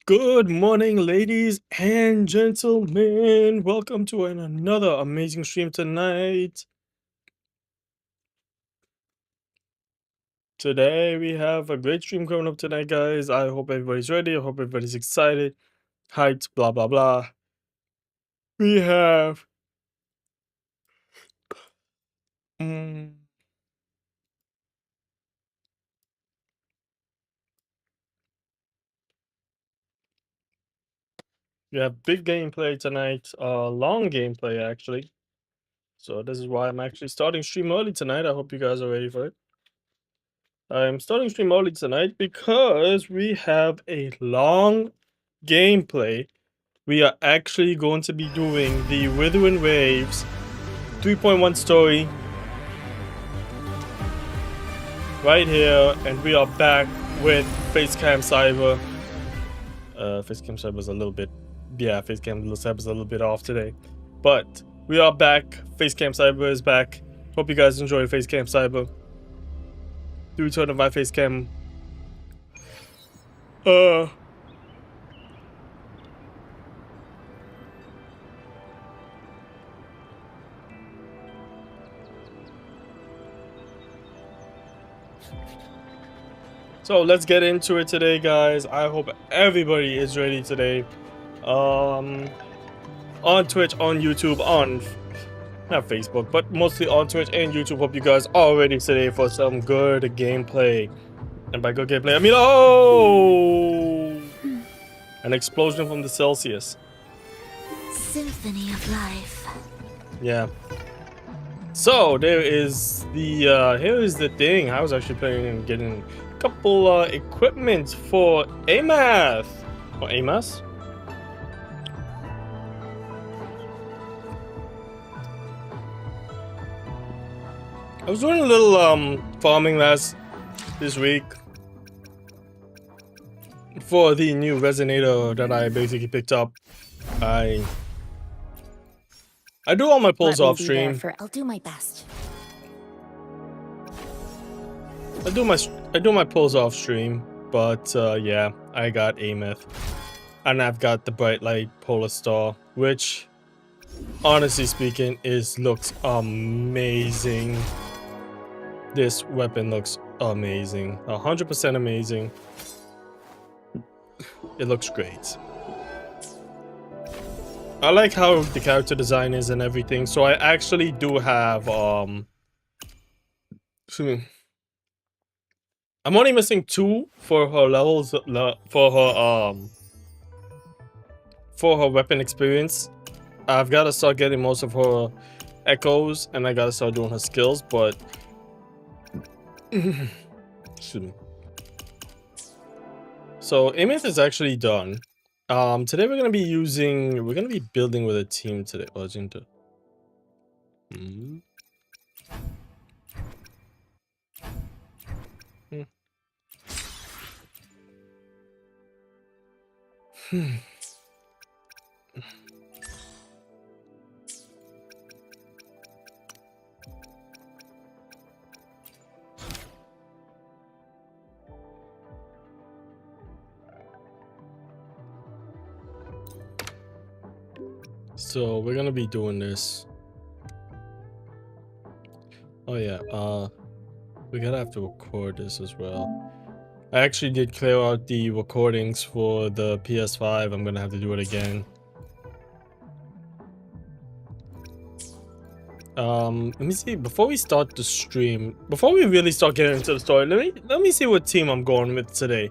Good morning, ladies and gentlemen. Welcome to another amazing stream tonight. Today, we have a great stream coming up tonight, guys. I hope everybody's ready. I hope everybody's excited, hyped, blah, blah, blah. We have. mm, we have big gameplay tonight, long gameplay, actually. So, this is why I'm actually starting stream early tonight. I hope you guys are ready for it. I'm starting stream early tonight because we have a long gameplay. We are actually going to be doing the Wuthering Waves 3.1 story right here, and we are back with BKCyber. BKCyber is a little bit, BKCyber is a little bit off today, but we are back. BKCyber is back. Hope you guys enjoy BKCyber. The return of my facecam. So let's get into it today, guys. I hope everybody is ready today. On Twitch, on YouTube, on not Facebook, but mostly on Twitch and YouTube. Hope you guys are ready today for some good gameplay. And by good gameplay, I mean, oh! An explosion from the Celsius. Symphony of life. Yeah. So there is the here is the thing. I was actually planning on getting a couple equipment for AMAth. Or AMAS? I was doing a little farming this week for the new resonator that I basically picked up. I do all my pulls off stream. I'll do my best. I do my pulls off stream, but yeah, I got Ameth, and I've got the bright light polar star, which, honestly speaking, looks amazing. This weapon looks amazing, 100% amazing. It looks great. I like how the character design is and everything. So I actually do have excuse me. I'm only missing 2 for her levels for her weapon experience. I've got to start getting most of her echoes, and I got to start doing her skills, but excuse me. So Ameth is actually done. Today we're gonna be building with a team today. Legend. So we're gonna be doing this. Oh yeah, we're gonna have to record this as well. I actually did clear out the recordings for the PS5. I'm gonna have to do it again. Let me see, before we start the stream, before we really start getting into the story, let me see what team I'm going with today.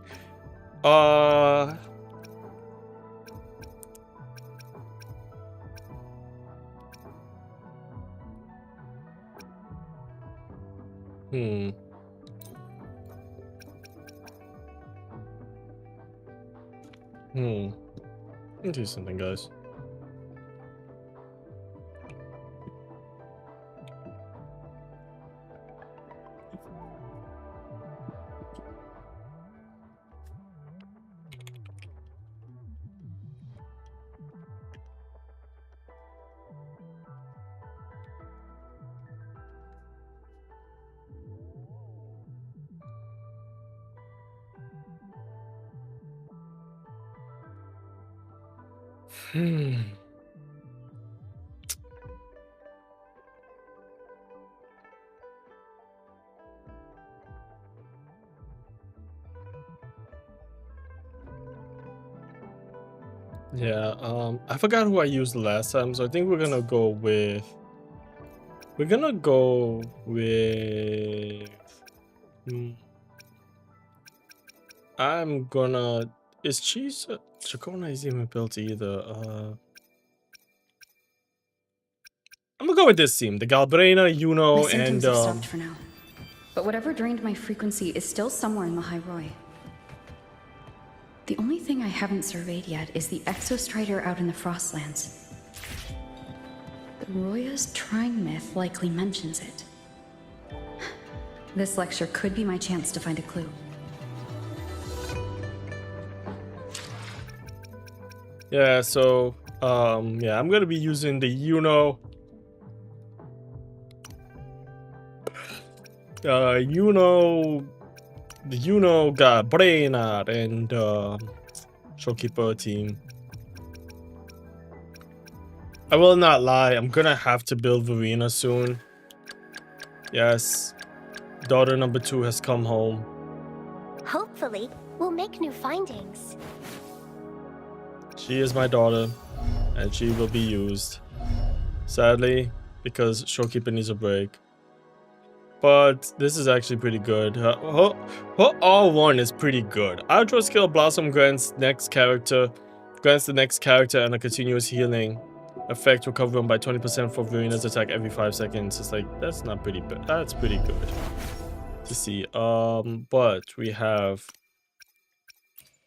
Let me do something, guys. Yeah, I forgot who I used last time, so I think we're gonna go with is cheese Chacona is even built either. I'm gonna go with this team, the Galbrena, My symptoms have stopped for now. But whatever drained my frequency is still somewhere in the High Roy. The only thing I haven't surveyed yet is the Exostrider out in the Frostlands. The Roya's Trying myth likely mentions it. This lecture could be my chance to find a clue. Yeah, so yeah, I'm gonna be using the Galbrena and Showkeeper team. I will not lie, I'm gonna have to build Verena soon. Yes, daughter number 2 has come home. Hopefully, we'll make new findings. She is my daughter, and she will be used. Sadly, because Showkeeper needs a break. but this is actually pretty good. Her R1 is pretty good. Outro skill Blossom grants the next character and a continuous healing effect, recovering by 20% for Verena's attack every 5 seconds. It's like, that's not pretty bad. That's pretty good to see. But we have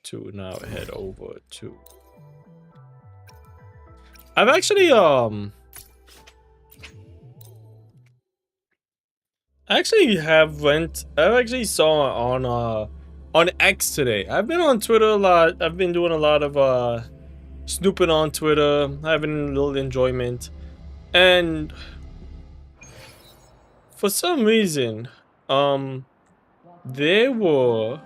to now head over to. I've actually I actually saw on X today. I've been on Twitter a lot. I've been doing a lot of snooping on Twitter, having a little enjoyment. And for some reason, they were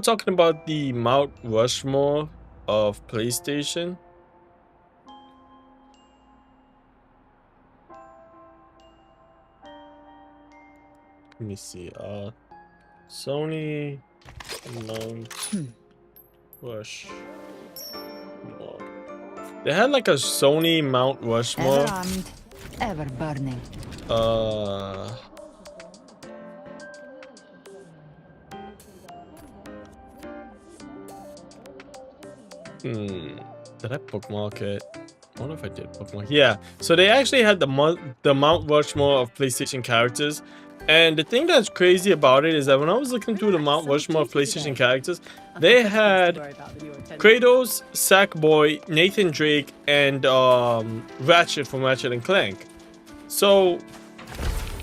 talking about the Mount Rushmore of PlayStation. Let me see. Sony Mount Rushmore. They had like a Sony Mount Rushmore. Ever armed, ever burning. Did I bookmark it? I wonder if I did bookmark. Yeah. So they actually had the Mount Rushmore of PlayStation characters. And the thing that's crazy about it is that when I was looking through the Mount Rushmore of PlayStation characters, they had Kratos, Sackboy, Nathan Drake, and Ratchet from Ratchet and Clank. So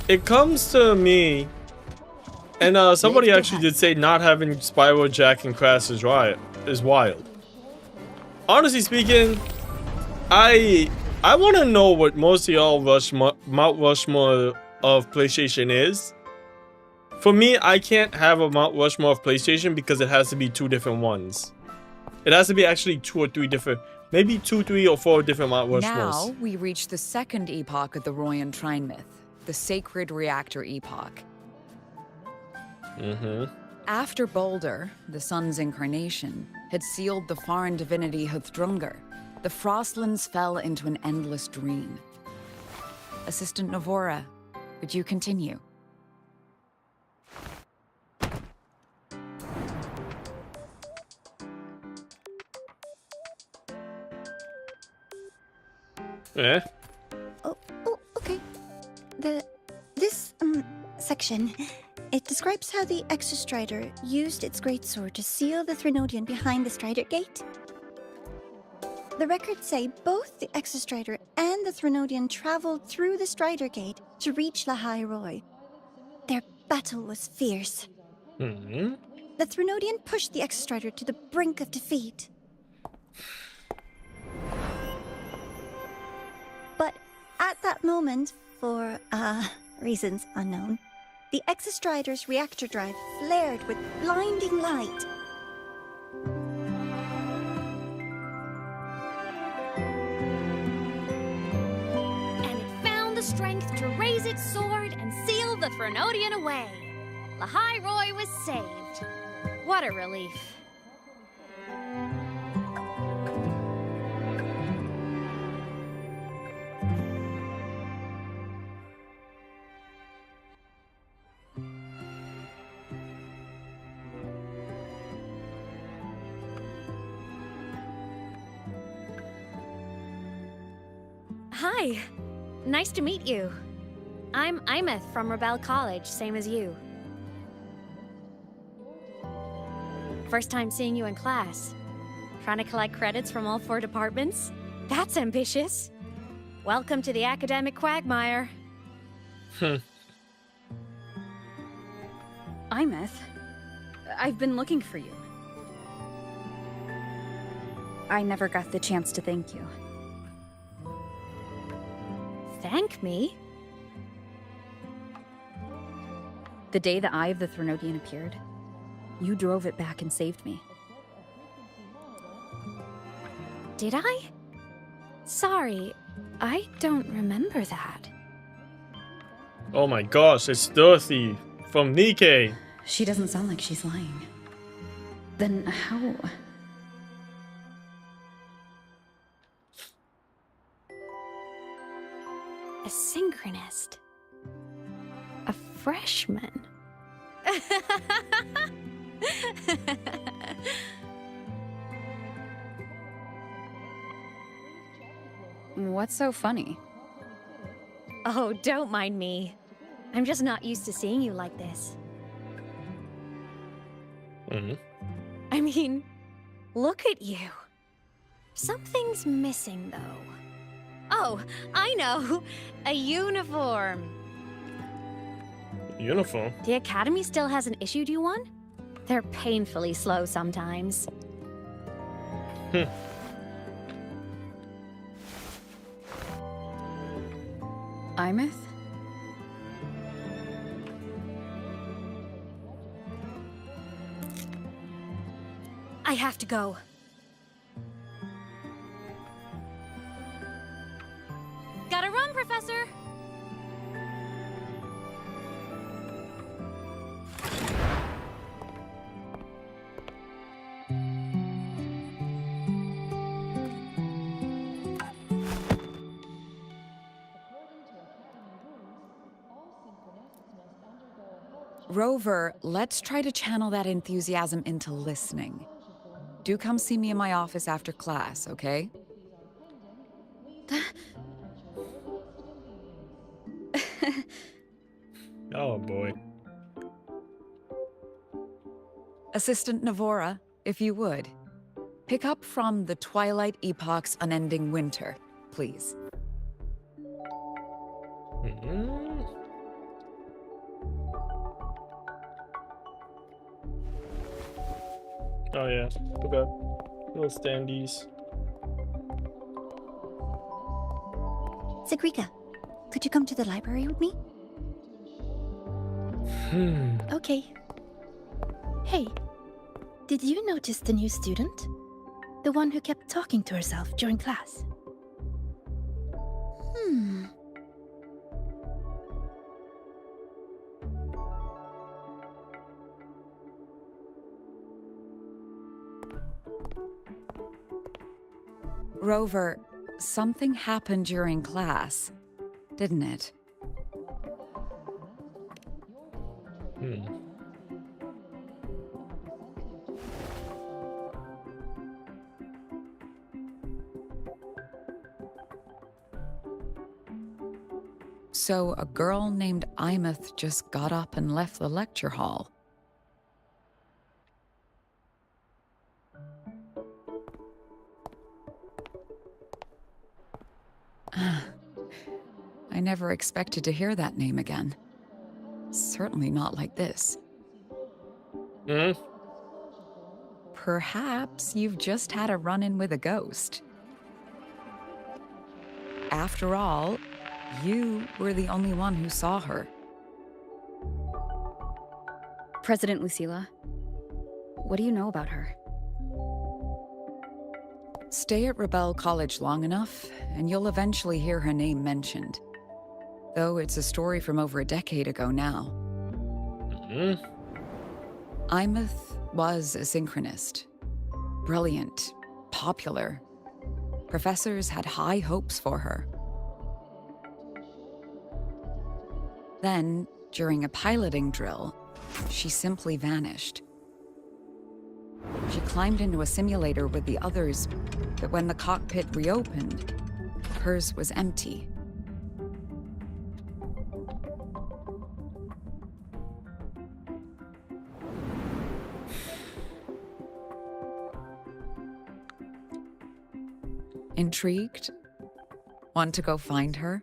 it comes to me, and somebody actually did say not having Spyro, Jack, and Crash is wild. Honestly speaking, I want to know what most of y'all Mount Rushmore of PlayStation is. For me, I can't have a Mount Rushmore of PlayStation because it has to be 2 different ones. It has to be actually 2 or 3 different, maybe 2, 3, or 4 different Mount Rushmores. Now we reach the second epoch of the Royan Trine myth, the Sacred Reactor epoch. After Baldur, the sun's incarnation, had sealed the foreign divinity Huthrungur, the Frostlands fell into an endless dream. Assistant Navora, would you continue? Yeah. Oh, okay. This section, it describes how the Exostrider used its greatsword to seal the Threnodian behind the Strider Gate. The records say both the Exostrider and the Threnodian traveled through the Strider Gate to reach Lahai Roy. Their battle was fierce. The Threnodian pushed the Exostrider to the brink of defeat. But at that moment, for reasons unknown, the Exostrider's reactor drive flared with blinding light. And it found the strength to raise its sword and seal the Threnodian away. Lahai Roy was saved. What a relief. Hi. Nice to meet you. I'm Imeth from Rebel College, same as you. First time seeing you in class. Trying to collect credits from all 4 departments? That's ambitious. Welcome to the academic quagmire. Imeth, I've been looking for you. I never got the chance to thank you. Thank me? The day the Eye of the Threnodian appeared, you drove it back and saved me. Did I? Sorry, I don't remember that. Oh my gosh, it's Dorothy from Nikkei. She doesn't sound like she's lying. Then how? A synchronist. A freshman. What's so funny? Oh, don't mind me. I'm just not used to seeing you like this. I mean, look at you. Something's missing, though. Oh, I know! A uniform! Uniform? The Academy still hasn't issued you one? They're painfully slow sometimes. Imeth? I have to go. Gotta run, Professor! Rover, let's try to channel that enthusiasm into listening. Do come see me in my office after class, okay? Oh boy. Assistant Navora, if you would. Pick up from the Twilight Epoch's Unending Winter, please. Oh yeah, okay. Little standees. Sigrika, could you come to the library with me? Okay. Hey, did you notice the new student? The one who kept talking to herself during class? Rover, something happened during class, didn't it? So a girl named Imeth just got up and left the lecture hall. I never expected to hear that name again. Certainly not like this. Perhaps you've just had a run-in with a ghost. After all, you were the only one who saw her. President Lucilla, what do you know about her? Stay at Rebel College long enough, and you'll eventually hear her name mentioned. Though it's a story from over a decade ago now. Imeth was a synchronist. Brilliant, popular. Professors had high hopes for her. Then, during a piloting drill, she simply vanished. She climbed into a simulator with the others, but when the cockpit reopened, hers was empty. Intrigued? Want to go find her?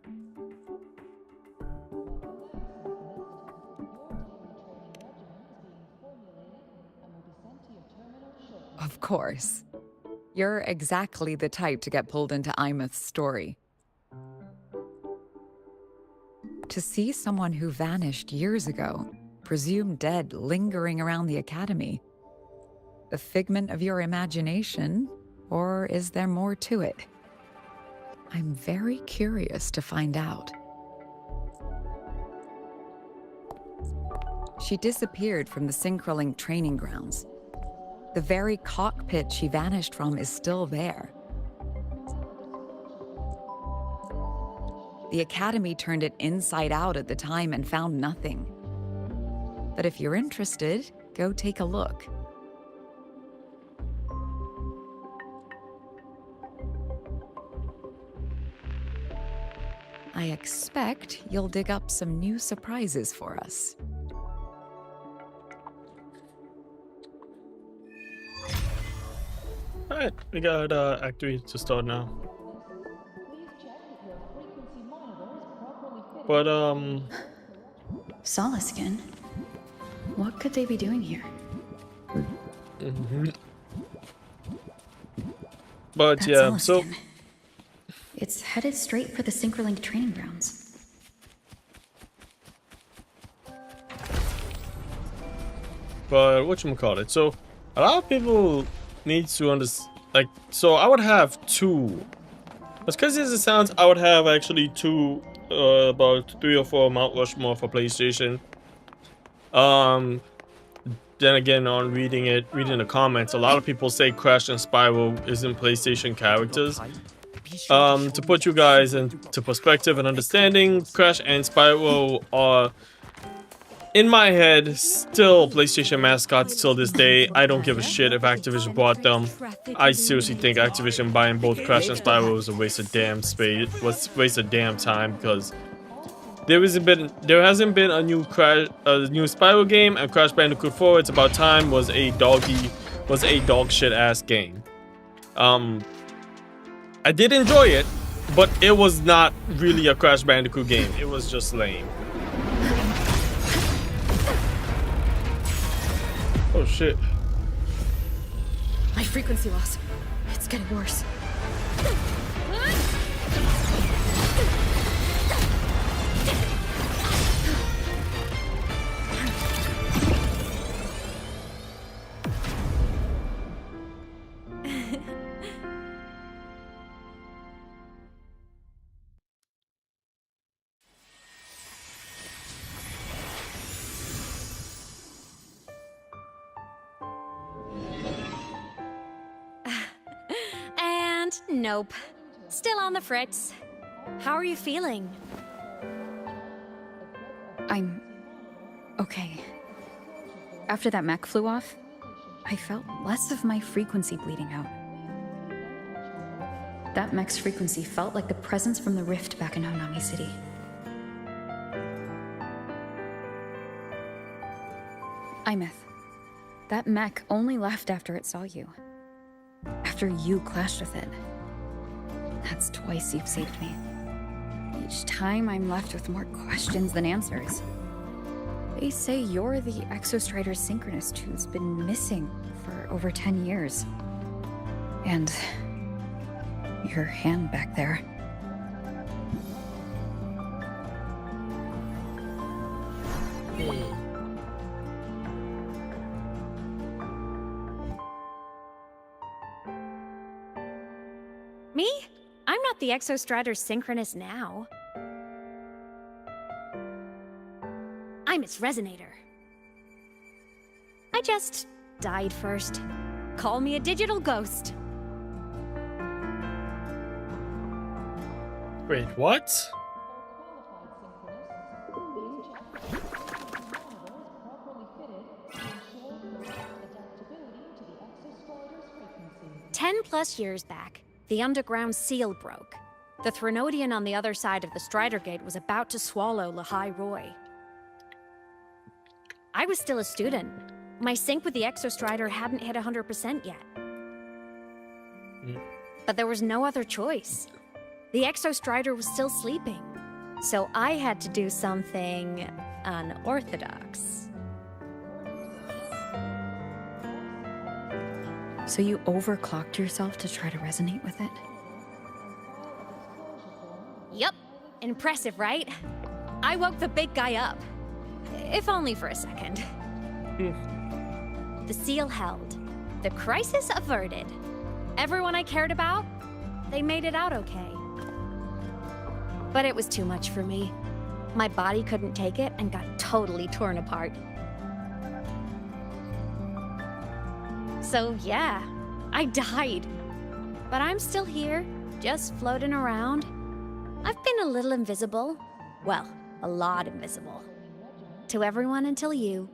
Of course. You're exactly the type to get pulled into Imeth's story. To see someone who vanished years ago, presumed dead, lingering around the Academy, the figment of your imagination, or is there more to it? I'm very curious to find out. She disappeared from the Synchrolink training grounds. The very cockpit she vanished from is still there. The Academy turned it inside out at the time and found nothing. But if you're interested, go take a look. I expect you'll dig up some new surprises for us. Alright, we got Act 3 to start now. But, Solaskin? What could they be doing here? but That yeah, so Solaskin. It's headed straight for the Synchrolinc training grounds. but whatchamacallit, so a lot of people need to understand, like, so I would have two, as crazy as it sounds, I would have actually two, about 3 or 4 Mount Rushmore for PlayStation. Then again, on reading the comments, a lot of people say Crash and Spyro isn't PlayStation characters. To put you guys into perspective and understanding, Crash and Spyro are, in my head, still PlayStation mascots till this day. I don't give a shit if Activision bought them. I seriously think Activision buying both Crash and Spyro was a waste of damn space. Was waste of damn time, because there hasn't been a new Spyro game, and Crash Bandicoot 4, It's About Time, was a dog shit ass game. I did enjoy it, but it was not really a Crash Bandicoot game. It was just lame. Oh shit. My frequency loss. It's getting worse. Nope. Still on the fritz. How are you feeling? I'm okay. After that mech flew off, I felt less of my frequency bleeding out. That mech's frequency felt like the presence from the rift back in Honami City. Imeth, that mech only left after it saw you. After you clashed with it. That's twice you've saved me. Each time I'm left with more questions than answers. They say you're the Exostrider synchronist who's been missing for over 10 years. And your hand back there. Me? I'm not the Exostrider synchronist now. I'm its resonator. I just died first. Call me a digital ghost. Wait, what? +10 years back, the underground seal broke. The Threnodian on the other side of the Strider Gate was about to swallow Lahai Roy. I was still a student. My sync with the Exostrider hadn't hit 100% yet. But there was no other choice. The Exostrider was still sleeping. So I had to do something unorthodox. So you overclocked yourself to try to resonate with it? Yup. Impressive, right? I woke the big guy up. If only for a second. The seal held. The crisis averted. Everyone I cared about, they made it out okay. But it was too much for me. My body couldn't take it and got totally torn apart. So yeah, I died. But I'm still here, just floating around. I've been a little invisible. Well, a lot invisible. To everyone until you.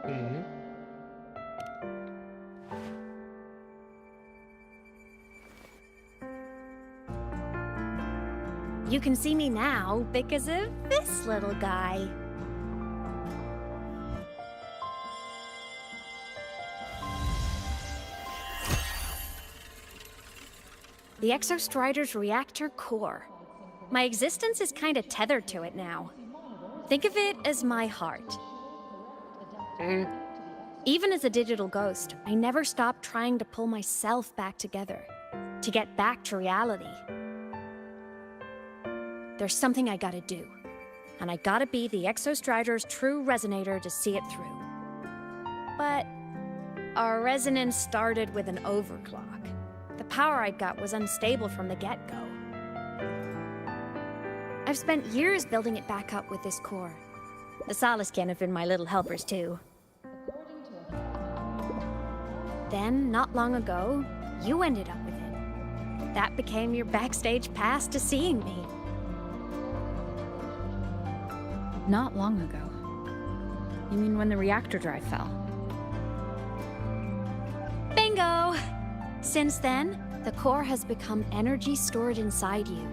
Hmm. You can see me now because of this little guy. The Exostrider's reactor core. My existence is kind of tethered to it now. Think of it as my heart. Even as a digital ghost, I never stopped trying to pull myself back together, to get back to reality. There's something I gotta do, and I gotta be the Exostrider's true resonator to see it through. But our resonance started with an overclock. The power I got was unstable from the get-go. I've spent years building it back up with this core. The Solaskin have been my little helpers too. Then, not long ago, you ended up with it. That became your backstage pass to seeing me. Not long ago. You mean when the reactor drive fell? Bingo! Since then, the core has become energy stored inside you.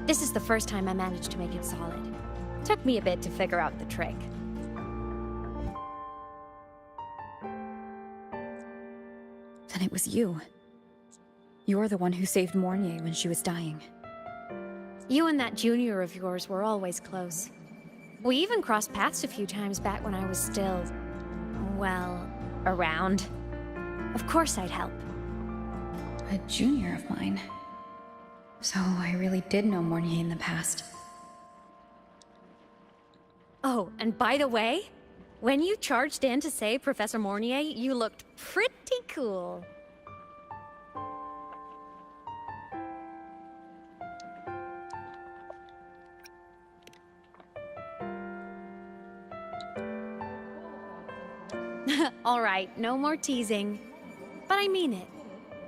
This is the first time I managed to make it solid. Took me a bit to figure out the trick. Then it was you. You're the one who saved Mornier when she was dying. You and that junior of yours were always close. We even crossed paths a few times back when I was still, well, around. Of course I'd help. A junior of mine. So I really did know Mornier in the past. Oh, and by the way, when you charged in to save Professor Mornier, you looked pretty cool. All right, no more teasing. But I mean it.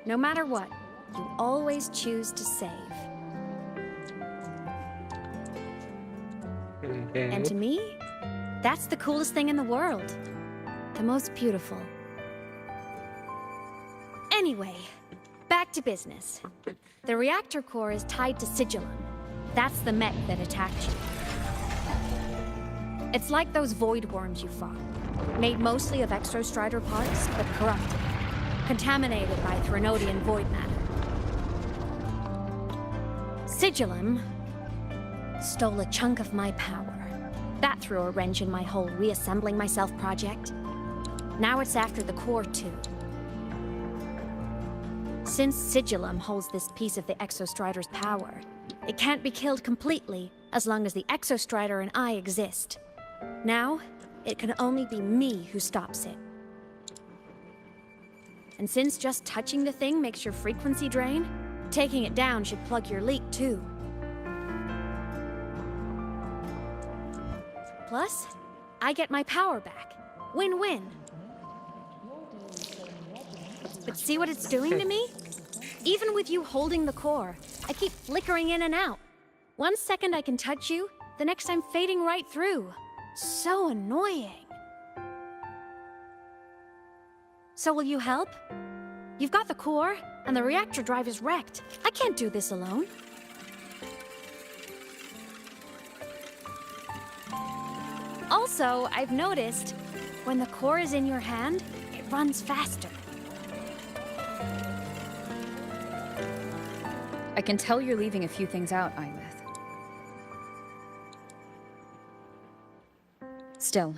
No matter what, you always choose to save. And to me, that's the coolest thing in the world. The most beautiful. Anyway, back to business. The reactor core is tied to Sigilum. That's the mech that attacked you. It's like those void worms you fought. Made mostly of Exostrider parts, but corrupted. Contaminated by Threnodian void matter. Sigilum stole a chunk of my power. That threw a wrench in my whole reassembling myself project. Now it's after the core too. Since Sigilum holds this piece of the Exostrider's power, it can't be killed completely as long as the Exostrider and I exist. Now, it can only be me who stops it. And since just touching the thing makes your frequency drain, taking it down should plug your leak too. Plus, I get my power back. Win-win. But see what it's doing to me? Even with you holding the core, I keep flickering in and out. 1 second I can touch you, the next I'm fading right through. So annoying. So will you help? You've got the core, and the reactor drive is wrecked. I can't do this alone. Also, I've noticed, when the core is in your hand, it runs faster. I can tell you're leaving a few things out, Imeth. Still,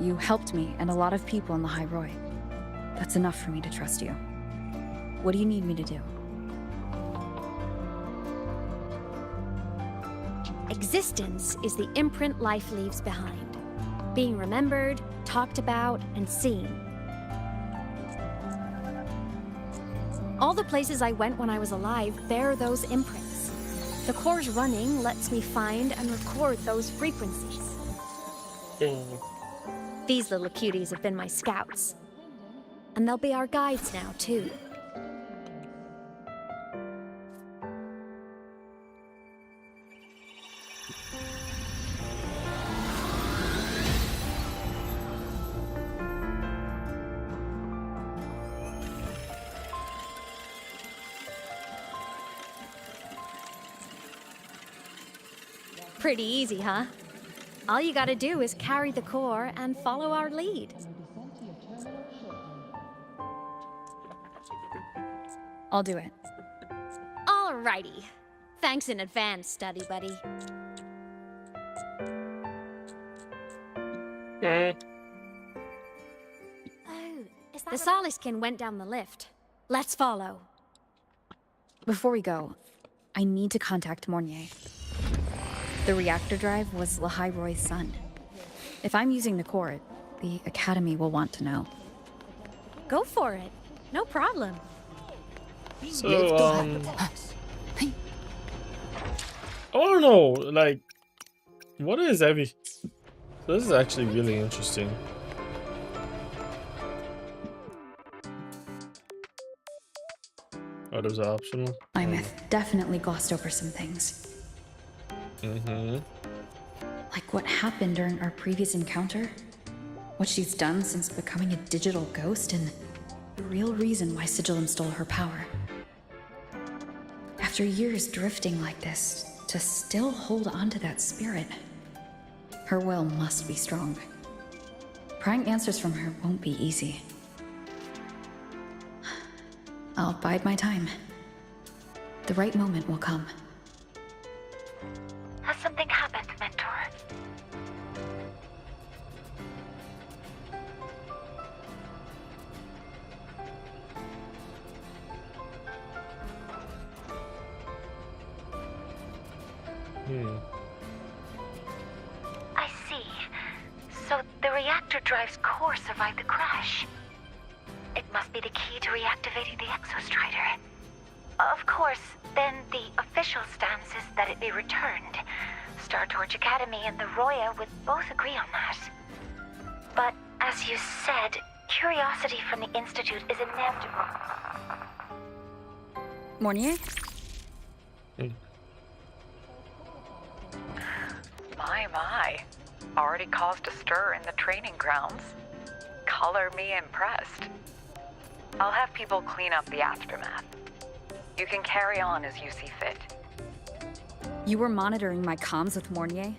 you helped me and a lot of people in the High Roy. That's enough for me to trust you. What do you need me to do? Existence is the imprint life leaves behind. Being remembered, talked about, and seen. All the places I went when I was alive bear those imprints. The core's running lets me find and record those frequencies. These little cuties have been my scouts. And they'll be our guides now, too. Pretty easy, huh? All you gotta do is carry the core and follow our lead. I'll do it. Alrighty. Thanks in advance, study buddy. Eh. Oh, the Soliskin went down the lift. Let's follow. Before we go, I need to contact Mornier. The reactor drive was Lahai Roy's son. If I'm using the core, the Academy will want to know. Go for it. No problem. So, I don't know, like, what is every... So this is actually really interesting. Oh, those are optional? Imeth definitely glossed over some things. Mm-hmm. Like what happened during our previous encounter, what she's done since becoming a digital ghost, and the real reason why Sigillum stole her power. After years drifting like this, to still hold on to that spirit, her will must be strong. Prying answers from her won't be easy. I'll bide my time. The right moment will come. Has something happened, Mentor? I see. So the reactor drive's core survived the crash. It must be the key to reactivating the Exostrider. Of course, then the official stance is that it be returned. Startorch Academy and the Roya would both agree on that. But as you said, curiosity from the Institute is inevitable. Mornier? My. Already caused a stir in the training grounds. Color me impressed. I'll have people clean up the aftermath. You can carry on as you see fit. You were monitoring my comms with Mornier?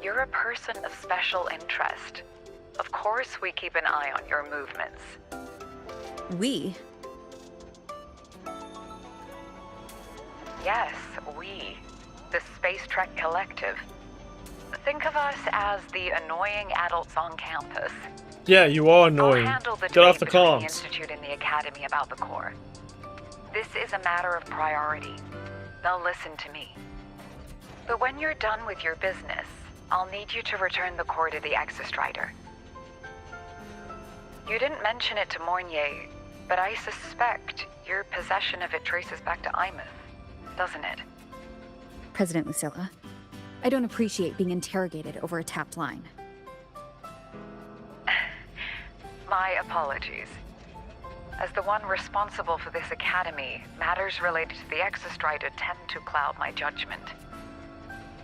You're a person of special interest. Of course we keep an eye on your movements. We? Yes, we. The Space Trek Collective. Think of us as the annoying adults on campus. Yeah, you are annoying. I'll handle the Get off the debate between comms. the Institute and the Academy about the core. This is a matter of priority. They'll listen to me. But when you're done with your business, I'll need you to return the core to the Exostrider. You didn't mention it to Mornier, but I suspect your possession of it traces back to Imeth, doesn't it? President Lucilla, I don't appreciate being interrogated over a tapped line. My apologies. As the one responsible for this academy, matters related to the Exostrider tend to cloud my judgment.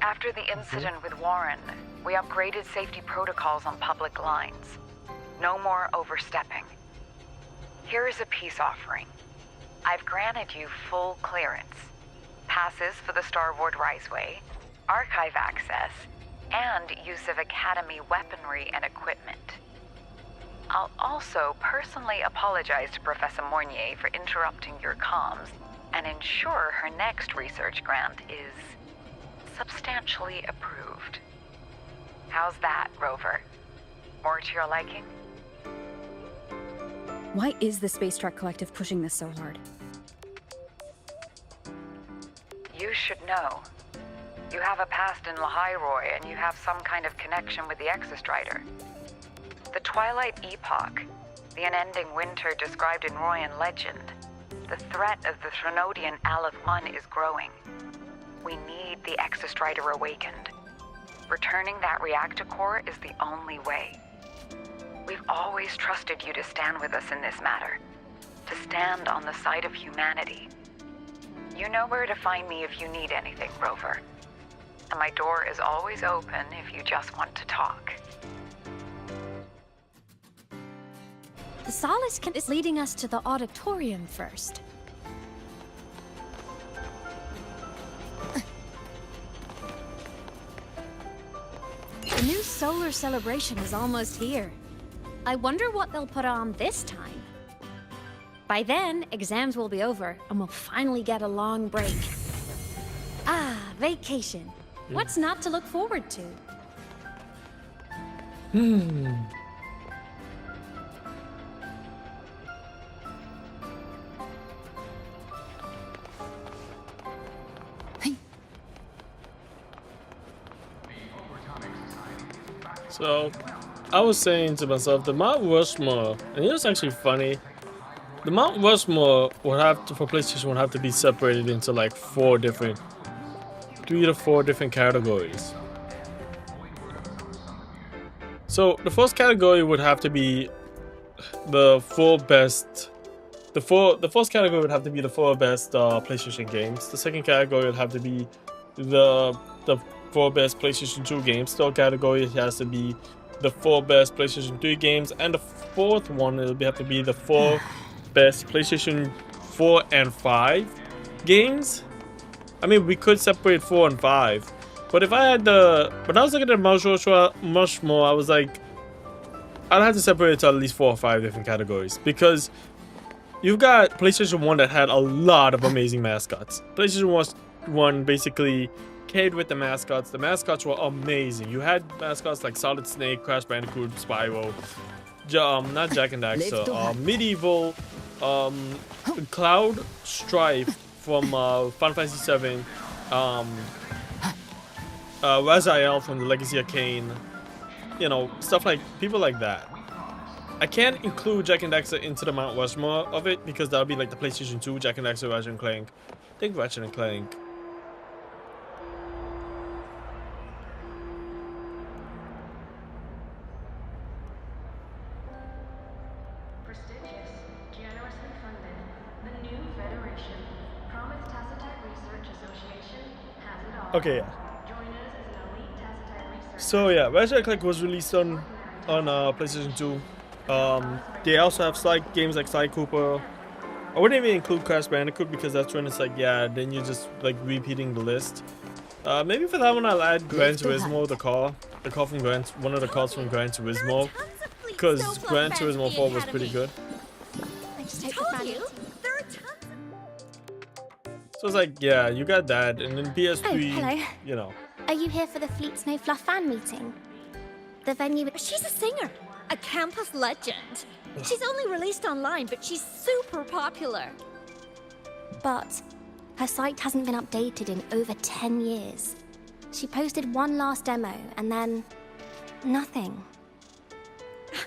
After the incident with Warren, we upgraded safety protocols on public lines. No more overstepping. Here is a peace offering. I've granted you full clearance. Passes for the Starboard Riseway, archive access, and use of Academy weaponry and equipment. I'll also personally apologize to Professor Mornier for interrupting your comms and ensure her next research grant is substantially approved. How's that, Rover? More to your liking? Why is the Space Trek Collective pushing this so hard? You should know. You have a past in Lahai Roy, and you have some kind of connection with the Exostrider. The Twilight Epoch, the unending winter described in Royan legend, the threat of the Threnodian Aleph 1 is growing. We need the Exostrider awakened. Returning that reactor core is the only way. We've always trusted you to stand with us in this matter. To stand on the side of humanity. You know where to find me if you need anything, Rover. And my door is always open if you just want to talk. The Solace is leading us to the auditorium first. The new solar celebration is almost here. I wonder what they'll put on this time. By then, exams will be over, and we'll finally get a long break. Ah, vacation. What's not to look forward to? So, I was saying to myself, the Mount Rushmore, and it was actually funny. The Mount Rushmore would have to, for PlayStation, would have to be separated into like 3 to 4 different categories. So the first category would have to be the 4 best. The first category would have to be the 4 best PlayStation games. The second category would have to be the 4 best PlayStation 2 games. Third category has to be the 4 best PlayStation 3 games, and the fourth one will have to be the 4 best PlayStation 4 and 5 games. I mean, we could separate 4 and 5, but if I had when I was looking at much more, I was like, I'd have to separate it to at least 4 or 5 different categories, because you've got PlayStation 1 that had a lot of amazing mascots. PlayStation 1 basically catered with the mascots. The mascots were amazing. You had mascots like Solid Snake, Crash Bandicoot, Spyro, not Jak and Daxter, Medieval, Cloud, Strife from Final Fantasy VII, Raziel from the Legacy of Kain, you know, stuff like, people like that. I can't include Jak and Daxter into the Mount Rushmore of it, because that would be like the PlayStation 2, Jak and Daxter, Ratchet and Clank. I think Ratchet and Clank. Okay, yeah. So yeah, Ratchet and Clank was released on PlayStation 2. They also have games like Sly Cooper. I wouldn't even include Crash Bandicoot, because that's when it's like, yeah, then you're just like repeating the list. Maybe for that one I'll add Gran Turismo, one of the cars from Gran Turismo, because Gran Turismo 4 was pretty good. I just told you. So it's like, yeah, you got that, and then PS3, Oh, hello. you know. Are you here for the Fleet Snow Fluff fan meeting? The venue. She's a singer, a campus legend. She's only released online, but she's super popular. But her site hasn't been updated in over 10 years. She posted one last demo and then nothing.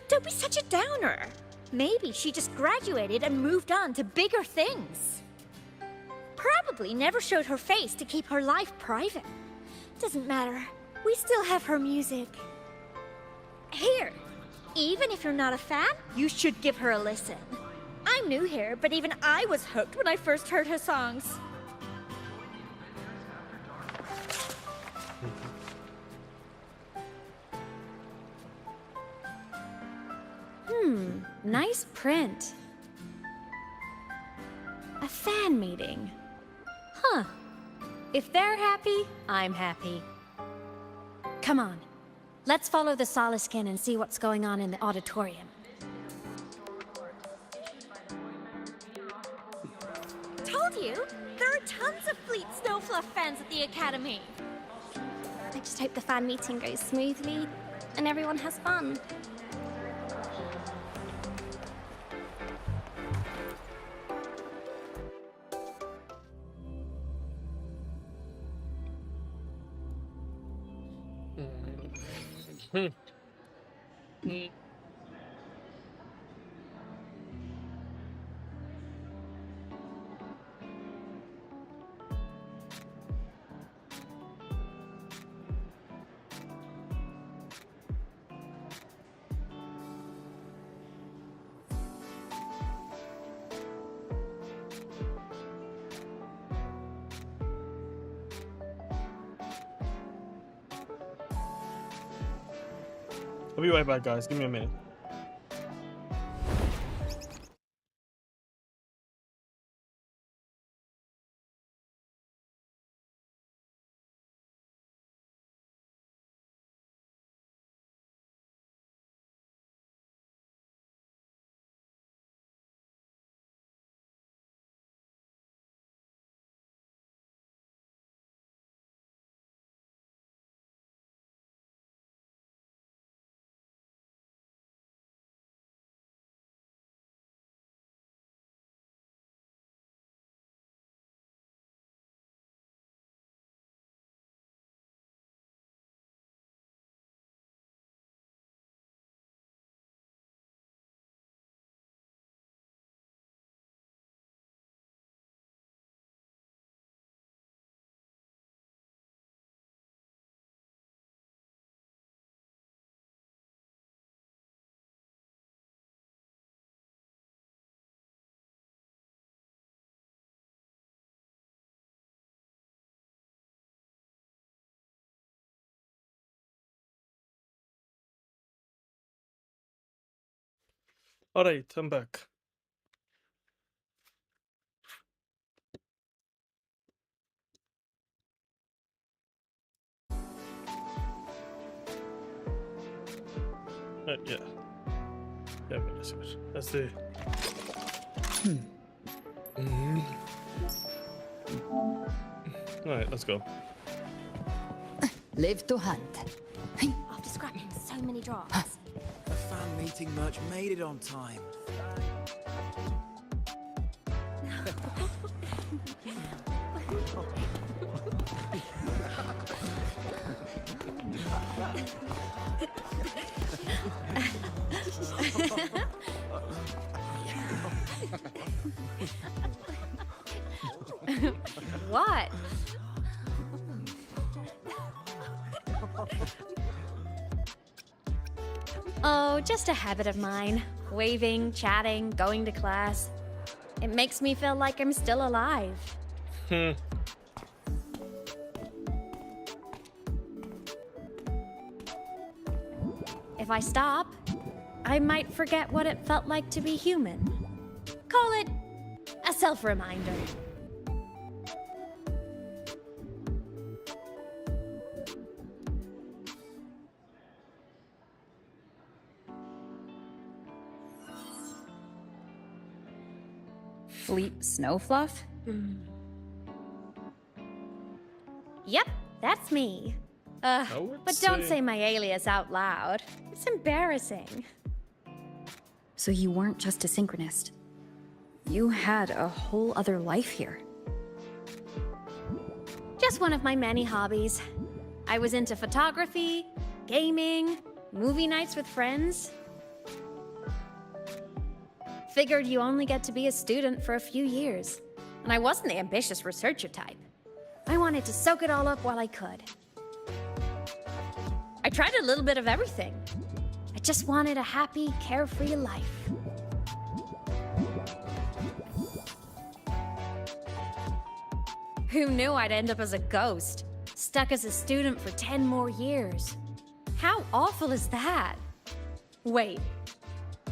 Don't be such a downer. Maybe she just graduated and moved on to bigger things. Probably never showed her face to keep her life private. Doesn't matter. We still have her music. Here, even if you're not a fan, you should give her a listen. I'm new here, but even I was hooked when I first heard her songs. Nice print. A fan meeting. Huh. If they're happy, I'm happy. Come on. Let's follow the Solaskin and see what's going on in the auditorium. Told you, there are tons of Fleet Snowfluff fans at the Academy. I just hope the fan meeting goes smoothly and everyone has fun. I'll be right back, guys. Give me a minute. Alright, I'm back. Yeah. Yeah, but that's good. That's the... Alright, let's go. Live to hunt. After scrapping so many drops. The fan meeting merch made it on time. What? Oh, just a habit of mine. Waving, chatting, going to class. It makes me feel like I'm still alive. If I stop, I might forget what it felt like to be human. Call it a self-reminder. Fleet Snowfluff? Yep, that's me. But don't say my alias out loud. It's embarrassing. So you weren't just a synchronist. You had a whole other life here. Just one of my many hobbies. I was into photography, gaming, movie nights with friends. Figured you only get to be a student for a few years. And I wasn't the ambitious researcher type. I wanted to soak it all up while I could. I tried a little bit of everything. I just wanted a happy, carefree life. Who knew I'd end up as a ghost, stuck as a student for 10 more years? How awful is that? Wait,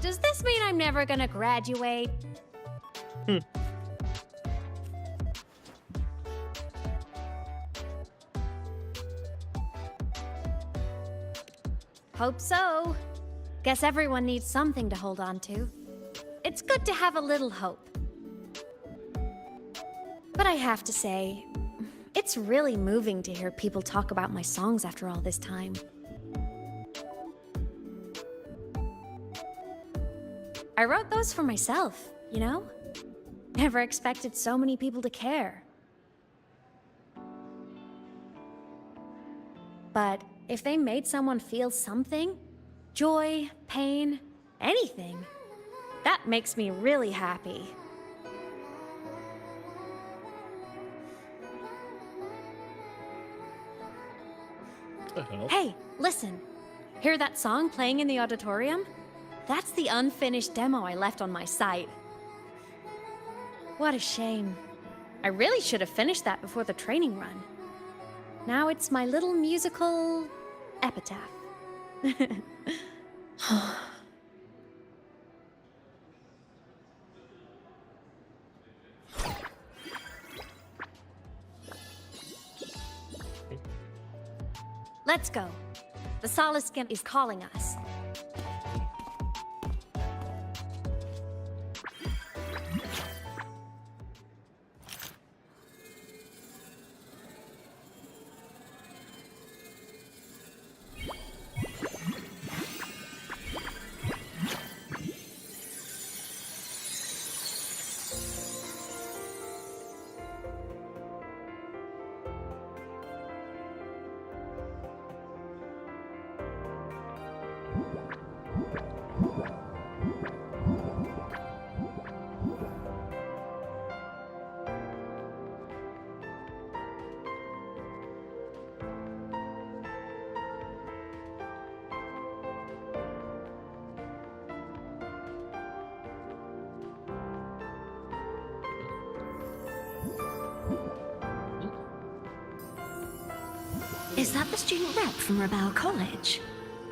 does this mean I'm never gonna graduate? Hope so. Guess everyone needs something to hold on to. It's good to have a little hope. But I have to say, it's really moving to hear people talk about my songs after all this time. I wrote those for myself, you know? Never expected so many people to care. But if they made someone feel something, joy, pain, anything, that makes me really happy. Hey, listen. Hear that song playing in the auditorium? That's the unfinished demo I left on my site. What a shame. I really should have finished that before the training run. Now it's my little musical epitaph. Let's go. The Soliskin is calling us. Is that the student rep from Rebel College?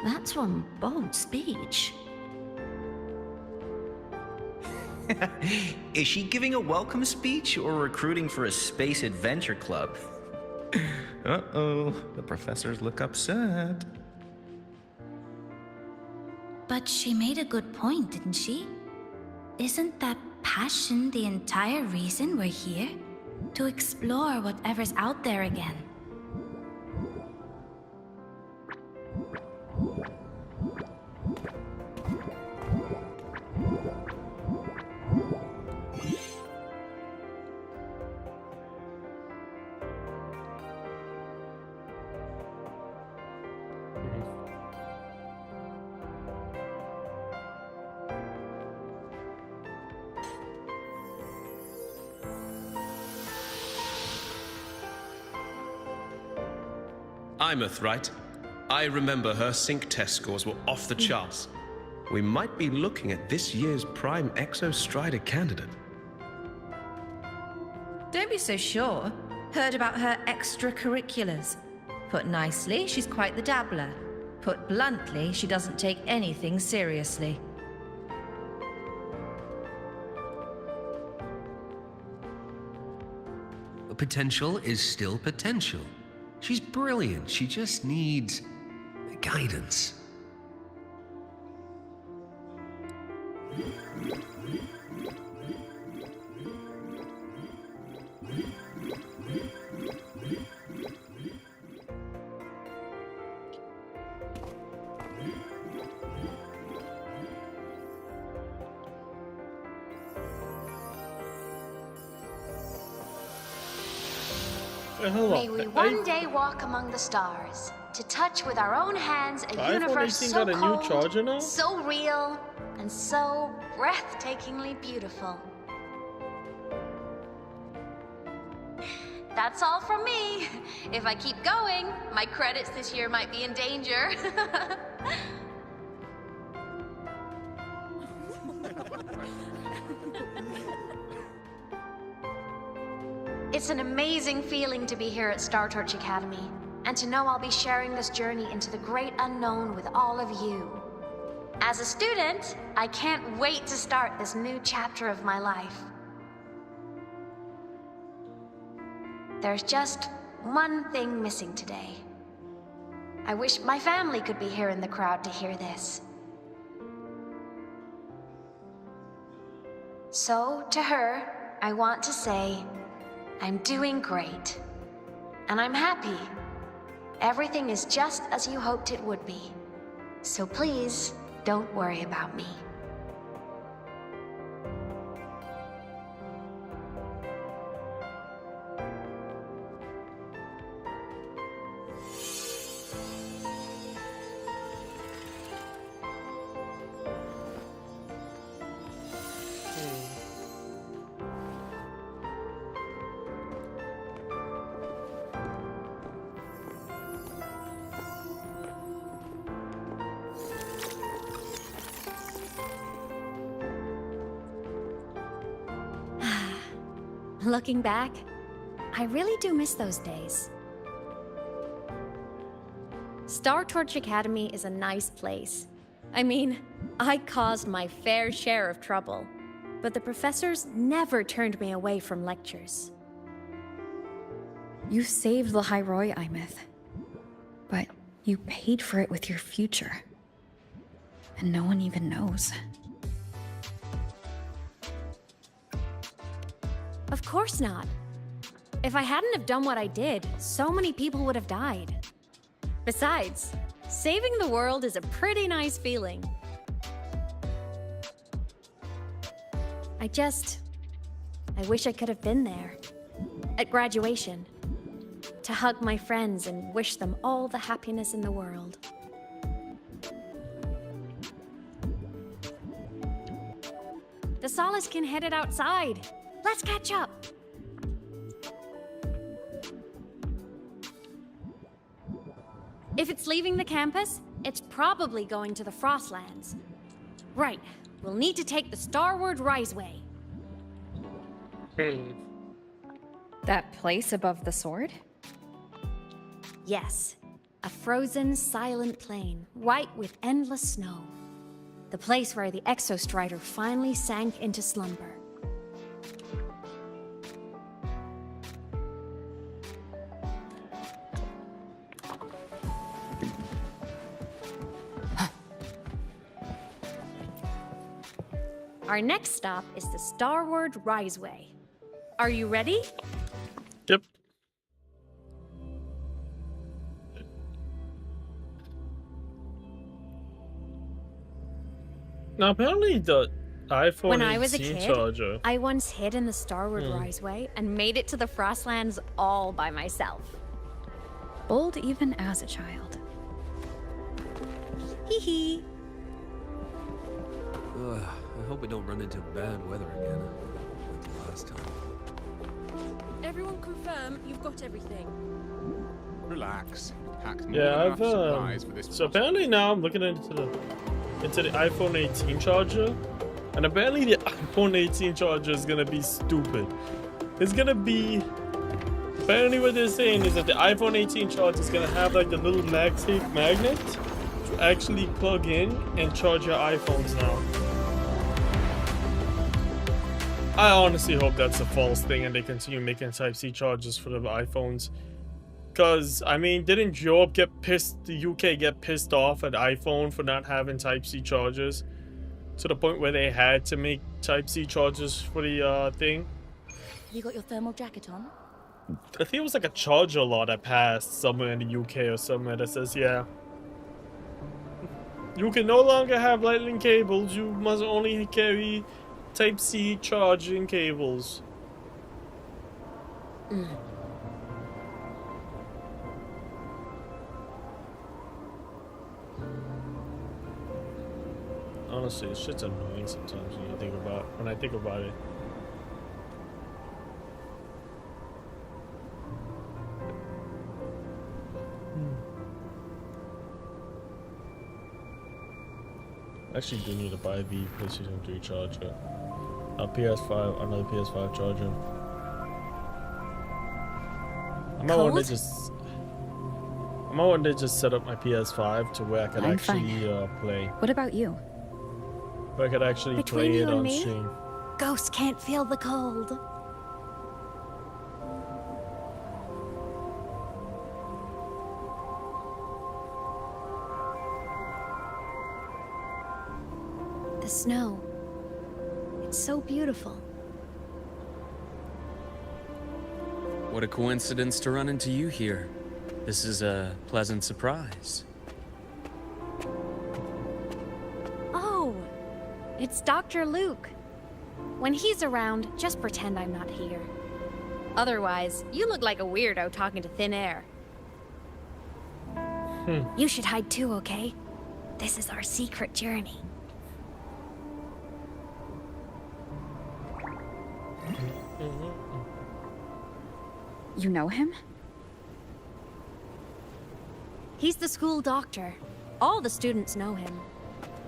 That's one bold speech. Is she giving a welcome speech or recruiting for a space adventure club? Uh-oh, the professors look upset. But she made a good point, didn't she? Isn't that passion the entire reason we're here? To explore whatever's out there again. Imeth, right? I remember her sync test scores were off the charts. We might be looking at this year's prime Exostrider candidate. Don't be so sure. Heard about her extracurriculars. Put nicely, she's quite the dabbler. Put bluntly, she doesn't take anything seriously. Potential is still potential. She's brilliant. She just needs guidance. May we one day walk among the stars, to touch with our own hands a universe so got a new charger now? cold, so real, and so breathtakingly beautiful. That's all from me. If I keep going, my credits this year might be in danger. It's an amazing feeling to be here at Star Torch Academy, and to know I'll be sharing this journey into the great unknown with all of you. As a student, I can't wait to start this new chapter of my life. There's just one thing missing today. I wish my family could be here in the crowd to hear this. So, to her, I want to say, I'm doing great. And I'm happy. Everything is just as you hoped it would be. So please, don't worry about me. Looking back, I really do miss those days. Star Torch Academy is a nice place. I mean, I caused my fair share of trouble, but the professors never turned me away from lectures. You saved Lahairoi, Imeth. But you paid for it with your future. And no one even knows. Of course not. If I hadn't have done what I did, so many people would have died. Besides, saving the world is a pretty nice feeling. I wish I could have been there. At graduation. To hug my friends and wish them all the happiness in the world. The Solace can headed outside. Let's catch up. If it's leaving the campus, it's probably going to the Frostlands. Right. We'll need to take the Starward Riseway. That place above the sword? Yes. A frozen, silent plain, white with endless snow. The place where the Exostrider finally sank into slumber. Our next stop is the Starward Riseway. Are you ready? Yep. Now apparently the iPhone When I was a 18 kid, charger. I once hid in the Starward Riseway and made it to the Frostlands all by myself. Bold even as a child. Hee hee. Ugh, I hope we don't run into bad weather again, like the last time. Everyone confirm you've got everything. Relax. Packed more Yeah, than I've enough supplies for this so apparently now I'm looking into the iPhone 18 charger, and apparently the iPhone 18 charger is gonna be stupid. It's gonna be apparently what they're saying is that the iPhone 18 charger is gonna have like the little MagSafe magnet to actually plug in and charge your iPhones now. I honestly hope that's a false thing and they continue making Type-C chargers for the iPhones. Because, I mean, didn't Europe get pissed, the UK get pissed off at iPhone for not having Type-C chargers? To the point where they had to make Type-C chargers for the thing? You got your thermal jacket on? I think it was like a charger law that passed somewhere in the UK or somewhere that says, yeah, you can no longer have lightning cables, you must only carry Type-C charging cables. Honestly, this shit's annoying sometimes when I think about it. I actually do need to buy the PlayStation 3 charger. Another PS5 charger. I might want to just set up my PS5 to where I could actually play. What about you? Where I could actually Between play you it and on me, stream. Ghosts can't feel the cold. The snow. It's so beautiful. What a coincidence to run into you here. This is a pleasant surprise. Oh, it's Dr. Luke. When he's around, just pretend I'm not here. Otherwise, you look like a weirdo talking to thin air. You should hide too, okay? This is our secret journey. You know him? He's the school doctor. All the students know him.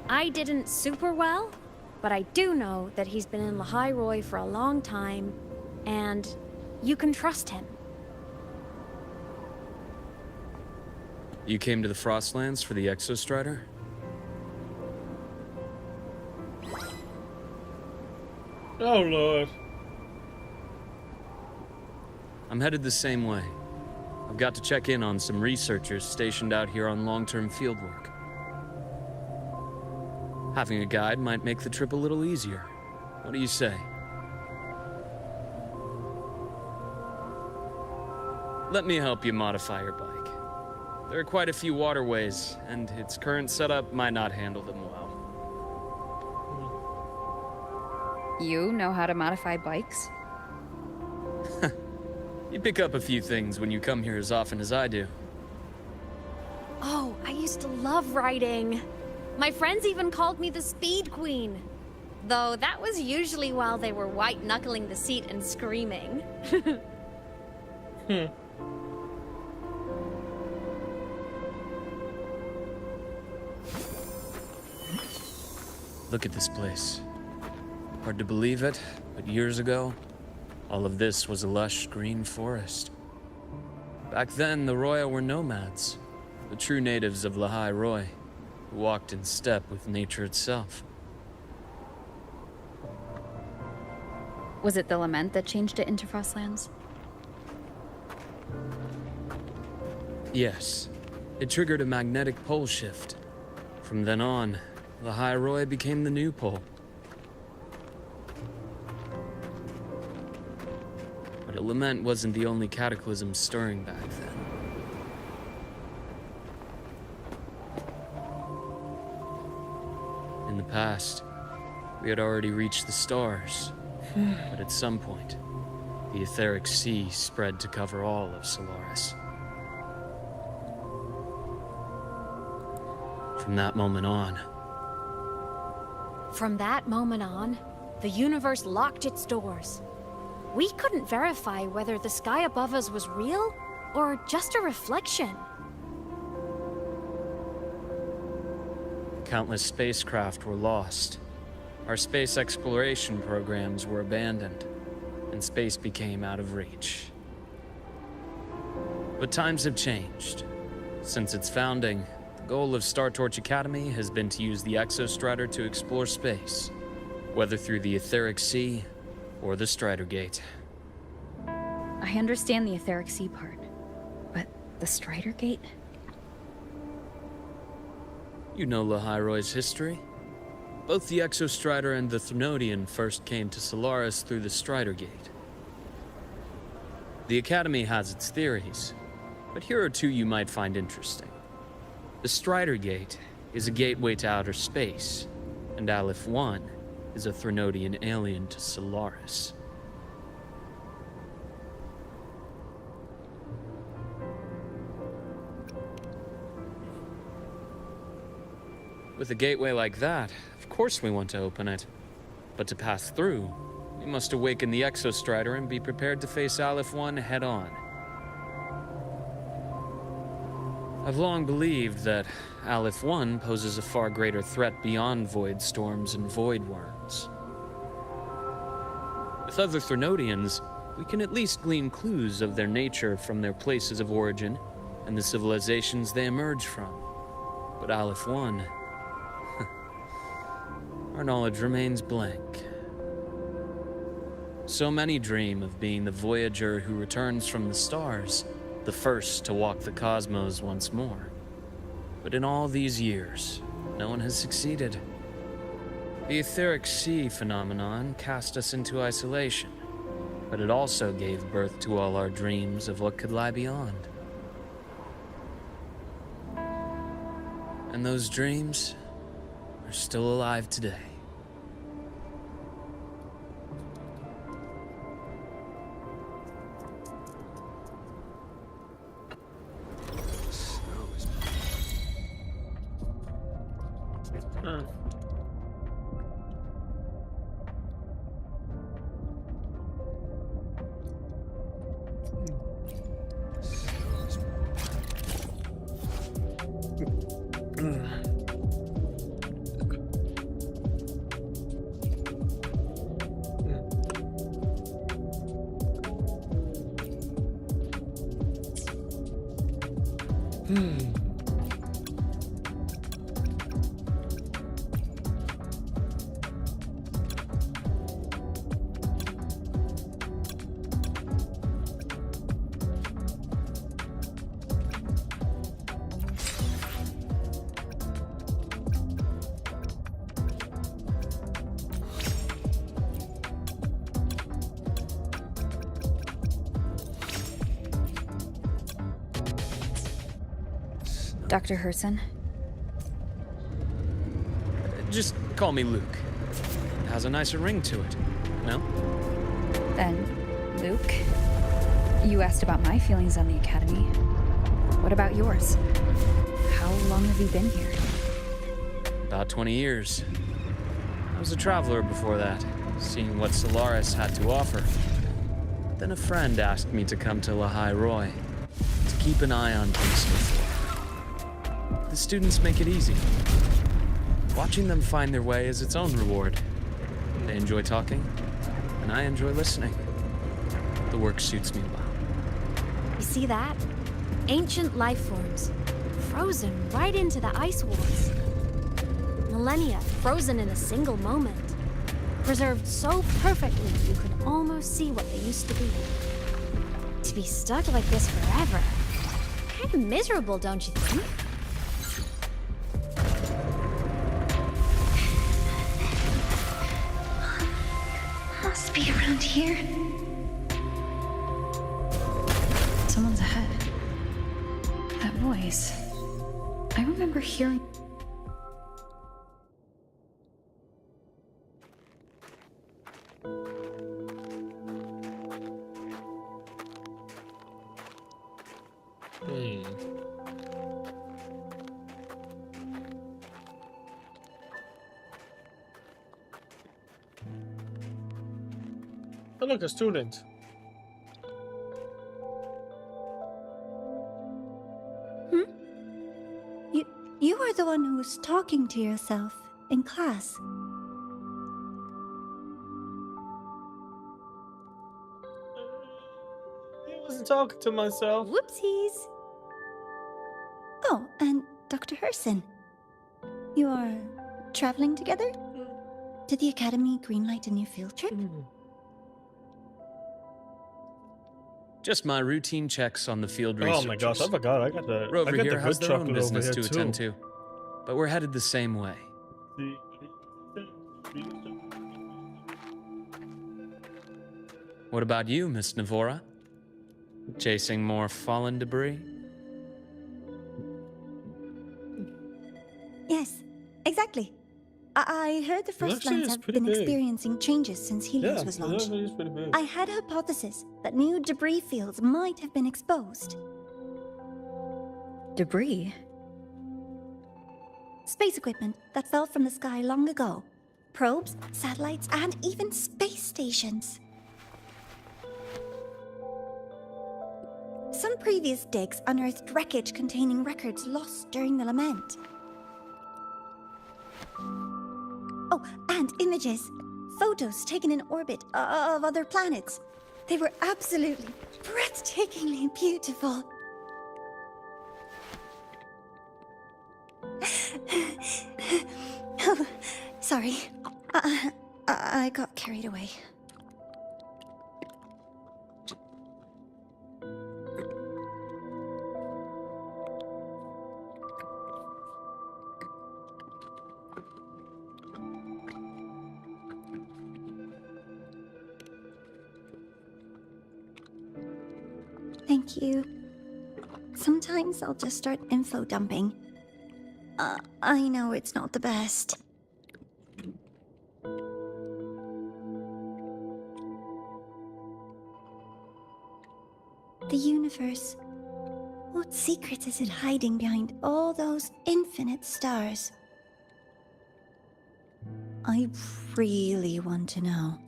I didn't super well, but I do know that he's been in Lahairoi for a long time, and you can trust him. You came to the Frostlands for the Exostrider? Oh lord. I'm headed the same way. I've got to check in on some researchers stationed out here on long-term fieldwork. Having a guide might make the trip a little easier. What do you say? Let me help you modify your bike. There are quite a few waterways, and its current setup might not handle them well. You know how to modify bikes? You pick up a few things when you come here as often as I do. Oh, I used to love riding. My friends even called me the Speed Queen. Though that was usually while they were white-knuckling the seat and screaming. Look at this place. Hard to believe it, but years ago, all of this was a lush green forest. Back then, the Roya were nomads, the true natives of Lahai Roy, who walked in step with nature itself. Was it the lament that changed it into Frostlands? Yes, it triggered a magnetic pole shift. From then on, Lahai Roy became the new pole. But a lament wasn't the only cataclysm stirring back then. In the past, we had already reached the stars, but at some point, the etheric sea spread to cover all of Solaris. From that moment on, the universe locked its doors. We couldn't verify whether the sky above us was real or just a reflection. countless spacecraft were lost. Our space exploration programs were abandoned, and space became out of reach. But times have changed. Since its founding, the goal of Star Torch Academy has been to use the Exostrider to explore space, whether through the Etheric Sea or the Strider Gate. I understand the Etheric Sea part, but the Strider Gate? You know Lahai Roy's history. Both the Exostrider and the Threnodian first came to Solaris through the Strider Gate. The Academy has its theories, but here are two you might find interesting. The Strider Gate is a gateway to outer space, and Aleph 1 is a Threnodian alien to Solaris. With a gateway like that, of course we want to open it. But to pass through, we must awaken the Exostrider and be prepared to face Aleph 1 head-on. I've long believed that Aleph 1 poses a far greater threat beyond void storms and void worms. With other Threnodians, we can at least glean clues of their nature from their places of origin and the civilizations they emerge from. But Aleph 1... our knowledge remains blank. So many dream of being the Voyager who returns from the stars, the first to walk the cosmos once more. But in all these years, no one has succeeded. The Etheric Sea phenomenon cast us into isolation, but it also gave birth to all our dreams of what could lie beyond. And those dreams are still alive today. Dr. Herson? Just call me Luke. It has a nicer ring to it. No? Then, Luke, you asked about my feelings on the Academy. What about yours? How long have you been here? About 20 years. I was a traveler before that, seeing what Solaris had to offer. Then a friend asked me to come to Lahai Roy, to keep an eye on things before. The students make it easy. Watching them find their way is its own reward. They enjoy talking, and I enjoy listening. The work suits me well. You see that? Ancient life forms, frozen right into the ice walls. Millennia frozen in a single moment. Preserved so perfectly you could almost see what they used to be. To be stuck like this forever. Kind of miserable, don't you think? Must be around here. Someone's ahead. That voice. I remember hearing... Oh, look, a student. You are the one who was talking to yourself in class. I wasn't talking to myself. Whoopsies. Oh, and Dr. Herson. You are traveling together? Did the Academy greenlight a new field trip? Just my routine checks on the field researchers. Oh my gosh, I forgot. I got the Rover here has good their own chocolate over business here to attend to, but we're headed the same way. What about you, Miss Navora? Chasing more fallen debris? Yes, exactly. I heard the first actually lines is have pretty been big. experiencing changes since Helios was launched. It is pretty big. I had a hypothesis that new debris fields might have been exposed. Debris? Space equipment that fell from the sky long ago. Probes, satellites, and even space stations. Some previous digs unearthed wreckage containing records lost during the lament. Oh, and images. Photos taken in orbit of other planets. They were absolutely breathtakingly beautiful. Oh, sorry. I got carried away. Thank you. Sometimes I'll just start info dumping. I know it's not the best. The universe. What secrets is it hiding behind all those infinite stars? I really want to know.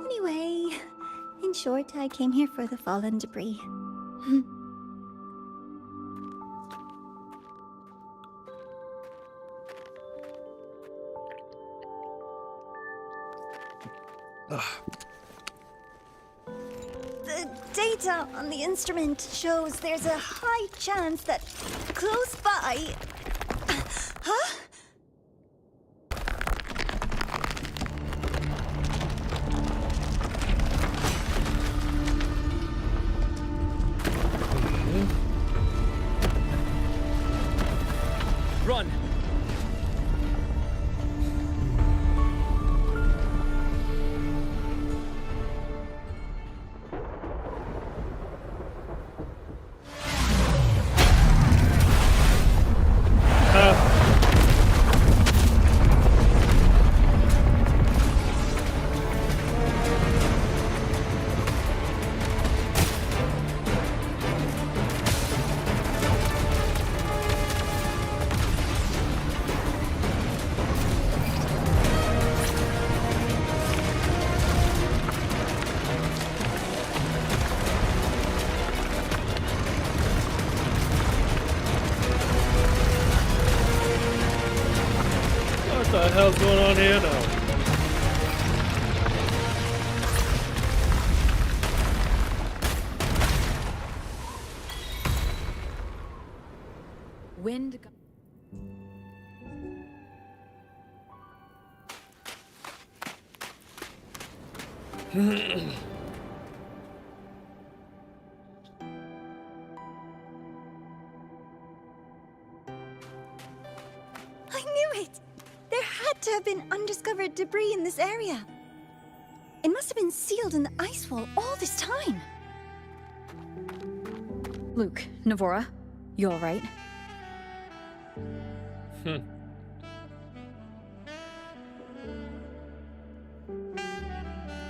Anyway, in short, I came here for the fallen debris. The data on the instrument shows there's a high chance that close by... Huh? Run! the hell's going on here now? Wind. I knew it! There had to have been undiscovered debris in this area. It must have been sealed in the ice wall all this time. Luke, Navora, you alright?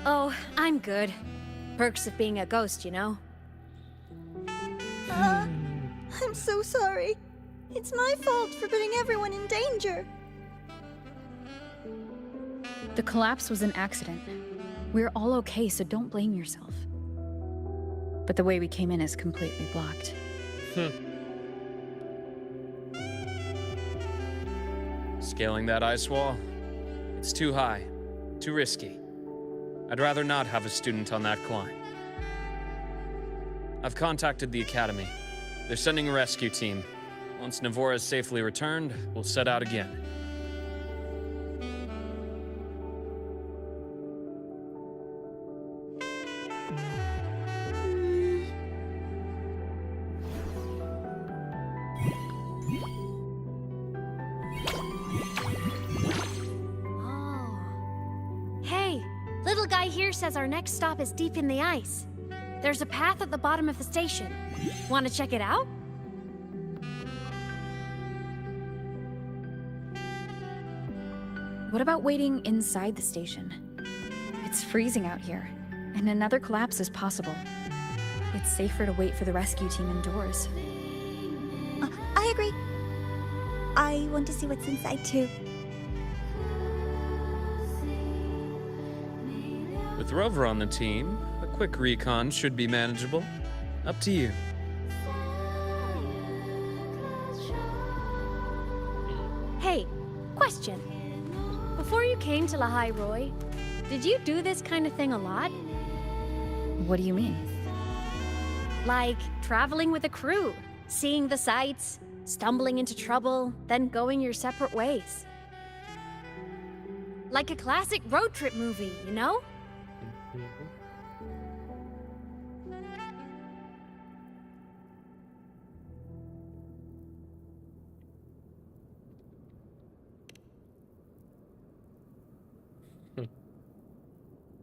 Oh, I'm good. Perks of being a ghost, you know? I'm so sorry. It's my fault for putting everyone in danger. The collapse was an accident. We're all okay, so don't blame yourself. But the way we came in is completely blocked. Scaling that ice wall? It's too high, too risky. I'd rather not have a student on that climb. I've contacted the Academy. They're sending a rescue team. Once Navora is safely returned, we'll set out again. Little guy here says our next stop is deep in the ice. There's a path at the bottom of the station. Want to check it out? What about waiting inside the station? It's freezing out here, and another collapse is possible. It's safer to wait for the rescue team indoors. I agree. I want to see what's inside too. With Rover on the team, a quick recon should be manageable. Up to you. Hey, question. Before you came to Lahai Roy, did you do this kind of thing a lot? What do you mean? Like traveling with a crew, seeing the sights, stumbling into trouble, then going your separate ways. Like a classic road trip movie, you know?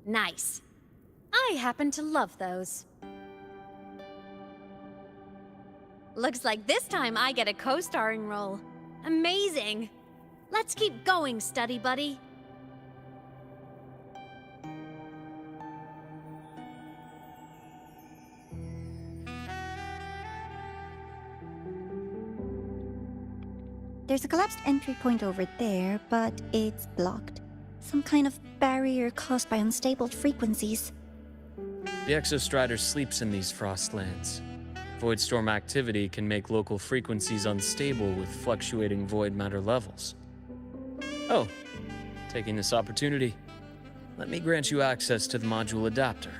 Nice. I happen to love those. Looks like this time I get a co-starring role. Amazing. Let's keep going, study buddy. There's a collapsed entry point over there, but it's blocked. Some kind of barrier caused by unstable frequencies. The Exostrider sleeps in these frostlands. Void storm activity can make local frequencies unstable with fluctuating void matter levels. Oh, taking this opportunity, let me grant you access to the module adapter.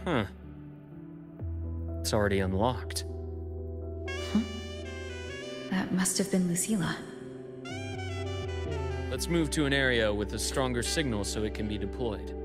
Huh. It's already unlocked. That must have been Lucilla. Let's move to an area with a stronger signal so it can be deployed.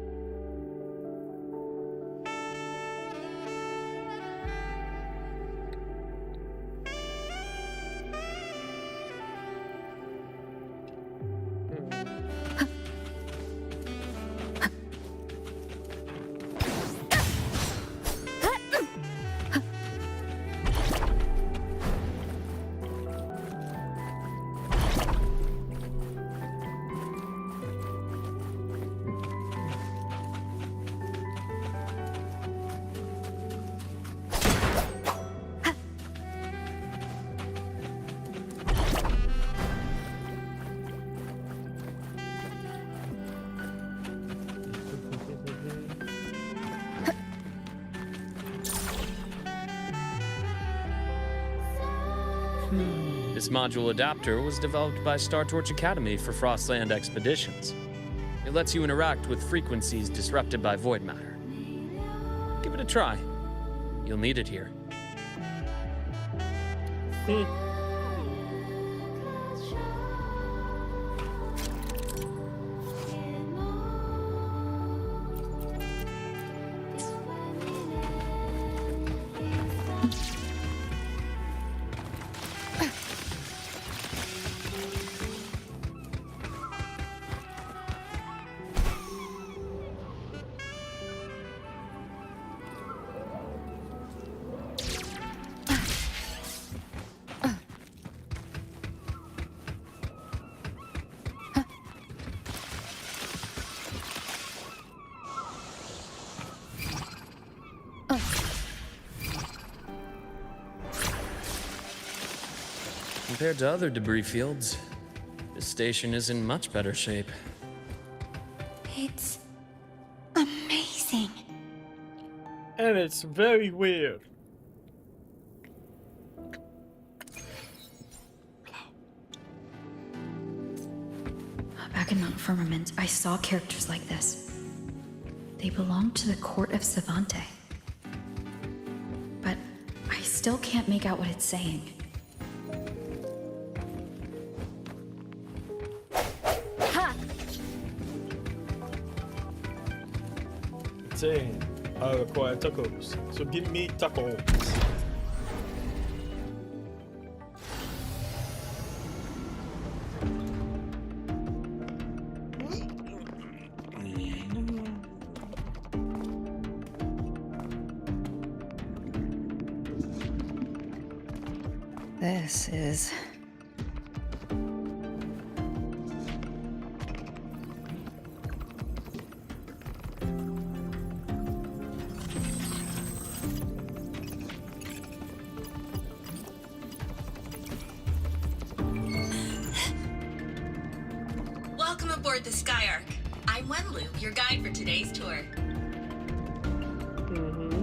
This This module adapter was developed by Star Torch Academy for Frostland expeditions. It lets you interact with frequencies disrupted by void matter. Give it a try. You'll need it here. Compared to other debris fields, this station is in much better shape. It's amazing. And it's very weird. Back in Mount Firmament, I saw characters like this. They belonged to the court of Savante. But I still can't make out what it's saying. Saying, I require tacos, so give me tacos. This is... Welcome aboard the Skyark. I'm Wenlu, your guide for today's tour.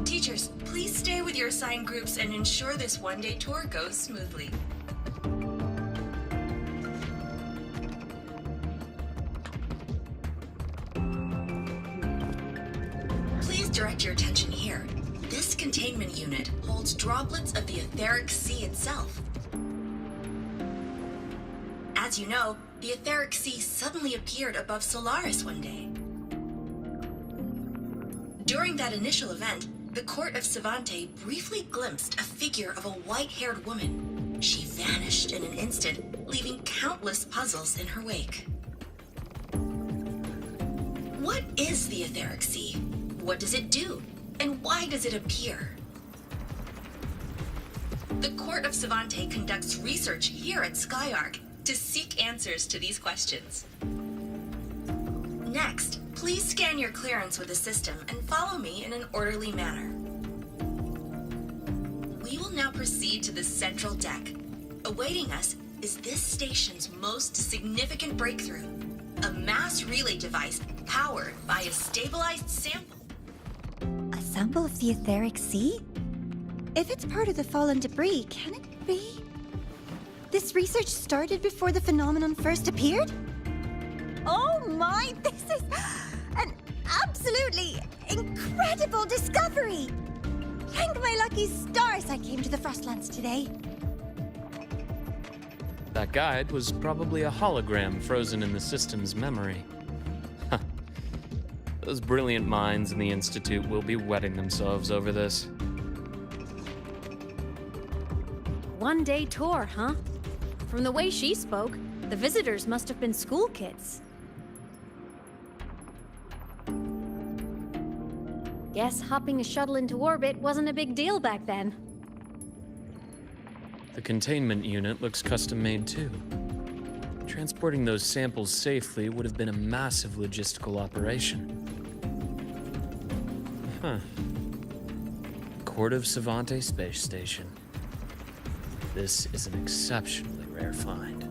Teachers, please stay with your assigned groups and ensure this one-day tour goes smoothly. Please direct your attention here. This containment unit holds droplets of the etheric sea itself. As you know, the etheric sea suddenly appeared above Solaris one day. During that initial event, the court of Savante briefly glimpsed a figure of a white-haired woman. She vanished in an instant, leaving countless puzzles in her wake. What is the etheric sea? What does it do? And why does it appear? The court of Savante conducts research here at Skyark to seek answers to these questions. Next, please scan your clearance with the system and follow me in an orderly manner. We will now proceed to the central deck. Awaiting us is this station's most significant breakthrough, a mass relay device powered by a stabilized sample. A sample of the etheric sea? If it's part of the fallen debris, can it be? This research started before the phenomenon first appeared? Oh my, this is an absolutely incredible discovery! Thank my lucky stars I came to the Frostlands today. That guide was probably a hologram frozen in the system's memory. Those brilliant minds in the Institute will be wetting themselves over this. One-day tour, huh? From the way she spoke, the visitors must have been school kids. Guess hopping a shuttle into orbit wasn't a big deal back then. The containment unit looks custom-made too. Transporting those samples safely would have been a massive logistical operation. Huh. Court of Savante Space Station. This is an exceptionally rare find.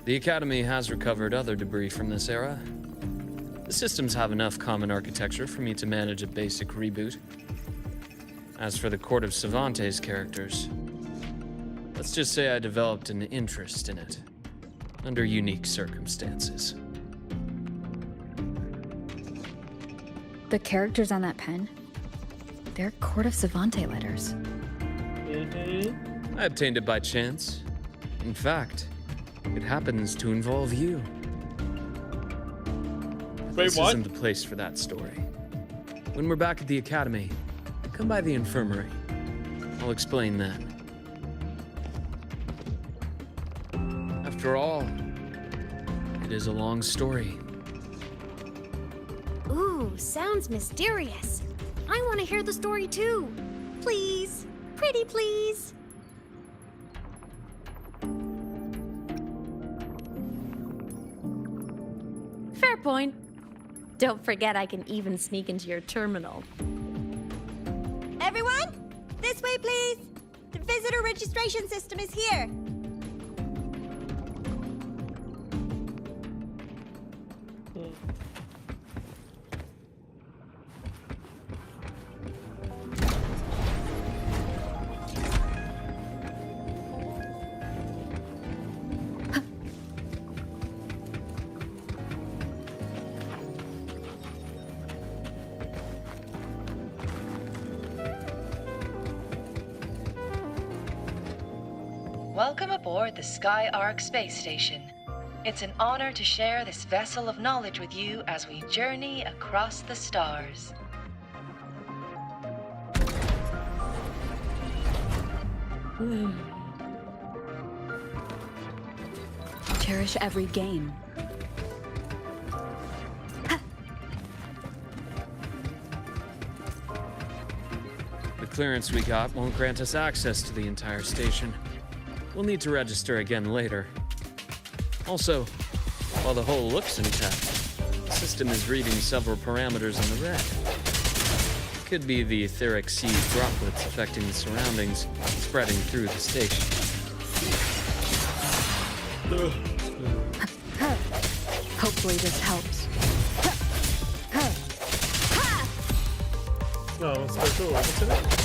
The Academy has recovered other debris from this era. The systems have enough common architecture for me to manage a basic reboot. As for the Court of Cervantes characters, let's just say I developed an interest in it, under unique circumstances. The characters on that pen, they're Court of Cervantes letters. I obtained it by chance. In fact, it happens to involve you. Wait, this what? isn't the place for that story. When we're back at the academy, come by the infirmary. I'll explain then. After all, it is a long story. Ooh, sounds mysterious. I want to hear the story too. Please. Pretty please. Fair point. Don't forget I can even sneak into your terminal. Everyone, this way, please. The visitor registration system is here. Welcome aboard the Sky Ark space station. It's an honor to share this vessel of knowledge with you as we journey across the stars. Cherish every game. The clearance we got won't grant us access to the entire station. We'll need to register again later. Also, while the hull looks intact, the system is reading several parameters in the red. It could be the etheric sea droplets affecting the surroundings, spreading through the station. Hopefully this helps. No, let's go cool. What's in it?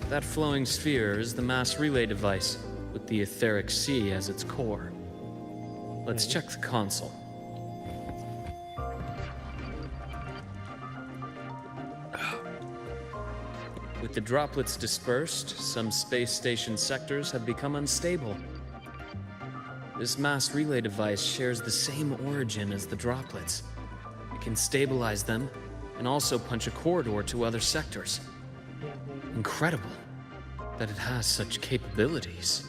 That flowing sphere is the mass relay device, with the etheric sea as its core. Let's check the console. With the droplets dispersed, some space station sectors have become unstable. This mass relay device shares the same origin as the droplets. It can stabilize them and also punch a corridor to other sectors. Incredible that it has such capabilities.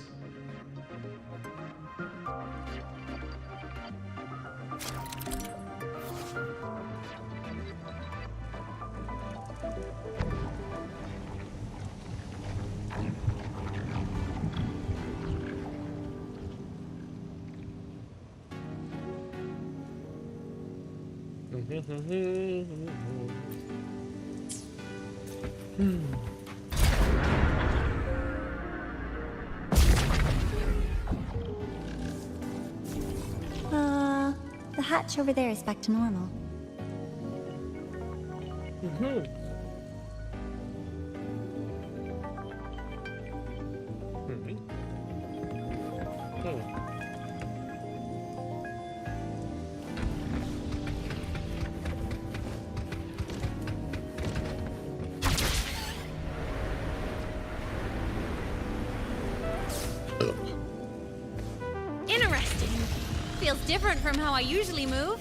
The hatch over there is back to normal. different from how I usually move.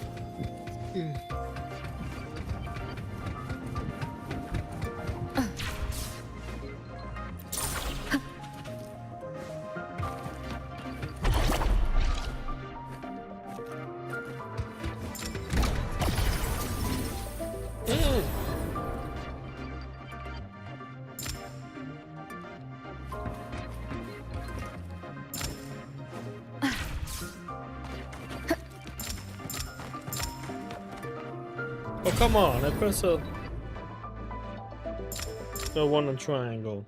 Oh, come on, I press the one on triangle.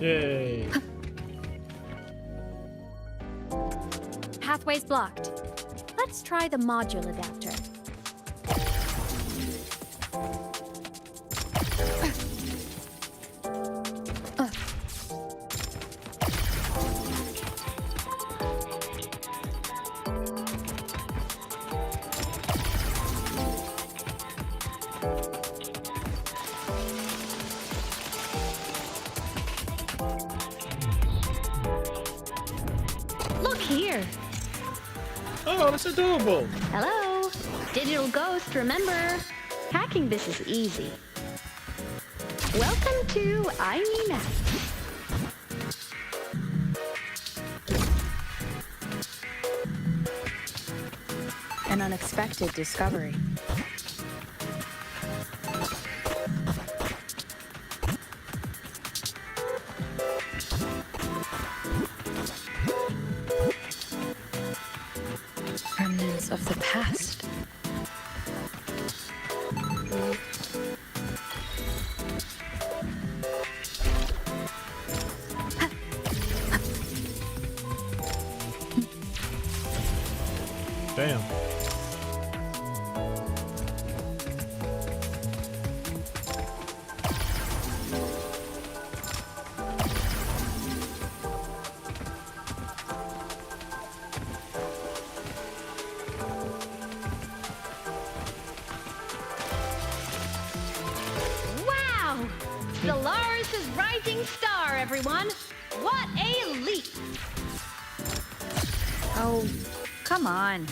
Yay. Pathway's blocked. Let's try the module adapter. Look here. Oh, that's adorable. Hello. Digital Ghost, remember? Hacking this is easy. Welcome to iMath. An unexpected discovery. Remnants of the past. Damn. Wow! Solaris' rising star, everyone! What a leap! Oh, come on.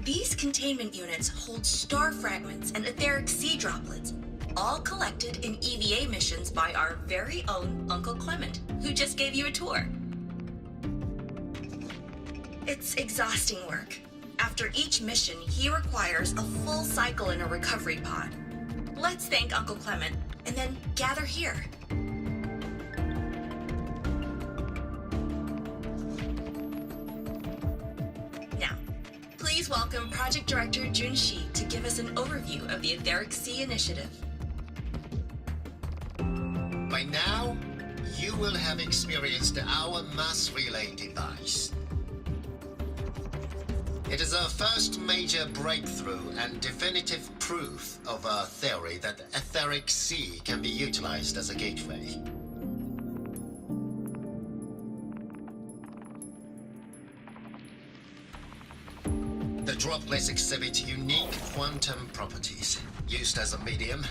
These containment units hold star fragments and etheric sea droplets, all collected in EVA missions by our very own Uncle Clement, who just gave you a tour. It's exhausting work. After each mission, he requires a full cycle in a recovery pod. Let's thank Uncle Clement, and then gather here. Now, please welcome Project Director Jun Shi to give us an overview of the Etheric Sea Initiative. By now, you will have experienced our mass relay device. It is our first major breakthrough and definitive proof of our theory that the Etheric Sea can be utilized as a gateway. The droplets exhibit unique quantum properties. Used as a medium,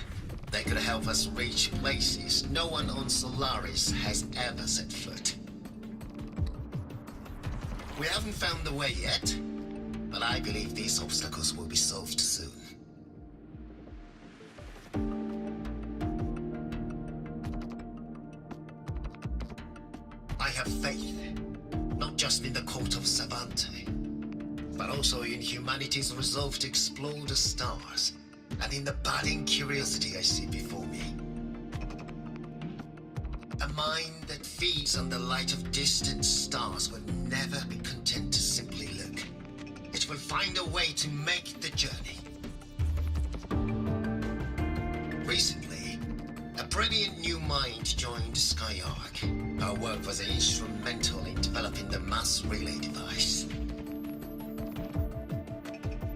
they could help us reach places no one on Solaris has ever set foot. We haven't found the way yet, but I believe these obstacles will be solved soon. I have faith, not just in the court of Savante, but also in humanity's resolve to explore the stars, and in the budding curiosity I see before me. A mind that feeds on the light of distant stars will never be content to simply look. It will find a way to make the journey. Recently, a brilliant new mind joined Skyark. Our work was instrumental in developing the mass relay device.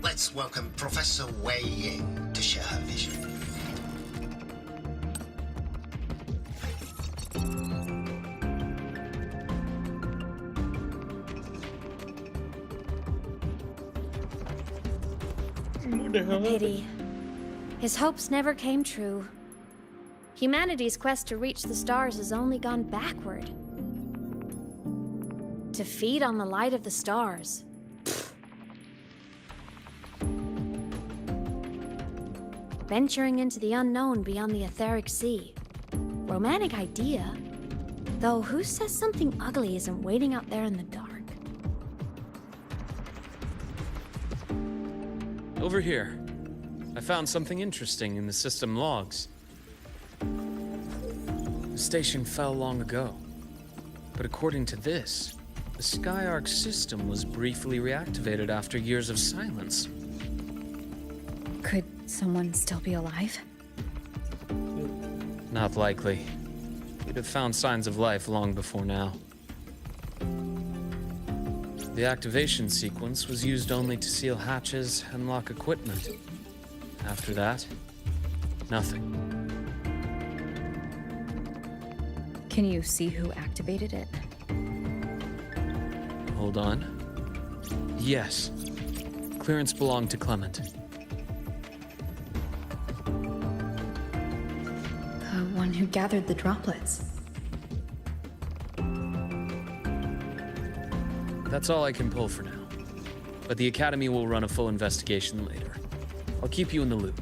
Let's welcome Professor Wei Ying to share her vision. Pity. His hopes never came true. Humanity's quest to reach the stars has only gone backward. To feed on the light of the stars. Venturing into the unknown beyond the etheric sea. Romantic idea. Though who says something ugly isn't waiting out there in the dark? Over here. I found something interesting in the system logs. The station fell long ago. But according to this, the Skyark system was briefly reactivated after years of silence. Could someone still be alive? Not likely. We'd have found signs of life long before now. The activation sequence was used only to seal hatches and lock equipment. After that, nothing. Can you see who activated it? Hold on. Yes. Clearance belonged to Clement. The one who gathered the droplets. That's all I can pull for now. But the Academy will run a full investigation later. I'll keep you in the loop.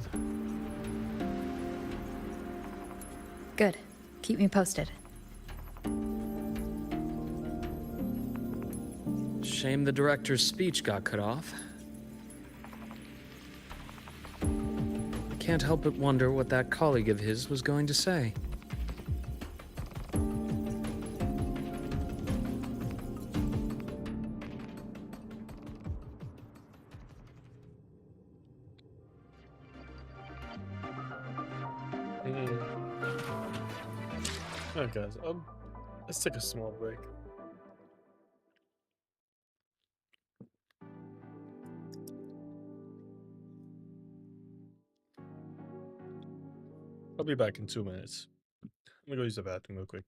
Good. Keep me posted. Shame the director's speech got cut off. I can't help but wonder what that colleague of his was going to say. Alright guys, let's take a small break. I'll be back in 2 minutes. Let me go use the bathroom real quick.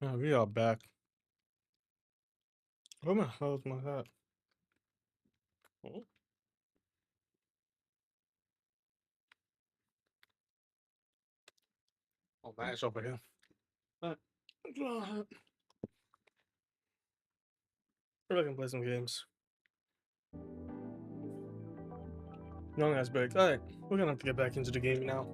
Oh, we are back. Where the hell is my hat? Oh. Oh, man, it's over here. Right. Maybe I can play some games. Young ass break. Alright, we're gonna have to get back into the game now.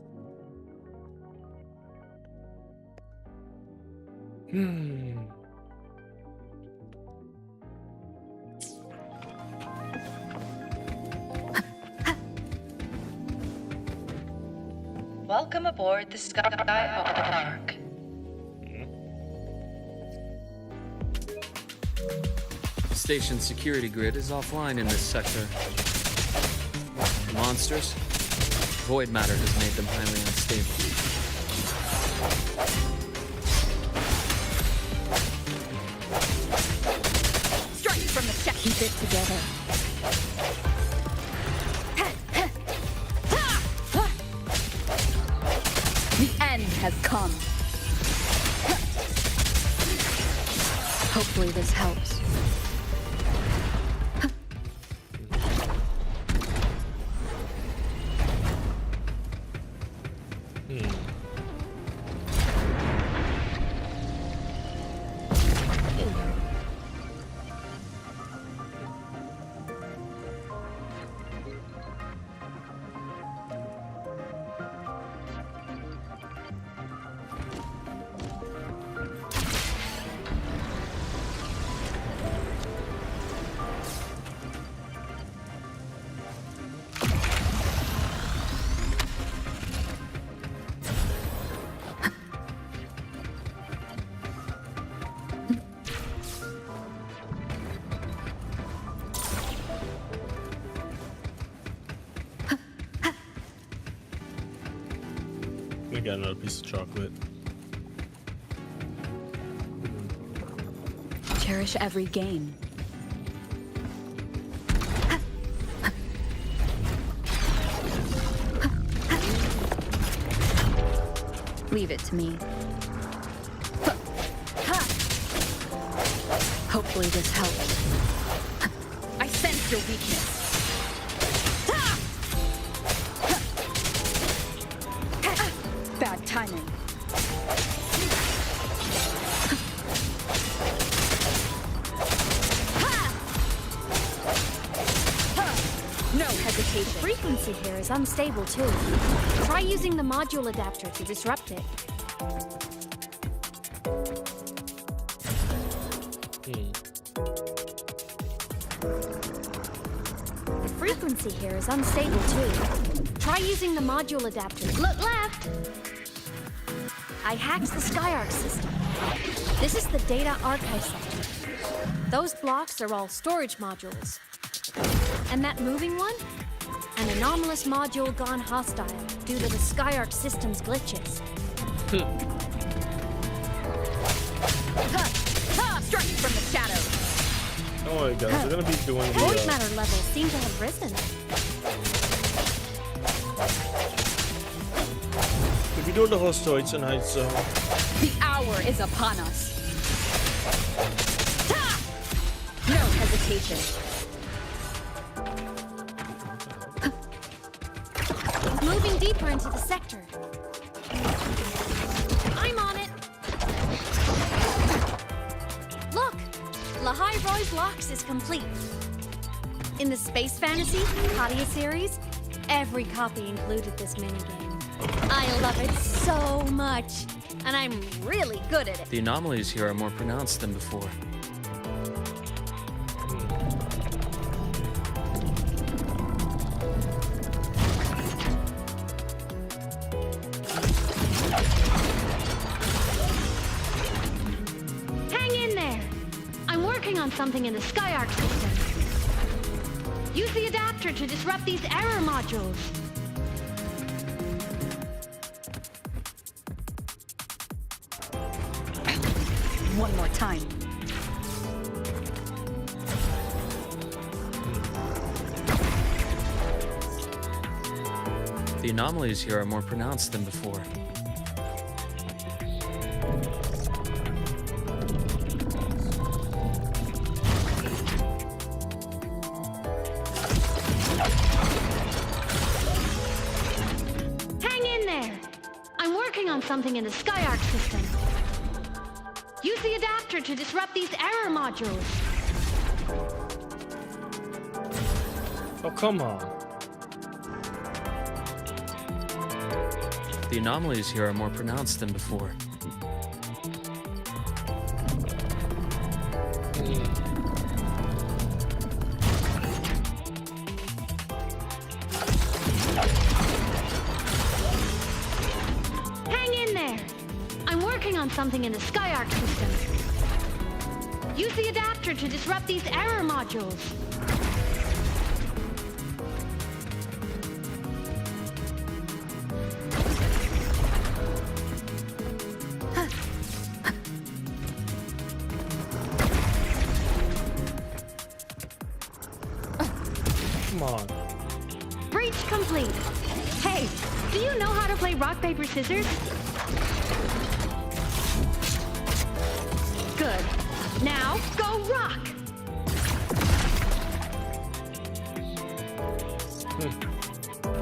Welcome aboard the Skyhawk. The station's security grid is offline in this sector. The monsters, void matter has made them highly unstable. Strike from the shadows. Keep it together. The end has come. Hopefully this helps. We got another piece of chocolate. Cherish every gain. Leave it to me. Hopefully this helps. I sense your weakness. Bad timing. No hesitation. The frequency here is unstable too. Try using the module adapter to disrupt it. The frequency here is unstable too. Try using the module adapter. Look left! I hacked the Skyarc system. This is the data archive sector. Those blocks are all storage modules. And that moving one? An anomalous module gone hostile due to the Skyarc system's glitches. Strike from the shadows. Don't worry, guys. We're gonna be doing the. Void matter levels seem to have risen. We'll be doing the whole story tonight, so. The hour is upon us. No hesitation. Moving deeper into the sector. I'm on it. Look, Lahai-Roy's Locks is complete. In the Space Fantasy Katia series, every copy included this minigame. I love it so much, and I'm really good at it. The anomalies here are more pronounced than before. Hang in there. I'm working on something in the Skyarc system. Use the adapter to disrupt these error modules. One more time. The anomalies here are more pronounced than before. on something in the Skyark system. Use the adapter to disrupt these error modules. Oh, come on. The anomalies here are more pronounced than before. Hang in there! I'm working on something in the Skyark system. Use the adapter to disrupt these error modules. Come on. Breach complete. Hey, do you know how to play rock, paper, scissors? Good. Now, go rock!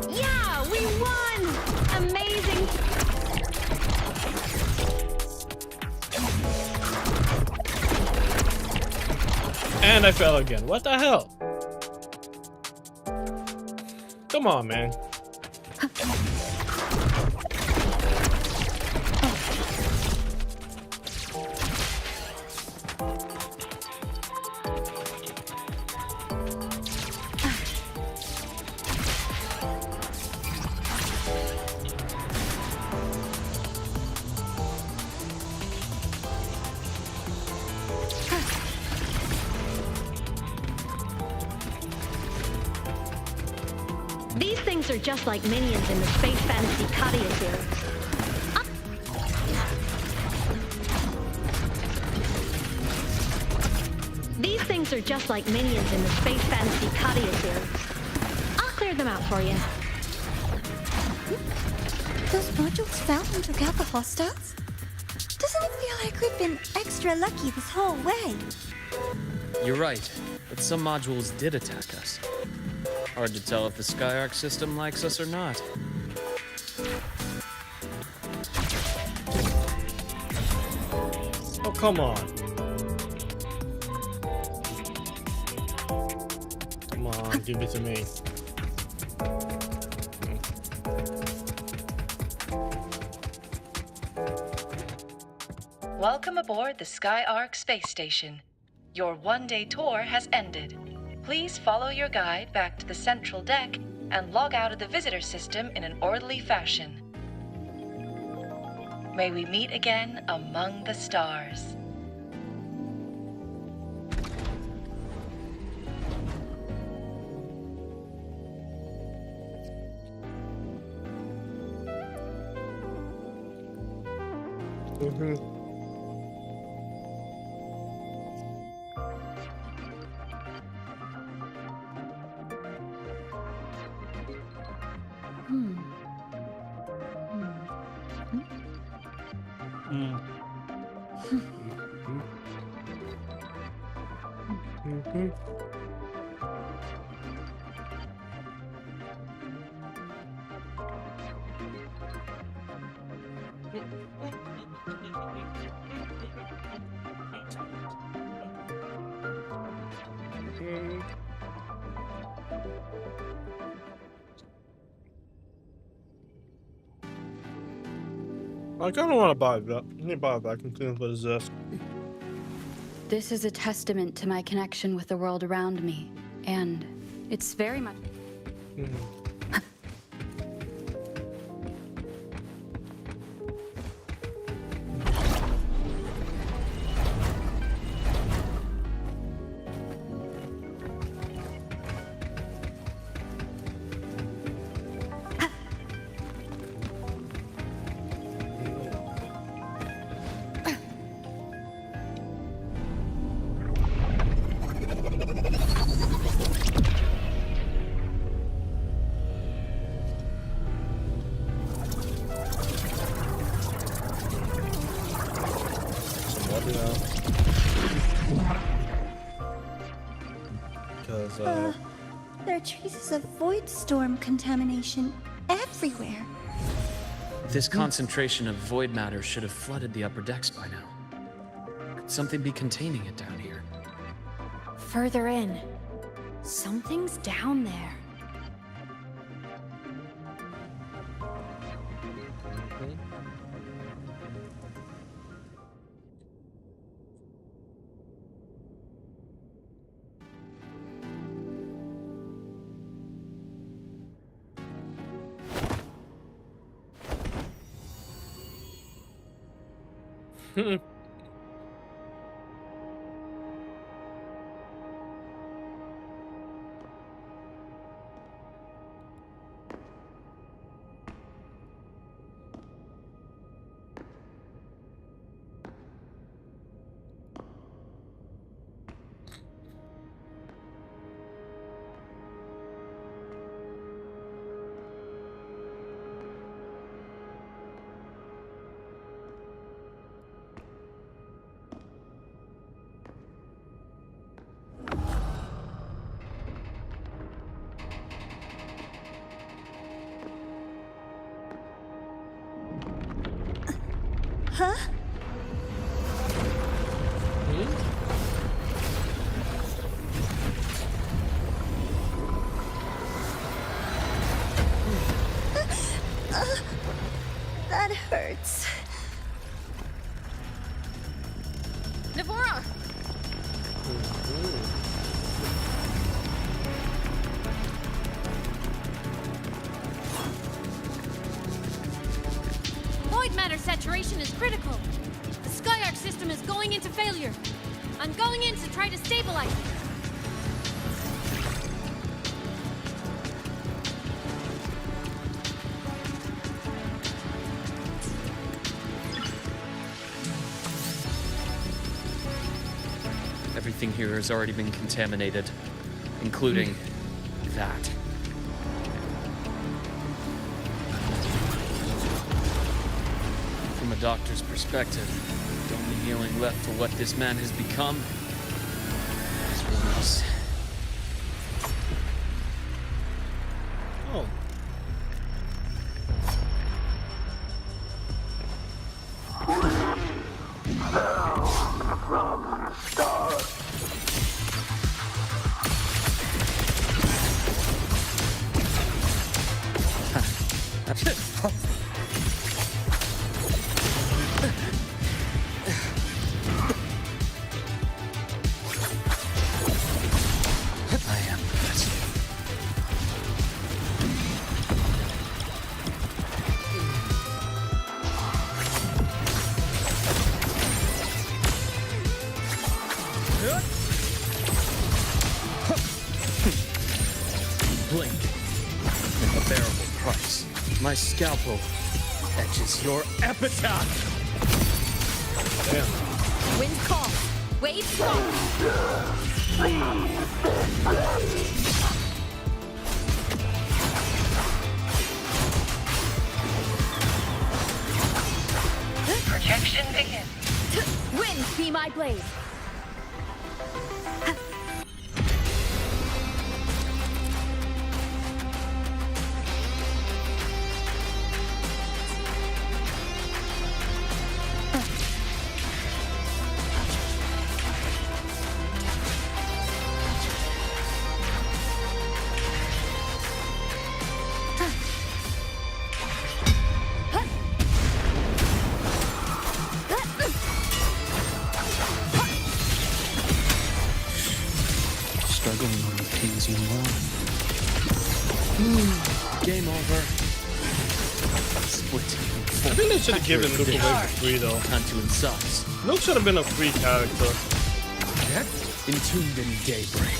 Yeah, we won! Amazing! And I fell again. What the hell? Come on, man. These things are just like minions in the space fantasy Katia series. These things are just like minions in the space fantasy Katia series. I'll clear them out for you. Those modules fell and took out the hostiles? Doesn't it feel like we've been extra lucky this whole way? You're right, but some modules did attack us. Hard to tell if the Skyark system likes us or not. Oh, come on. Come on, give it to me. Welcome aboard the Skyark space station. Your one-day tour has ended. Please follow your guide back to the central deck and log out of the visitor system in an orderly fashion. May we meet again among the stars. I kind of want to buy that. I need to buy a vacuum cleaner for this. This is a testament to my connection with the world around me, and it's very much... There are traces of void storm contamination everywhere. This concentration of void matter should have flooded the upper decks by now. Could something be containing it down here? Further in. Something's down there. Huh? That hurts. Navora! Void matter saturation is critical. The Skyark system is going into failure. I'm going in to try to stabilize it. Everything here has already been contaminated, including that. From a doctor's perspective, the only healing left for what this man has become is release. Oh. From stars. I am the best. Blink. An unbearable price. My scalpel etches your epitaph. Damn. Wind calm. Wave strong. Projection begin. Wind be my blade. Struggling on the pains you want. Game over. Split. I think they should have given Luke away for free though. Unto insides. Luke should have been a free character. Entombed in daybreak.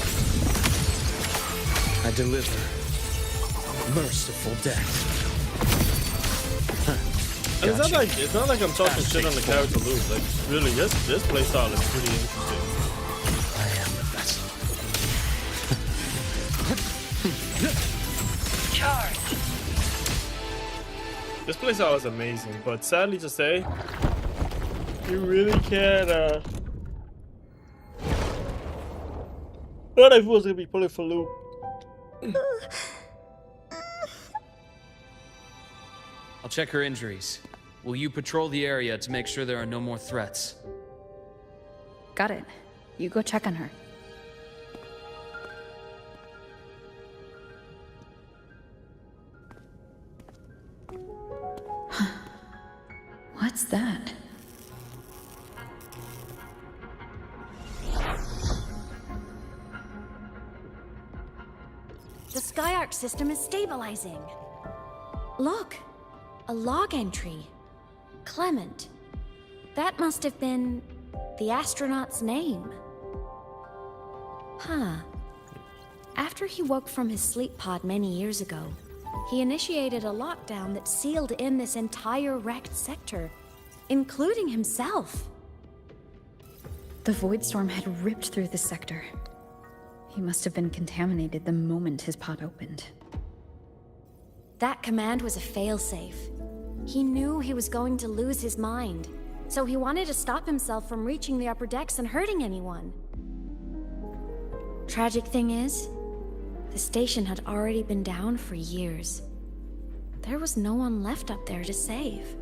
I deliver merciful death. And it's not like I'm talking shit on the character Luke. Like really, this playstyle is pretty interesting. I am the best. Charge. This playstyle is amazing, but sadly to say, you really can't. What if I was gonna be pulling for Luke? I'll check her injuries. Will you patrol the area to make sure there are no more threats? Got it. You go check on her. What's that? The Skyark system is stabilizing. Look, a log entry. Clement. That must have been the astronaut's name. Huh. After he woke from his sleep pod many years ago, he initiated a lockdown that sealed in this entire wrecked sector, including himself. The void storm had ripped through the sector. He must have been contaminated the moment his pod opened. That command was a failsafe. He knew he was going to lose his mind, so he wanted to stop himself from reaching the upper decks and hurting anyone. Tragic thing is, the station had already been down for years. There was no one left up there to save.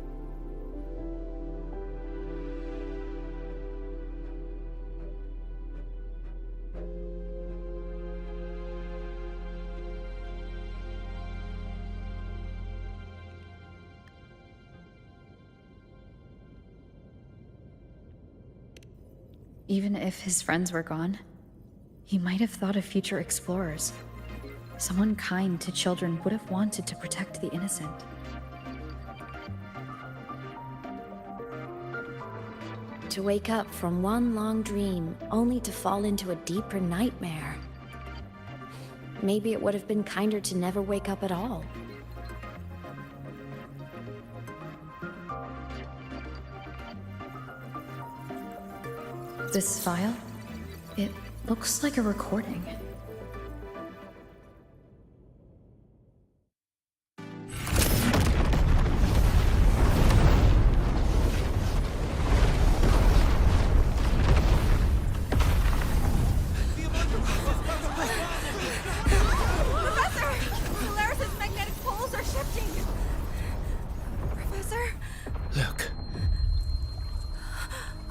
Even if his friends were gone, he might have thought of future explorers. Someone kind to children would have wanted to protect the innocent. To wake up from one long dream, only to fall into a deeper nightmare. Maybe it would have been kinder to never wake up at all. This file? It looks like a recording.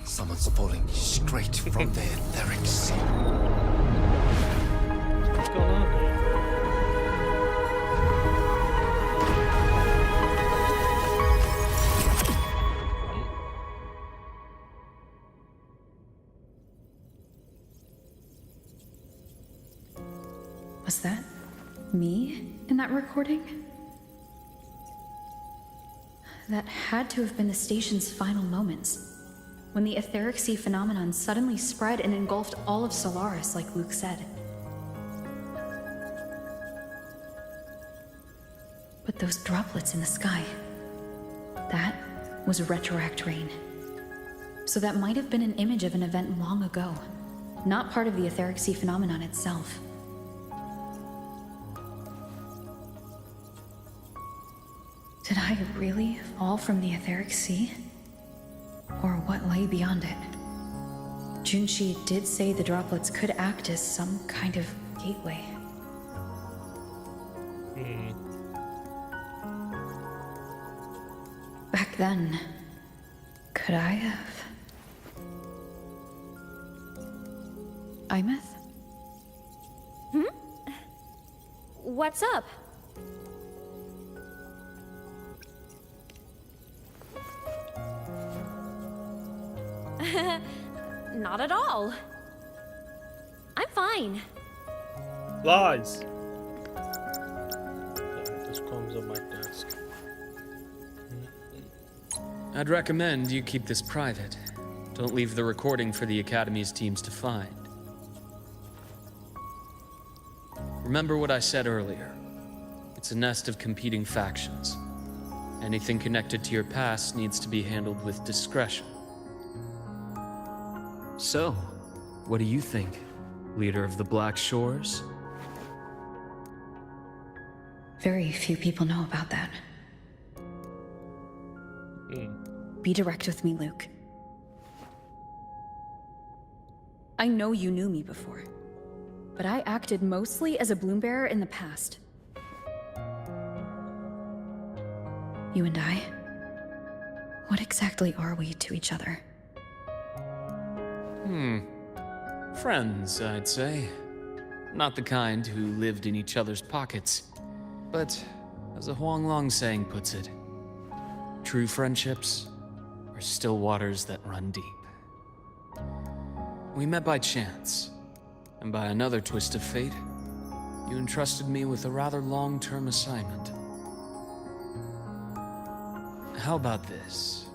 Someone's falling straight from the etheric sea. What's going on here? Was that me in that recording? That had to have been the station's final moments, when the etheric sea phenomenon suddenly spread and engulfed all of Solaris, like Luke said. But those droplets in the sky, that was retroact rain. So that might have been an image of an event long ago, not part of the etheric sea phenomenon itself. Did I really fall from the etheric sea? Or what lay beyond it? Junshi did say the droplets could act as some kind of gateway. Back then, could I have? Imeth? What's up? Not at all. I'm fine. Lies. This comes on my desk. I'd recommend you keep this private. Don't leave the recording for the Academy's teams to find. Remember what I said earlier. It's a nest of competing factions. Anything connected to your past needs to be handled with discretion. So, what do you think, leader of the Black Shores? Very few people know about that. Be direct with me, Luke. I know you knew me before, but I acted mostly as a bloom bearer in the past. You and I? What exactly are we to each other? Friends, I'd say. Not the kind who lived in each other's pockets. But, as a Huanglong saying puts it, true friendships are still waters that run deep. We met by chance, and by another twist of fate, you entrusted me with a rather long-term assignment. How about this?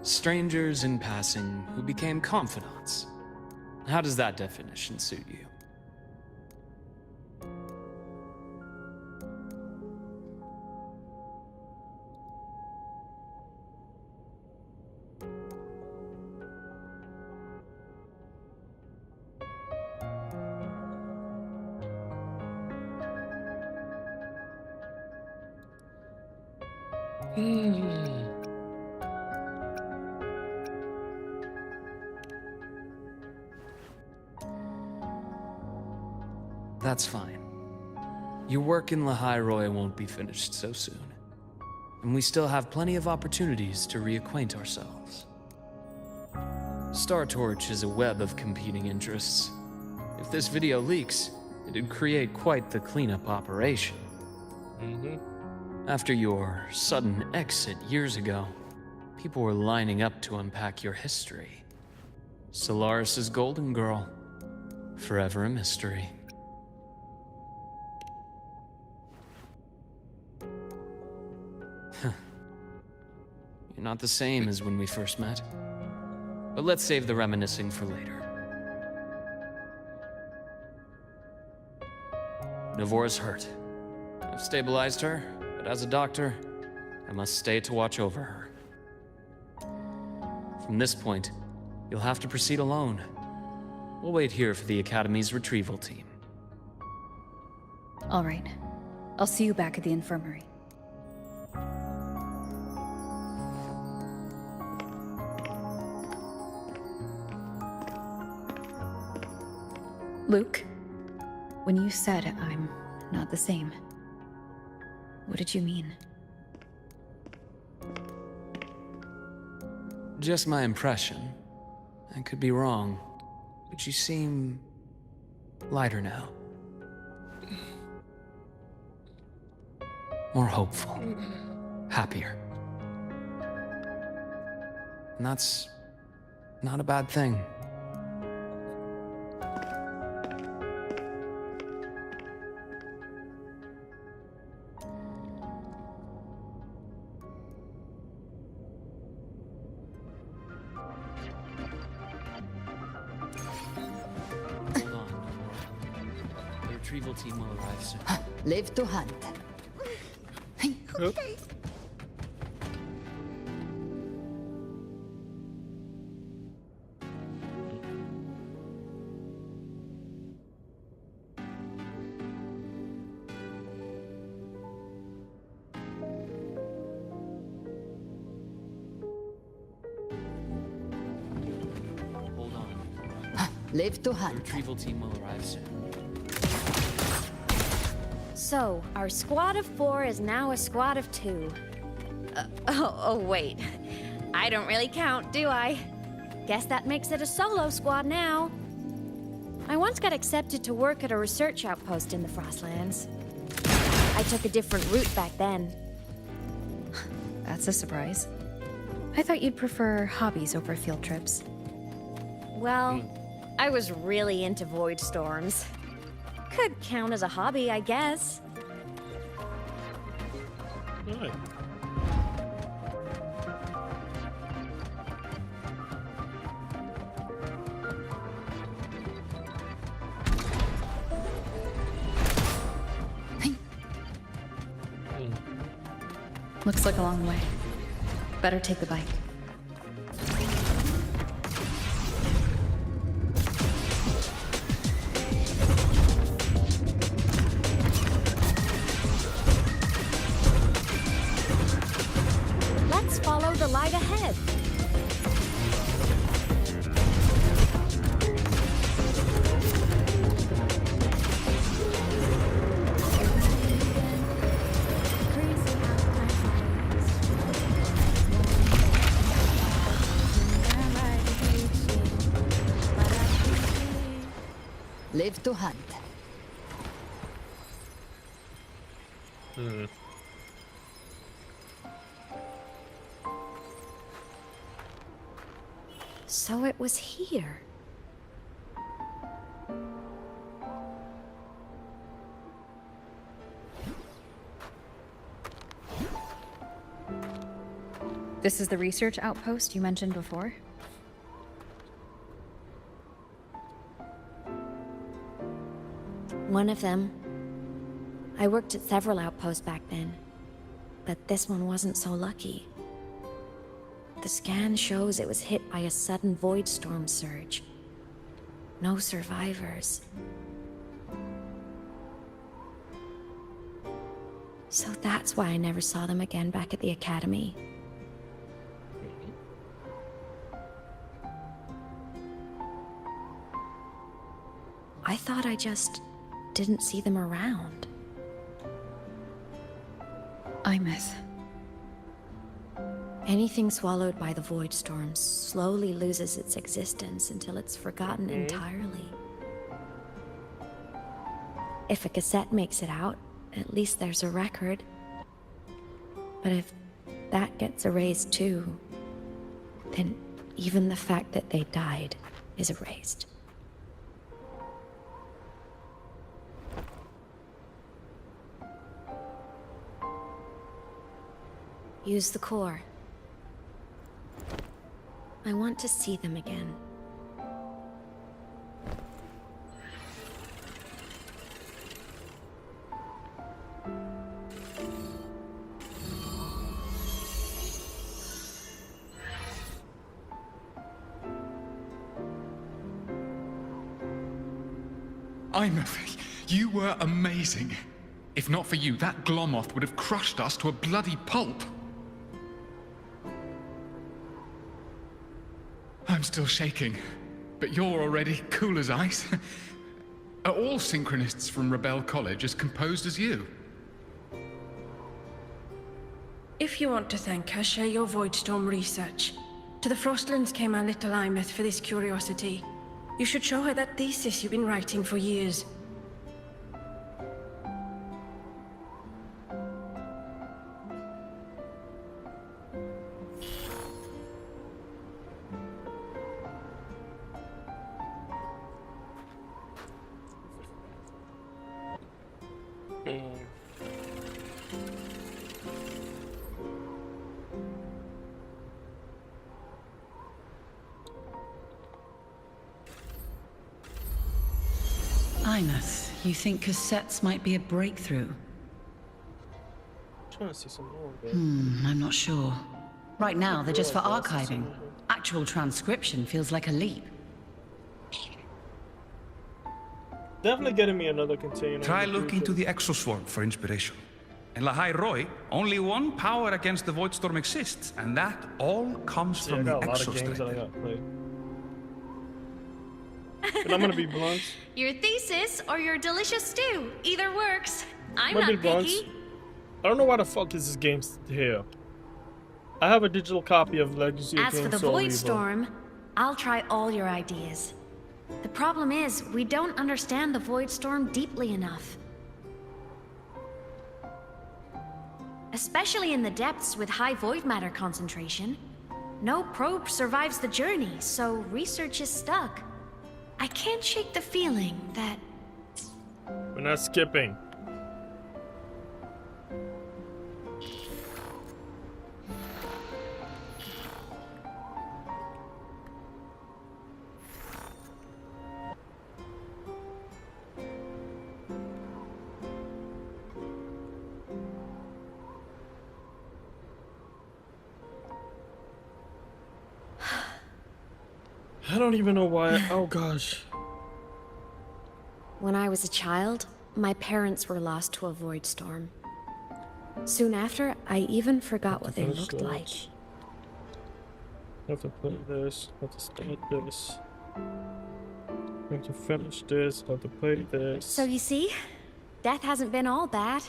Strangers in passing who became confidants. How does that definition suit you? That's fine. Your work in Lahairoi won't be finished so soon. And we still have plenty of opportunities to reacquaint ourselves. Star Torch is a web of competing interests. If this video leaks, it'd create quite the cleanup operation. After your sudden exit years ago, people were lining up to unpack your history. Solaris's Golden Girl, forever a mystery. You're not the same as when we first met. But let's save the reminiscing for later. Navora's hurt. I've stabilized her, but as a doctor, I must stay to watch over her. From this point, you'll have to proceed alone. We'll wait here for the Academy's retrieval team. All right. I'll see you back at the infirmary. Luke, when you said I'm not the same, what did you mean? Just my impression. I could be wrong, but you seem lighter now. More hopeful. Happier. And that's not a bad thing. Retrieval team will arrive soon. Live to hunt. Okay. Hold on. Live to hunt. Retrieval team will arrive soon. So, our squad of 4 is now a squad of 2. Wait. I don't really count, do I? Guess that makes it a solo squad now. I once got accepted to work at a research outpost in the Frostlands. I took a different route back then. That's a surprise. I thought you'd prefer hobbies over field trips. Well, I was really into void storms. Could count as a hobby, I guess. Right. Looks like a long way. Better take the bike. Let's follow the light ahead. Live to hunt. So it was here. This is the research outpost you mentioned before? One of them. I worked at several outposts back then, but this one wasn't so lucky. The scan shows it was hit by a sudden void storm surge. No survivors. So that's why I never saw them again back at the academy. I thought I just didn't see them around. Imeth. Anything swallowed by the void storms slowly loses its existence until it's forgotten entirely. If a cassette makes it out, at least there's a record. But if that gets erased too, then even the fact that they died is erased. Use the core. I want to see them again. Imeth, you were amazing. If not for you, that Glomoth would have crushed us to a bloody pulp. I'm still shaking, but you're already cool as ice. Are all synchronists from Rebel College as composed as you? If you want to thank her, share your Voidstorm research. To the Frostlands came our little Imeth for this curiosity. You should show her that thesis you've been writing for years. Imeth, you think cassettes might be a breakthrough? Trying to see some more of it. I'm not sure. Right now, they're just for archiving. Actual transcription feels like a leap. Definitely getting me another container. Try looking to the exoswarm for inspiration. In Lahai Roi, only one power against the Voidstorm exists, and that all comes from the I got a lot of games that I exostrator. got played. But I'm gonna be blunt. Your thesis or your delicious stew. Either works. I'm Might be not blunt. picky. I don't know why the fuck is this game here. I have a digital copy of Legacy of As for King the Soul Void Reaver. Storm, I'll try all your ideas. The problem is, we don't understand the Void Storm deeply enough. Especially in the depths with high void matter concentration. No probe survives the journey, so research is stuck. I can't shake the feeling that... We're not skipping. I don't even know why. Oh gosh. When I was a child, my parents were lost to a void storm. Soon after, I even forgot what they looked like. I have to play this, I have to start this. I have to finish this, I have to play this. So you see, death hasn't been all bad.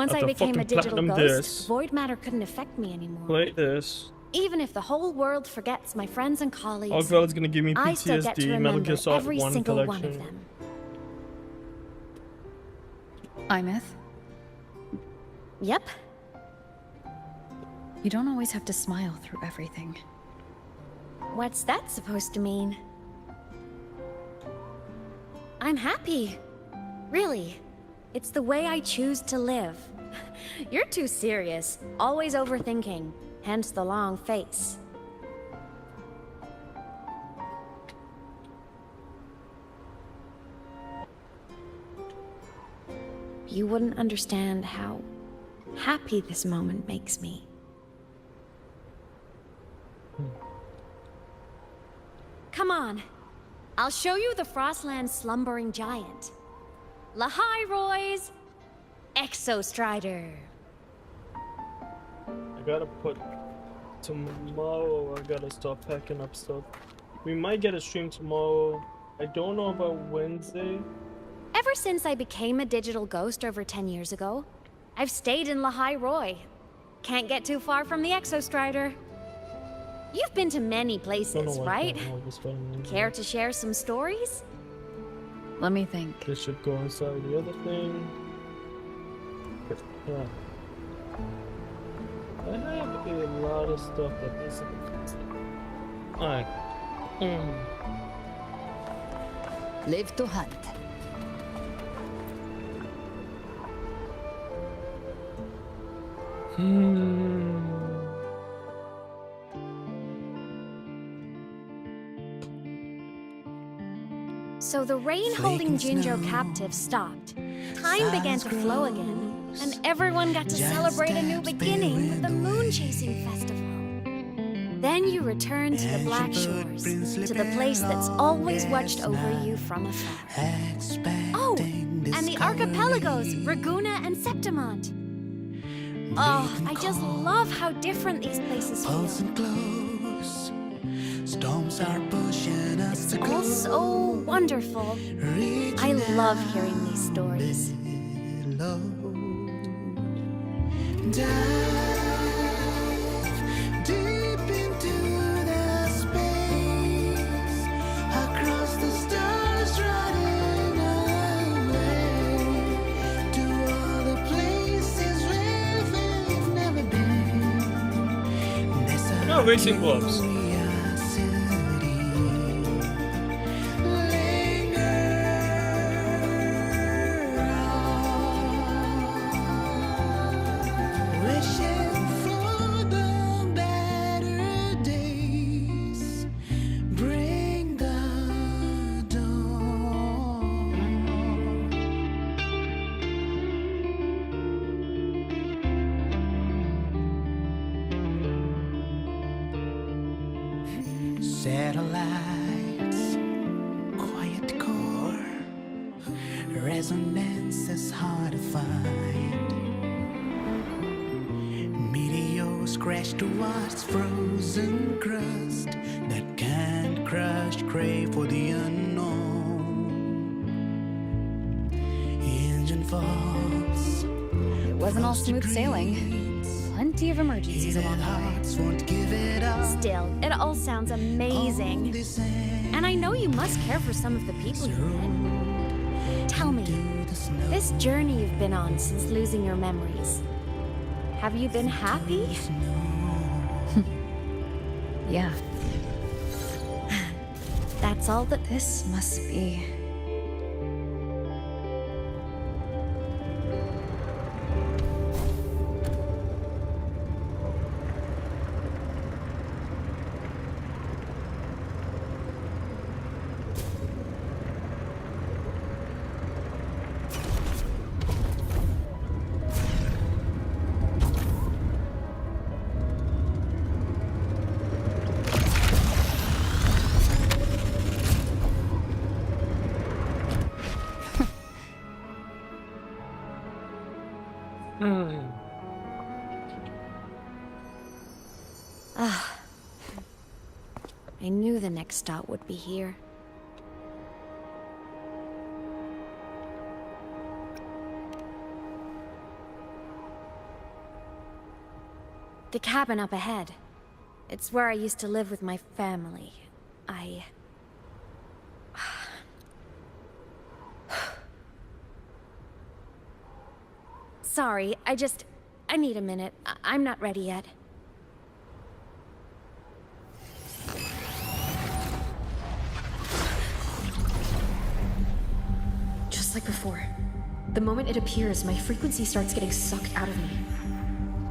Once I After became a fucking digital platinum ghost, this. void matter couldn't affect me anymore. Play this. Even if the whole world forgets my friends and colleagues, Ogvel is gonna give me I still get to PTSD. Metal Gear remember Solid every 1 single collection. one of them. Imeth, Yep. you don't always have to smile through everything. What's that supposed to mean? I'm happy. Really. It's the way I choose to live. You're too serious. Always overthinking. Hence the long face. You wouldn't understand how happy this moment makes me. Come on. I'll show you the Frostland's slumbering giant. Lahai-Roy's Exostrider. I gotta put tomorrow. I gotta start packing up stuff. We might get a stream tomorrow. I don't know about Wednesday. Ever since I became a digital ghost over 10 years ago, I've stayed in Lahai-Roy. Can't get too far from the Exostrider. You've been to many places, right? Care to share some stories? Let me think. This should go inside the other thing. Yeah. I have a lot of stuff that is. Alright. Live to hunt. So the rain holding Jinjo captive stopped. Time began to flow again, and everyone got to celebrate a new beginning with the Moon Chasing Festival. Then you returned to the Black Shores, to the place that's always watched over you from afar. Oh, and the archipelagos, Raguna and Septimont. Oh, I just love how different these places feel. Storms are pushing us It's all so wonderful. I love hearing these stories. Dive deep into the space, across the stars, running away to all the places we've never been. No racing gloves. Satellites, quiet core, resonance is hard to find. Meteors crash towards frozen crust that can't crush, crave for the unknown. Engine falls. It wasn't all smooth sailing. Plenty of emergencies along the way. Still, it all sounds amazing. And I know you must care for some of the people you met. Tell me, this journey you've been on since losing your memories, have you been happy? Yeah. That's all that this must be. I knew the next stop would be here. The cabin up ahead. It's where I used to live with my family. Sorry, I need a minute. I'm not ready yet. Just like before. The moment it appears, my frequency starts getting sucked out of me.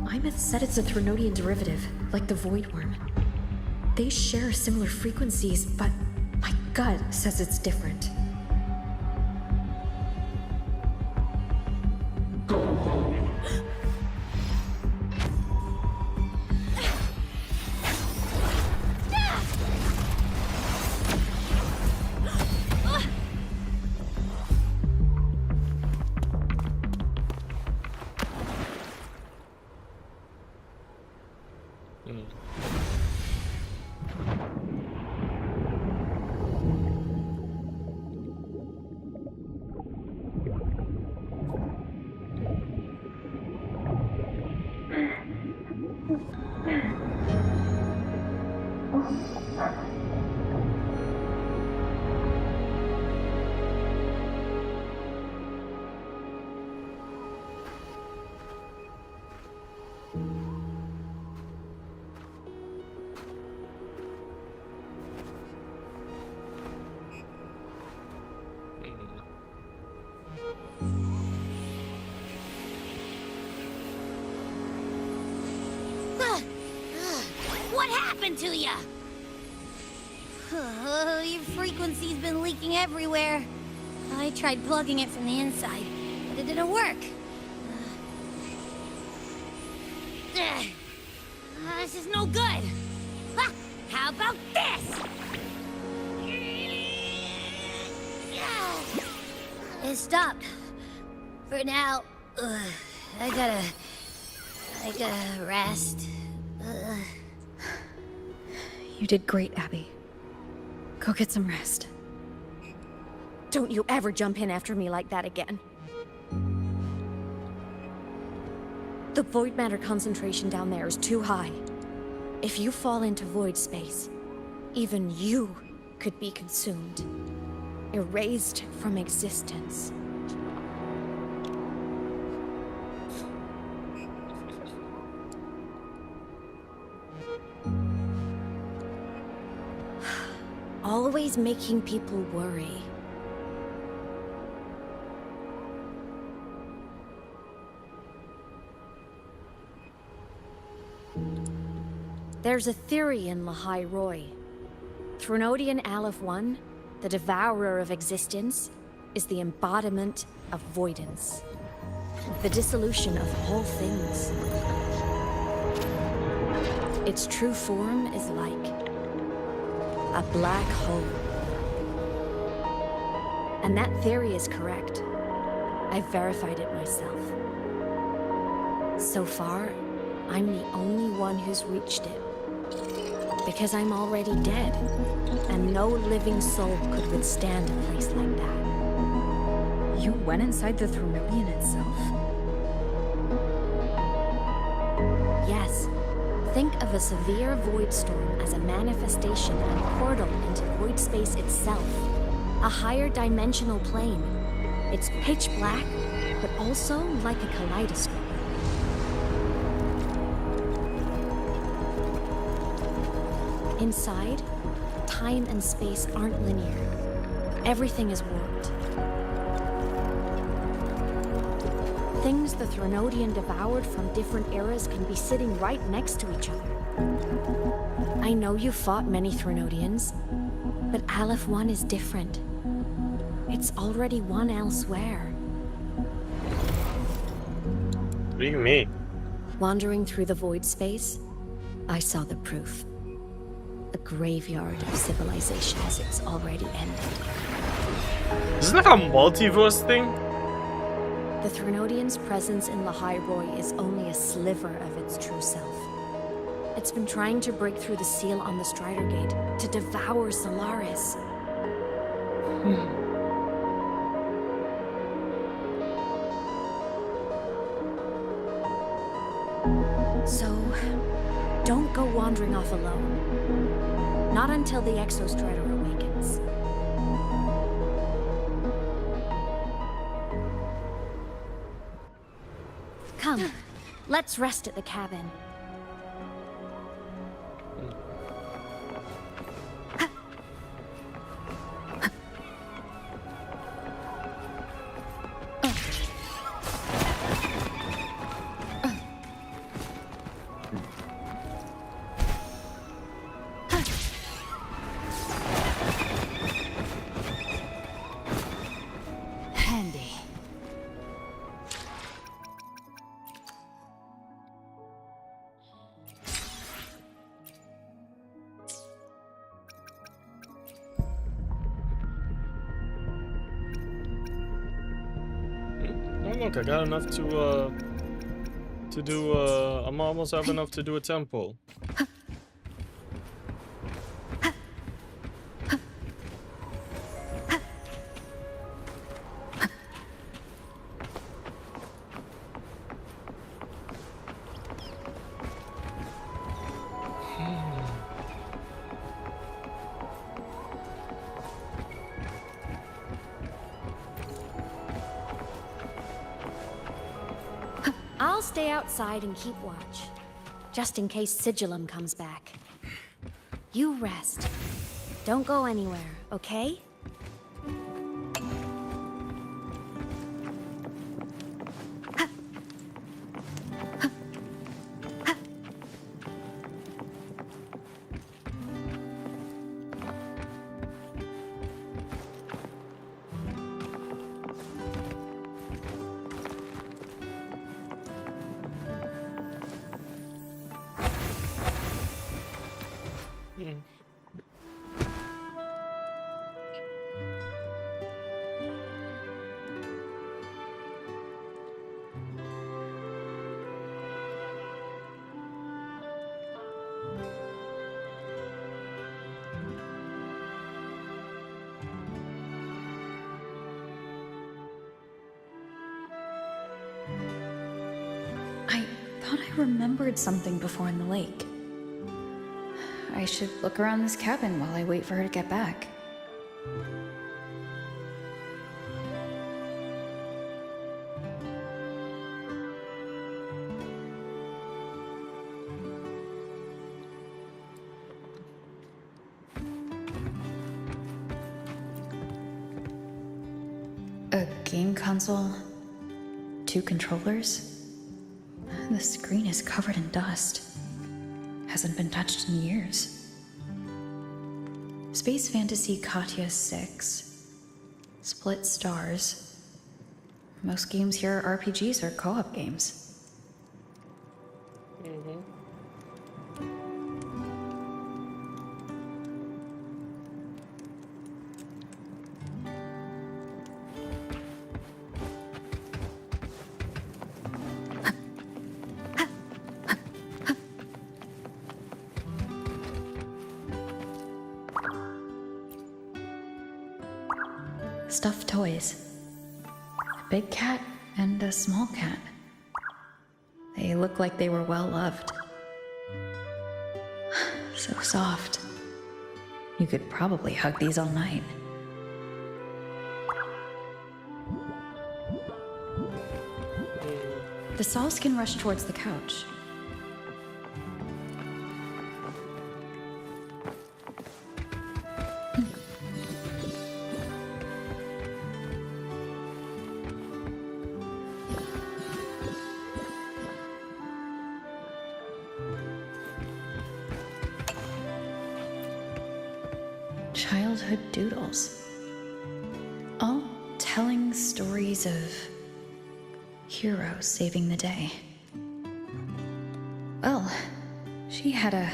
Imeth said it's a Threnodian derivative, like the Void Worm. They share similar frequencies, but my gut says it's different. What happened to ya? Your frequency's been leaking everywhere. I tried plugging it from the inside, but it didn't work. This is no good. How about this? It stopped. For now. I gotta rest. You did great, Abby. Go get some rest. Don't you ever jump in after me like that again. The void matter concentration down there is too high. If you fall into void space, even you could be consumed, erased from existence. Always making people worry. There's a theory in Lahai Roy. Threnodian Aleph 1, the devourer of existence, is the embodiment of voidance. The dissolution of all things. Its true form is like a black hole. And that theory is correct. I've verified it myself. So far, I'm the only one who's reached it. Because I'm already dead, and no living soul could withstand a place like that. You went inside the Threnodian itself? Yes. Think of a severe void storm as a manifestation and portal into void space itself. A higher dimensional plane. It's pitch black, but also like a kaleidoscope. Inside, time and space aren't linear. Everything is warped. Things the Threnodian devoured from different eras can be sitting right next to each other. I know you fought many Threnodians, but Aleph 1 is different. It's already won elsewhere. What do you mean? Wandering through the void space, I saw the proof. A graveyard of civilizations it's already ended. Is this like a multiverse thing? The Threnodian's presence in Lahai Roy is only a sliver of its true self. It's been trying to break through the seal on the Strider Gate to devour Solaris. So, don't go wandering off alone. Not until the Exostrider awakens. Come, let's rest at the cabin. Look, I got enough to do. I'm almost have enough to do a temple. I'll stay outside and keep watch, just in case Sigillum comes back. You rest. Don't go anywhere, okay? I thought I remembered something before in the lake. I should look around this cabin while I wait for her to get back. A game console, 2 controllers. The screen is covered in dust. Hasn't been touched in years. Space Fantasy Katya 6. Split stars. Most games here are RPGs or co-op games. Stuffed toys. A big cat and a small cat. They look like they were well loved. So soft. You could probably hug these all night. The saws can rush towards the couch. Childhood doodles. All telling stories of heroes saving the day. Well, she had a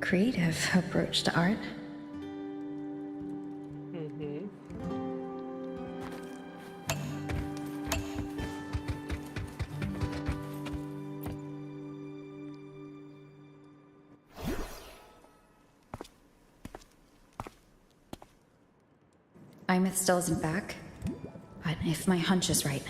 creative approach to art. Imeth still isn't back, but if my hunch is right.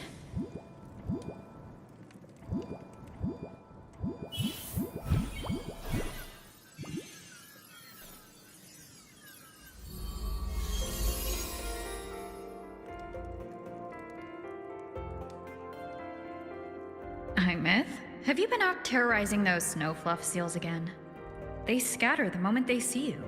Imeth, have you been out terrorizing those snow fluff seals again? They scatter the moment they see you.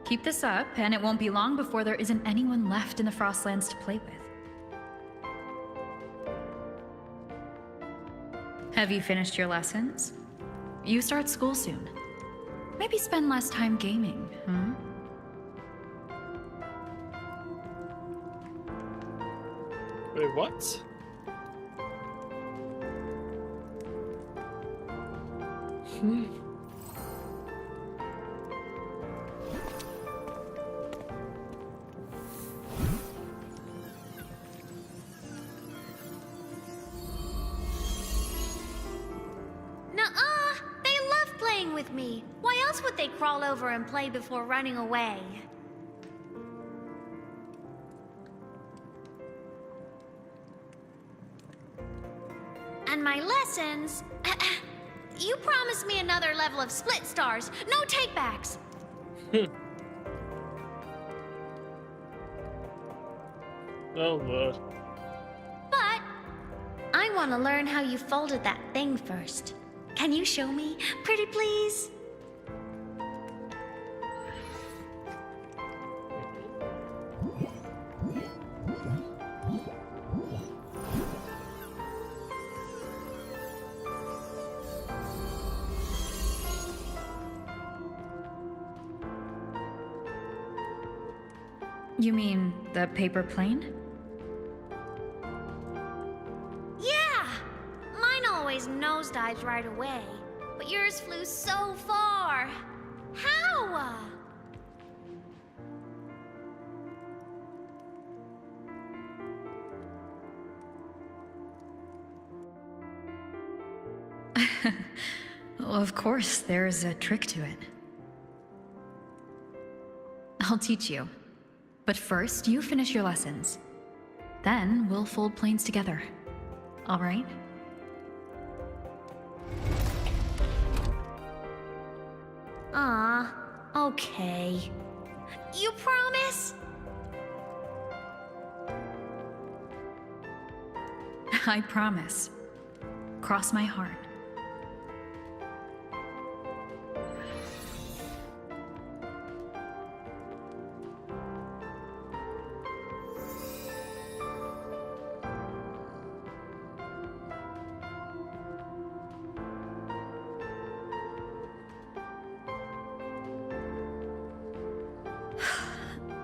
Keep this up, and it won't be long before there isn't anyone left in the Frostlands to play with. Have you finished your lessons? You start school soon. Maybe spend less time gaming, huh? Wait, what? Nuh-uh! They love playing with me. Why else would they crawl over and play before running away? And my lessons... You promised me another level of split stars. No takebacks. Oh, Lord. But I want to learn how you folded that thing first. Can you show me, pretty please? You mean the paper plane? Yeah! Mine always nosedives right away, but yours flew so far. How? Well, of course, there's a trick to it. I'll teach you. But first, you finish your lessons. Then we'll fold planes together. All right? Okay. You promise? I promise. Cross my heart.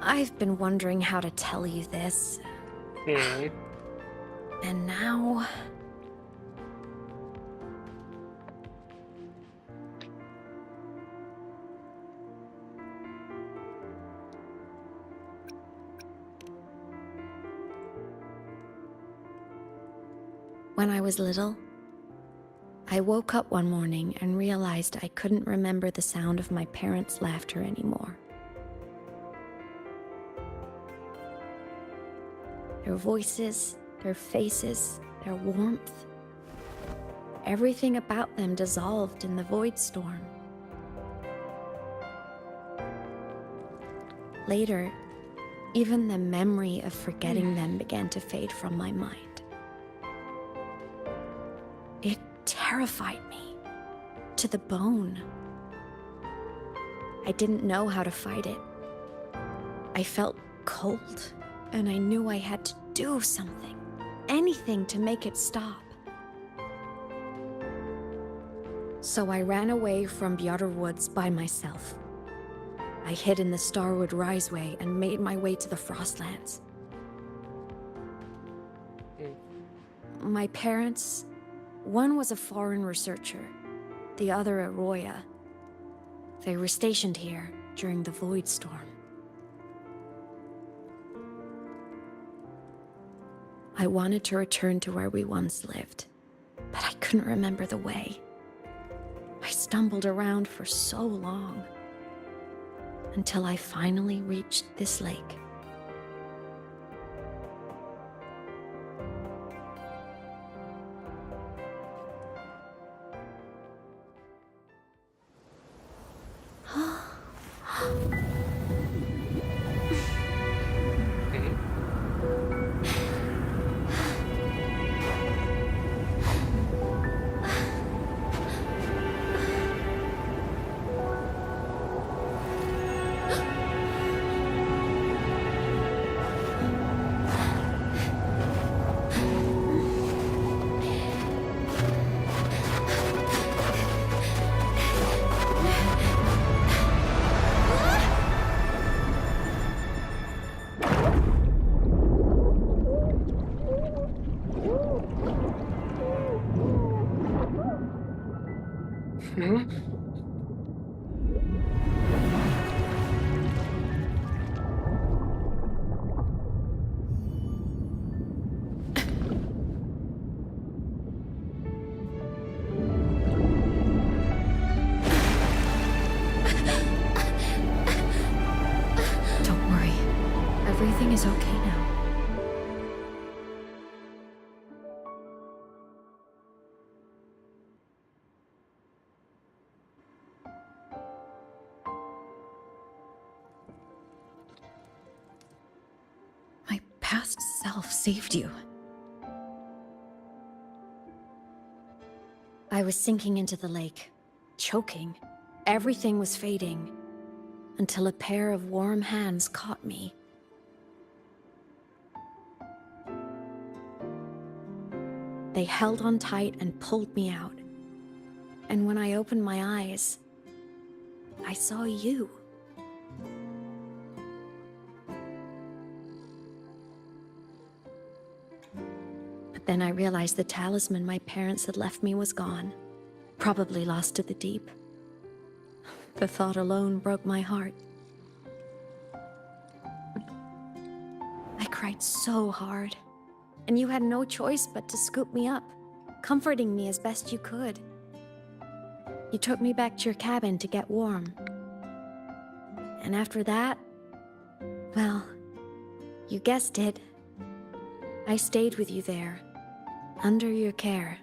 I've been wondering how to tell you this. And now... When I was little, I woke up one morning and realized I couldn't remember the sound of my parents' laughter anymore. Their voices, their faces, their warmth. Everything about them dissolved in the void storm. Later, even the memory of forgetting them began to fade from my mind. It terrified me to the bone. I didn't know how to fight it. I felt cold, and I knew I had to do something, anything to make it stop. So I ran away from Bjotr Woods by myself. I hid in the Starwood Riseway and made my way to the Frostlands. My parents, one was a foreign researcher, the other a Roya. They were stationed here during the Void Storm. I wanted to return to where we once lived, but I couldn't remember the way. I stumbled around for so long, until I finally reached this lake. Don't worry. Everything is okay now. My past self saved you. I was sinking into the lake, choking. Everything was fading, until a pair of warm hands caught me. They held on tight and pulled me out. And when I opened my eyes, I saw you. But then I realized the talisman my parents had left me was gone, probably lost to the deep. The thought alone broke my heart. I cried so hard, and you had no choice but to scoop me up, comforting me as best you could. You took me back to your cabin to get warm. And after that, well, you guessed it. I stayed with you there, under your care,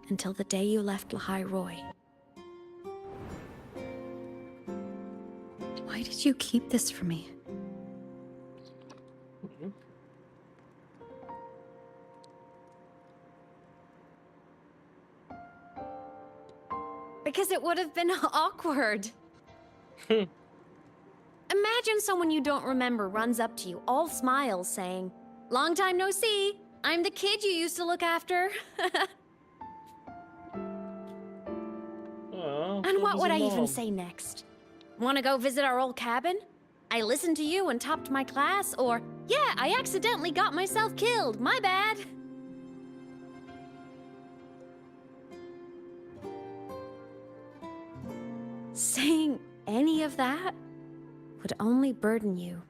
until the day you left Lahai Roy. Why did you keep this from me? Because it would have been awkward. Imagine someone you don't remember runs up to you, all smiles, saying, "Long time no see. I'm the kid you used to look after." And what would I even say next? Want to go visit our old cabin? I listened to you and topped my class, or, yeah, I accidentally got myself killed. My bad. Saying any of that would only burden you.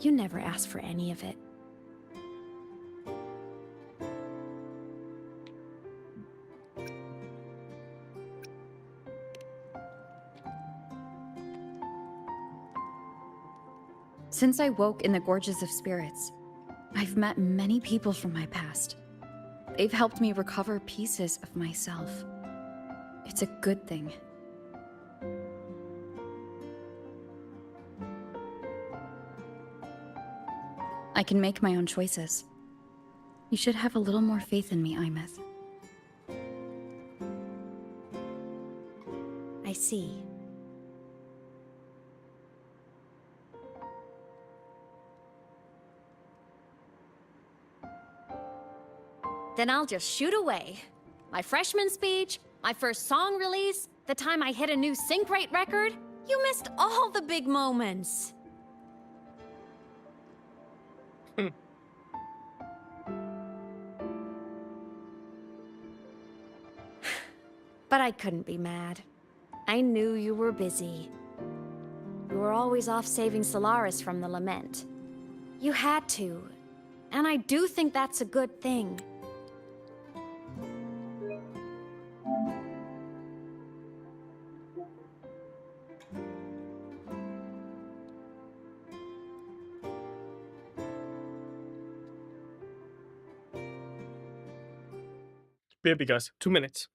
You never asked for any of it. Since I woke in the Gorges of Spirits, I've met many people from my past. They've helped me recover pieces of myself. It's a good thing. I can make my own choices. You should have a little more faith in me, Imeth. I see. Then I'll just shoot away. My freshman speech, my first song release, the time I hit a new sync rate record. You missed all the big moments. But I couldn't be mad. I knew you were busy. You were always off saving Solaris from the lament. You had to. And I do think that's a good thing. BRB, guys. 2 minutes.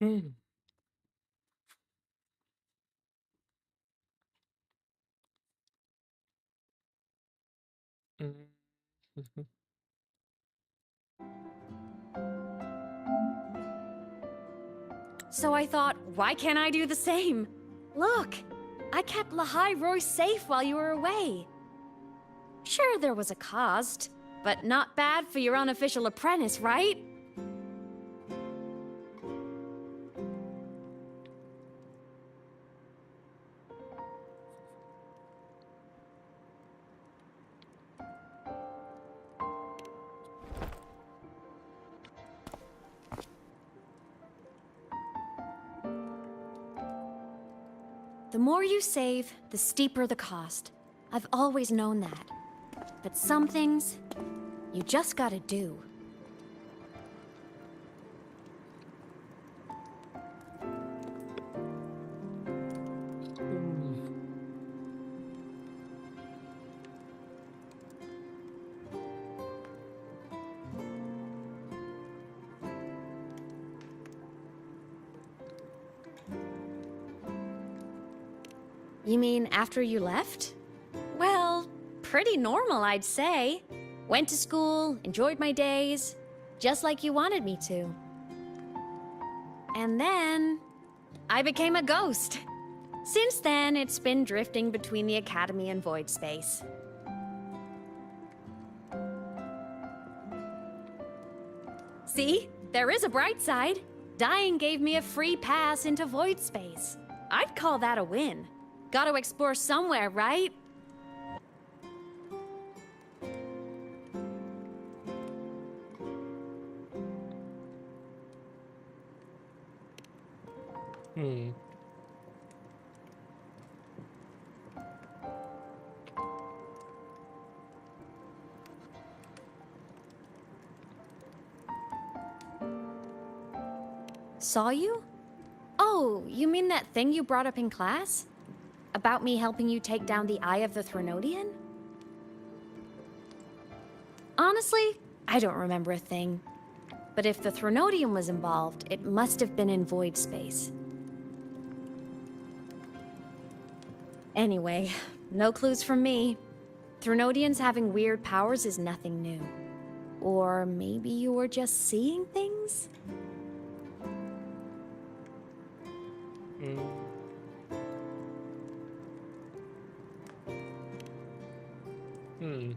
Hmm. Mm. Mhm. So I thought, why can't I do the same? Look, I kept Lahai Roy safe while you were away. Sure, there was a cost, but not bad for your unofficial apprentice, right? The more you save, the steeper the cost. I've always known that. But some things, you just gotta do. You mean after you left? Well, pretty normal, I'd say. Went to school, enjoyed my days, just like you wanted me to. And then, I became a ghost. Since then, it's been drifting between the Academy and Void Space. See? There is a bright side. Dying gave me a free pass into Void Space. I'd call that a win. Gotta explore somewhere, right? Hmm. Saw you? Oh, you mean that thing you brought up in class? About me helping you take down the Eye of the Threnodian? Honestly, I don't remember a thing. But if the Threnodian was involved, it must have been in Void Space. Anyway, no clues from me. Threnodians having weird powers is nothing new. Or maybe you were just seeing things? Hmm.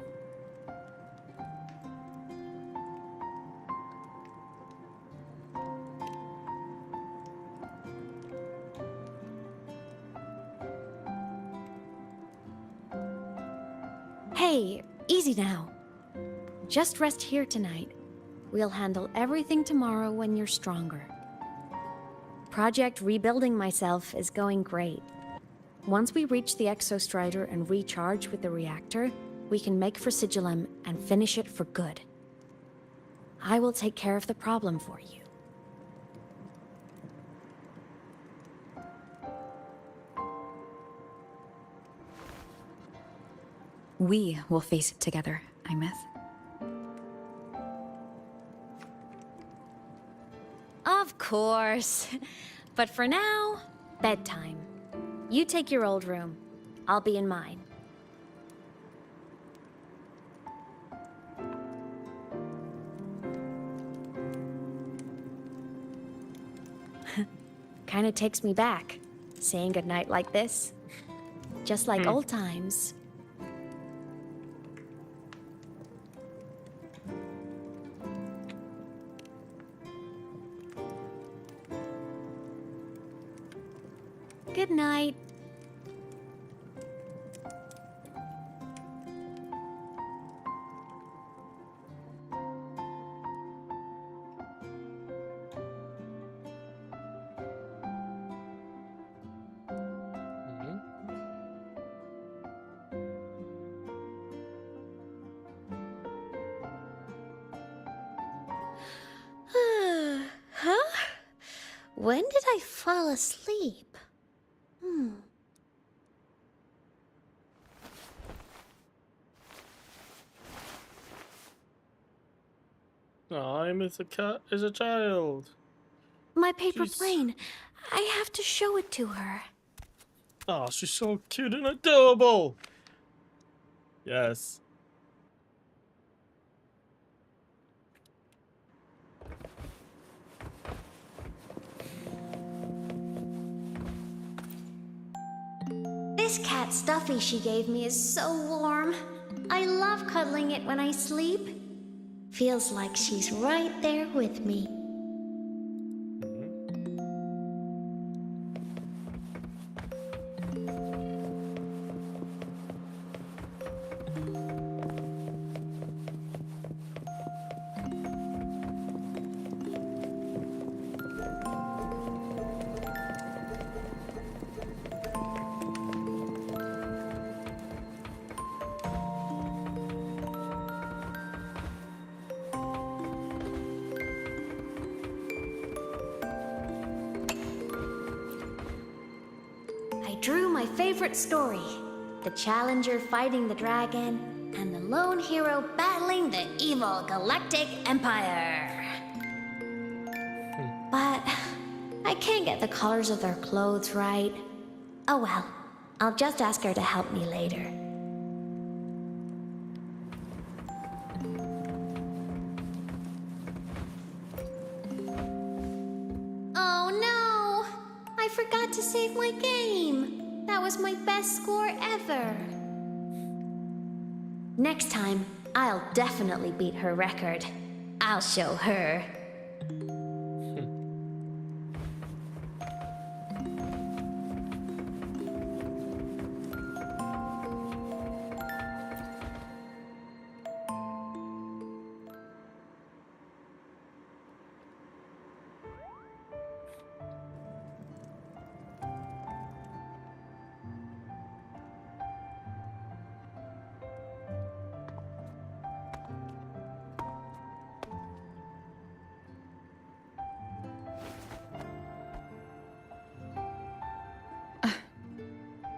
Hey, easy now. Just rest here tonight. We'll handle everything tomorrow when you're stronger. Project Rebuilding Myself is going great. Once we reach the Exostrider and recharge with the reactor, we can make for Sigillum and finish it for good. I will take care of the problem for you. We will face it together, Imeth. Of course. But for now, bedtime. You take your old room. I'll be in mine. Kinda takes me back, saying goodnight like this. Just like old times. Good night. Huh? When did I fall asleep? I'm as a cat as a child. My paper plane. I have to show it to her. Oh, she's so cute and adorable. Yes. This cat stuffy she gave me is so warm. I love cuddling it when I sleep. Feels like she's right there with me. I drew my favorite story. The challenger fighting the dragon, and the lone hero battling the evil Galactic Empire. But I can't get the colors of their clothes right. Oh well, I'll just ask her to help me later. Oh no! I forgot to save my game. That was my best score ever. Next time, I'll definitely beat her record. I'll show her.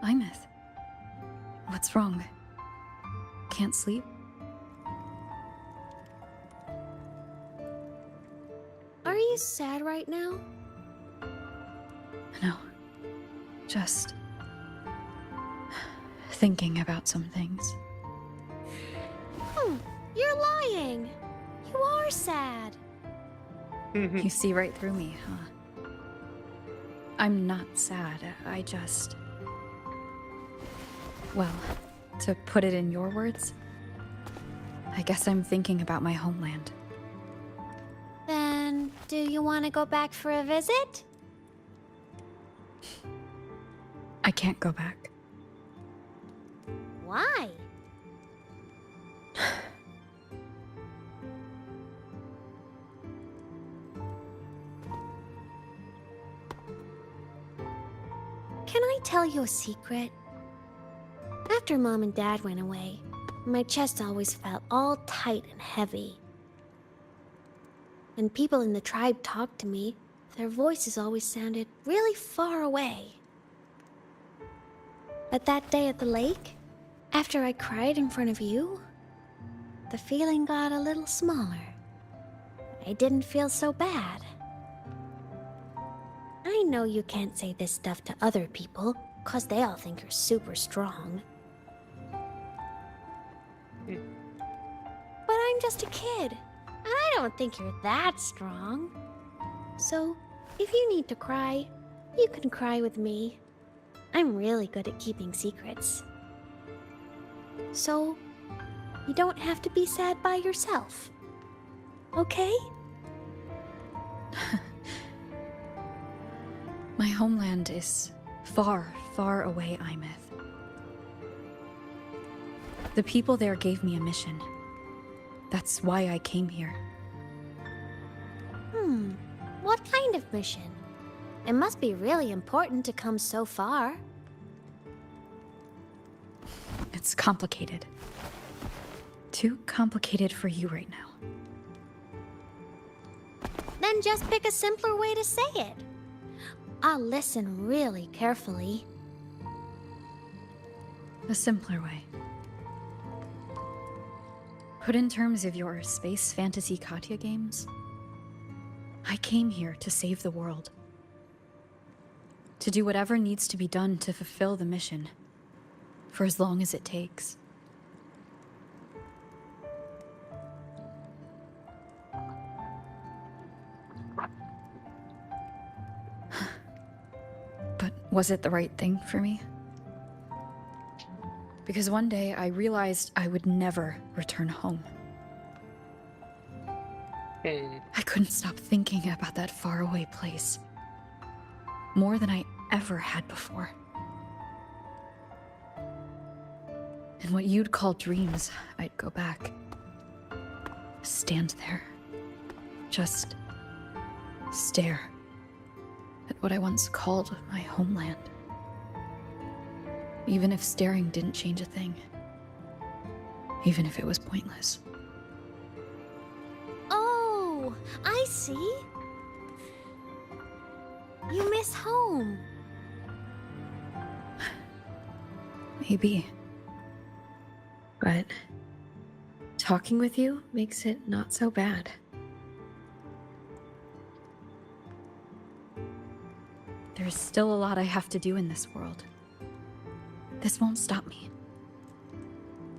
Imeth. What's wrong? Can't sleep? Are you sad right now? No. Just thinking about some things. You're lying. You are sad. You see right through me, huh? I'm not sad. I just... Well, to put it in your words, I guess I'm thinking about my homeland. Then, do you want to go back for a visit? I can't go back. Why? Can I tell you a secret? After Mom and Dad went away, my chest always felt all tight and heavy. When people in the tribe talked to me, their voices always sounded really far away. But that day at the lake, after I cried in front of you, the feeling got a little smaller. I didn't feel so bad. I know you can't say this stuff to other people, 'cause they all think you're super strong. But I'm just a kid, and I don't think you're that strong. So, if you need to cry, you can cry with me. I'm really good at keeping secrets. So, you don't have to be sad by yourself. Okay? My homeland is far, far away, Imeth. The people there gave me a mission. That's why I came here. What kind of mission? It must be really important to come so far. It's complicated. Too complicated for you right now. Then just pick a simpler way to say it. I'll listen really carefully. A simpler way. Put in terms of your space fantasy Katya games, I came here to save the world. To do whatever needs to be done to fulfill the mission. For as long as it takes. But was it the right thing for me? Because one day I realized I would never return home. I couldn't stop thinking about that faraway place. More than I ever had before. In what you'd call dreams, I'd go back. Stand there. Just stare at what I once called my homeland. Even if staring didn't change a thing. Even if it was pointless. Oh, I see. You miss home. Maybe. But talking with you makes it not so bad. There's still a lot I have to do in this world. This won't stop me.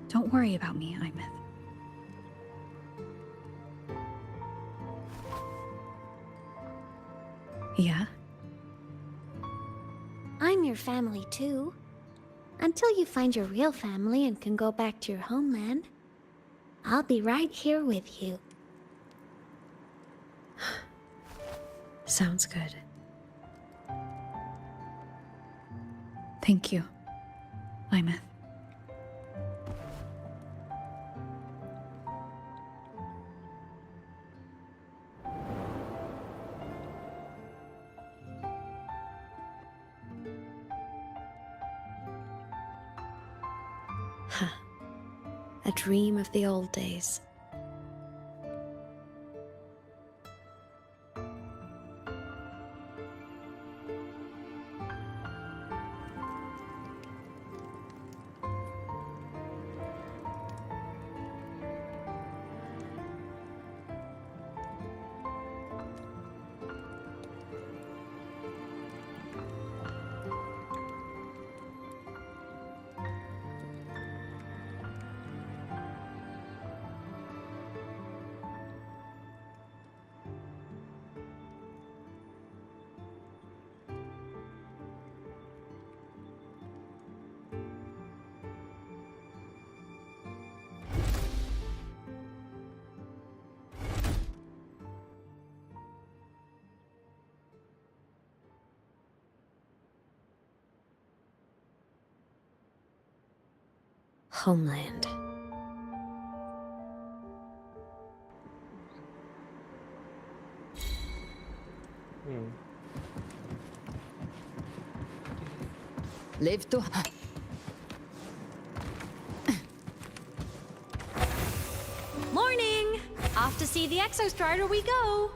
Don't worry about me, Imeth. Yeah? I'm your family too. Until you find your real family and can go back to your homeland, I'll be right here with you. Sounds good. Thank you, Imeth. A dream of the old days. Homeland. Live to. Morning! Off to see the Exostrider we go!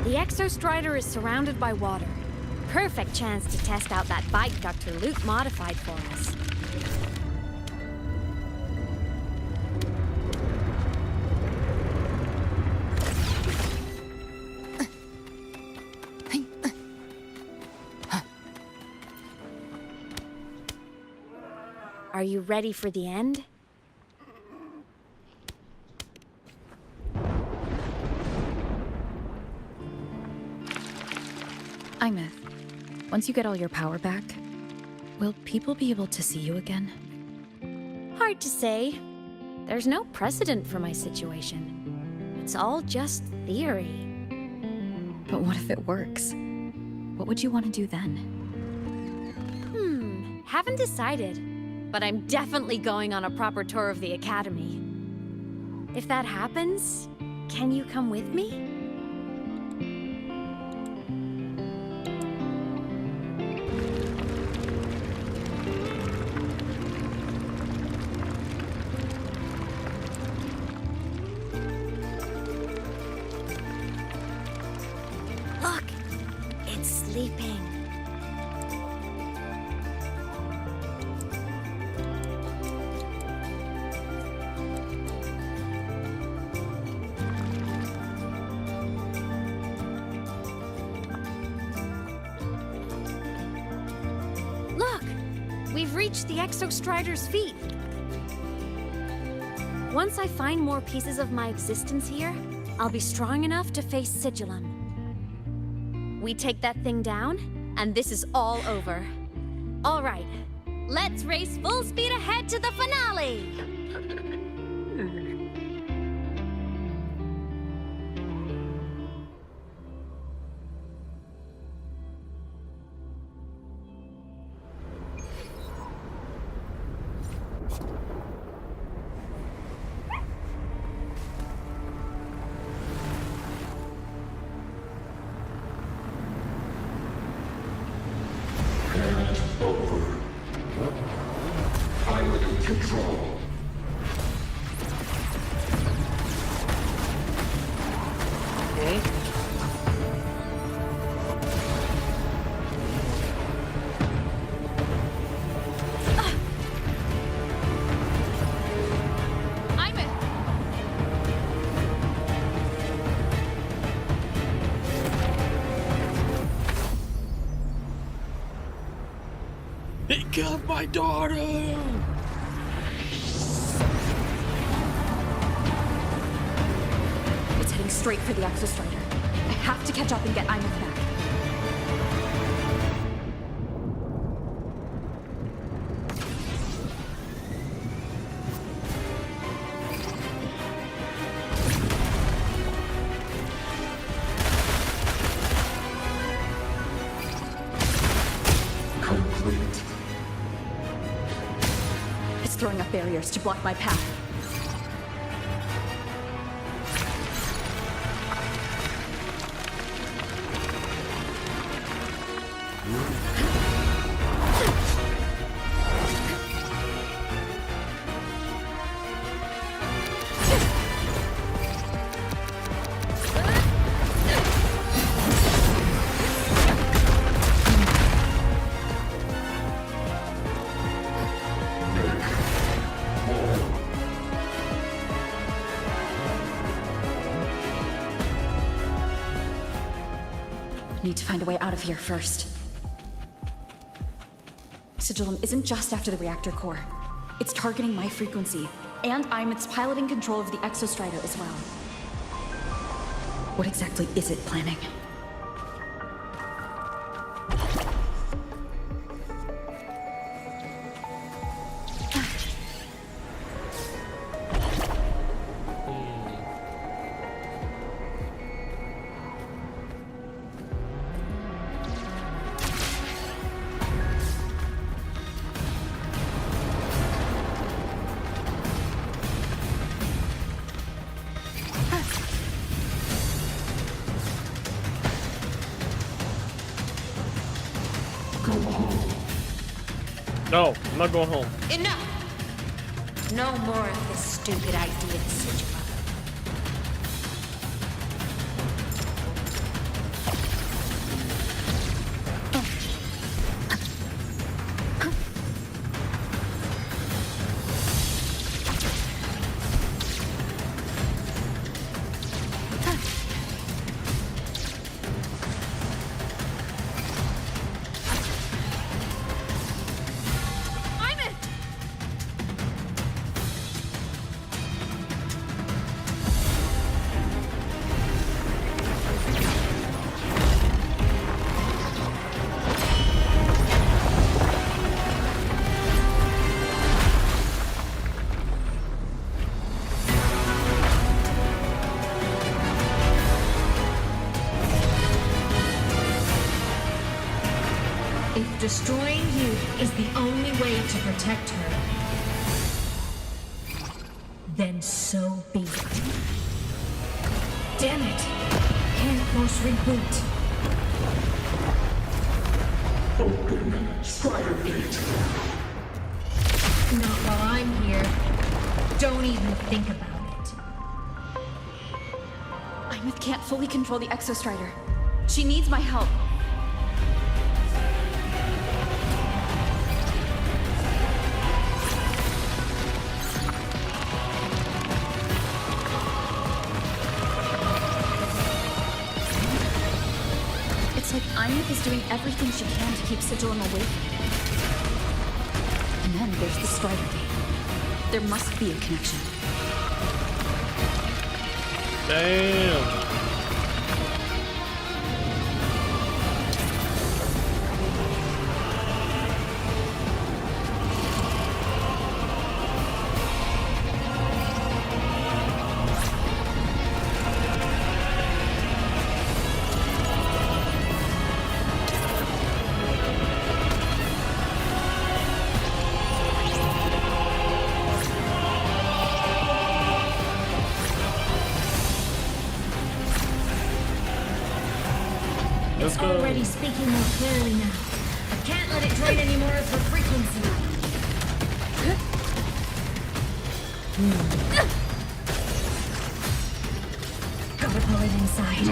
The Exostrider is surrounded by water. Perfect chance to test out that bike Dr. Luke modified for us. Are you ready for the end? Imeth, once you get all your power back, will people be able to see you again? Hard to say. There's no precedent for my situation. It's all just theory. But what if it works? What would you want to do then? Haven't decided. But I'm definitely going on a proper tour of the Academy. If that happens, can you come with me? Look, it's sleeping. Look! We've reached the Exostrider's feet. Once I find more pieces of my existence here, I'll be strong enough to face Sigillum. We take that thing down, and this is all over. All right, let's race full speed ahead to the finale! Control. Okay. He killed my daughter! It's heading straight for the Exostrider. I have to catch up and get Imeth back. Complete. It's throwing up barriers to block my path. Need to find a way out of here first. Sigillum isn't just after the reactor core. It's targeting my frequency, and Imeth's piloting control of the Exostrider as well. What exactly is it planning? No, I'm not going home. Enough! No more of this stupid idea, Sigillum. If destroying you is the only way to protect her, then so be it. Damn it! Can't force reboot. Open Strider Gate. Not while I'm here. Don't even think about it. Imeth can't fully control the Exostrider. She needs my help. It's like Imeth is doing everything she can to keep Sigilum awake. And then there's the Strider Gate. There must be a connection. Damn. It's already speaking more clearly now. I can't let it drain any more of her frequency. Gotta pull it inside.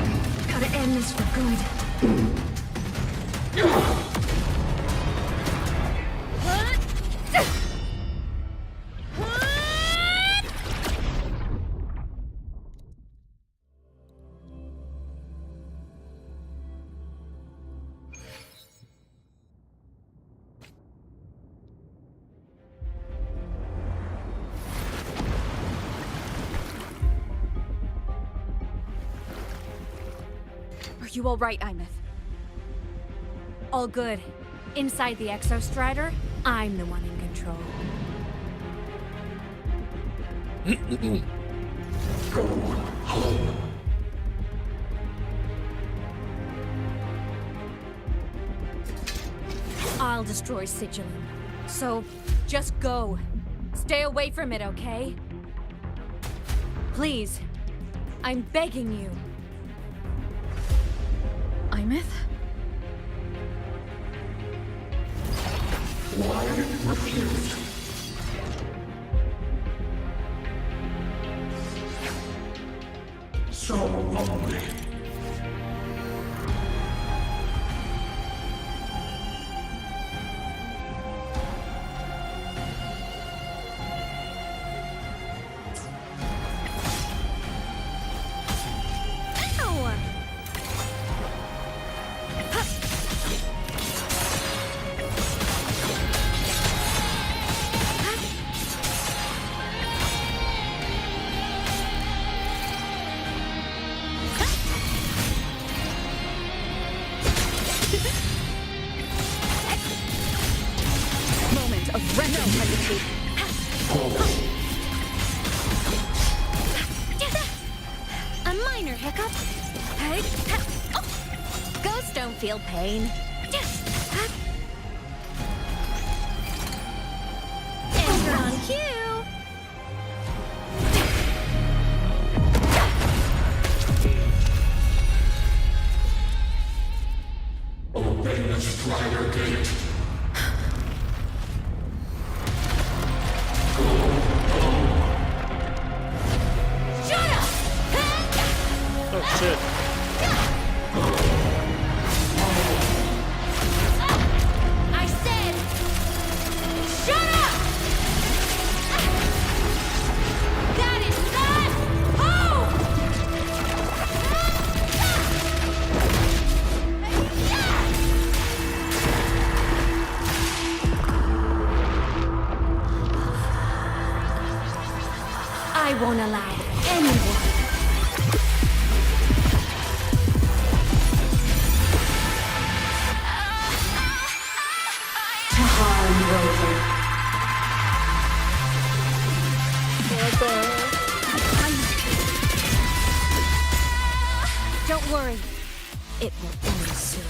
Gotta end this for good. Are you all right, Imeth? All good. Inside the Exostrider, I'm the one in control. Go home. I'll destroy Sigilum. So, just go. Stay away from it, okay? Please. I'm begging you. Imeth? Why refused? So lonely. A minor hiccup. Ghosts don't feel pain. Enter on cue. Open the Strider Gate. Oh shit. I said, shut up! That is not home! I won't allow anyone. Don't worry. It will end soon.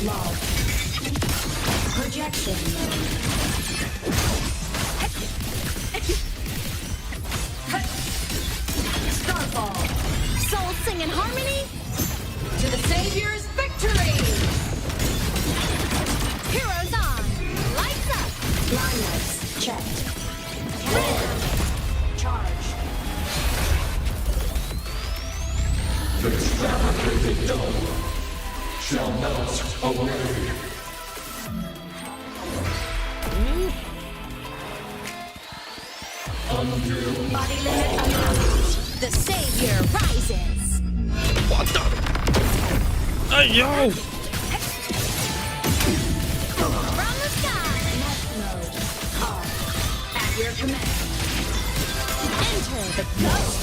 Log. Projection mode. Starfall. Souls sing in harmony? To the Savior's victory! Heroes on! Lights up! Lineups checked. Charge. The fabricated dome shall melt away. Undo. Body limit unlocked. The Savior rises! What the? Hey, yo! From the sky! At your command. Enter the ghost!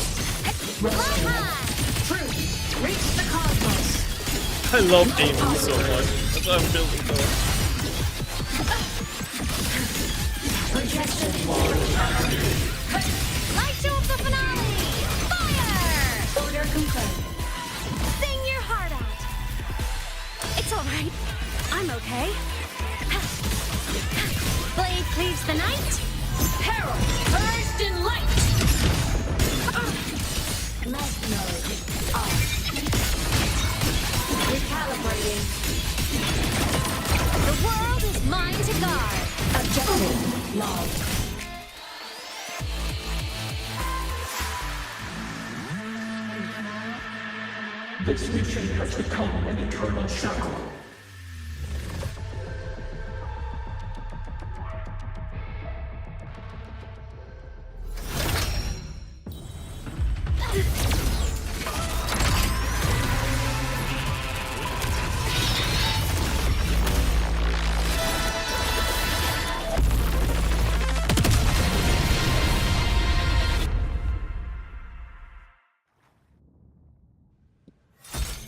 Fly high! Truth. Reach the cosmos. I love aiming so much. That's why I'm building those. Projection. Light show of the finale! Fire! Order confirmed. Sing your heart out! It's alright. I'm okay. Blade cleaves the night. Herald, burst in light. Left node off. Recalibrating. The world is mine to guard. Objective logged. This mission has become an eternal shackle.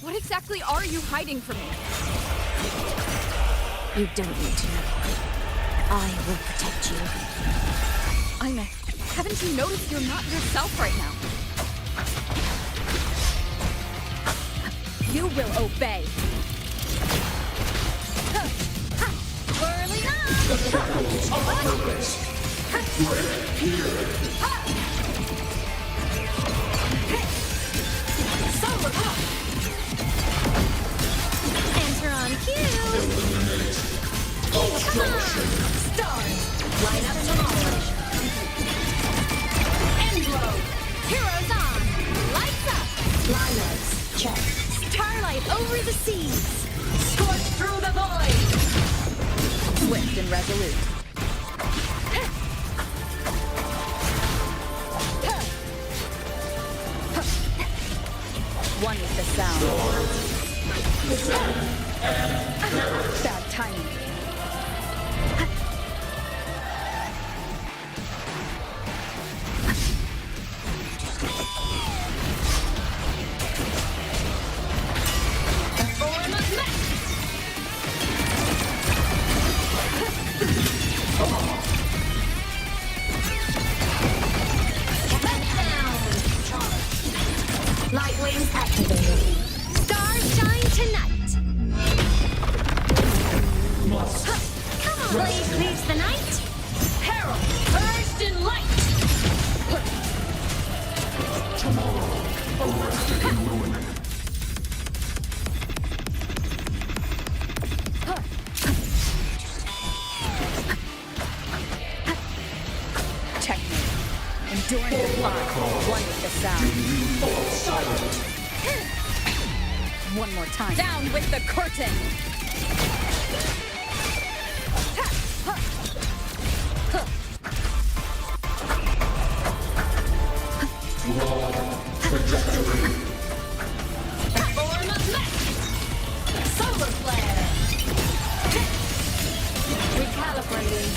What exactly are you hiding from me? You don't need to know. I will protect you. Aime, haven't you noticed you're not yourself right now? You will obey. Whirling on! The shackles of purpose. Break here. Solar up! Enter on cue! Eliminate. Obstruction. Stars. Line up to operation. End blow. Heroes on! Lights up! Lineups check. Starlight over the seas! Scorch through the void. Swift and resolute. One with the sound. Bad timing. Form of mech. Light wings activated. Stars shine tonight! Must. Come on! Blade cleaves the night! Herald, burst in light. Tomorrow, arrested in ruin. Checkmate. Enduring the fly. One with the sound. One more time. Down with the curtain! Trajectory. Form of mech. Solar flare. Recalibrating.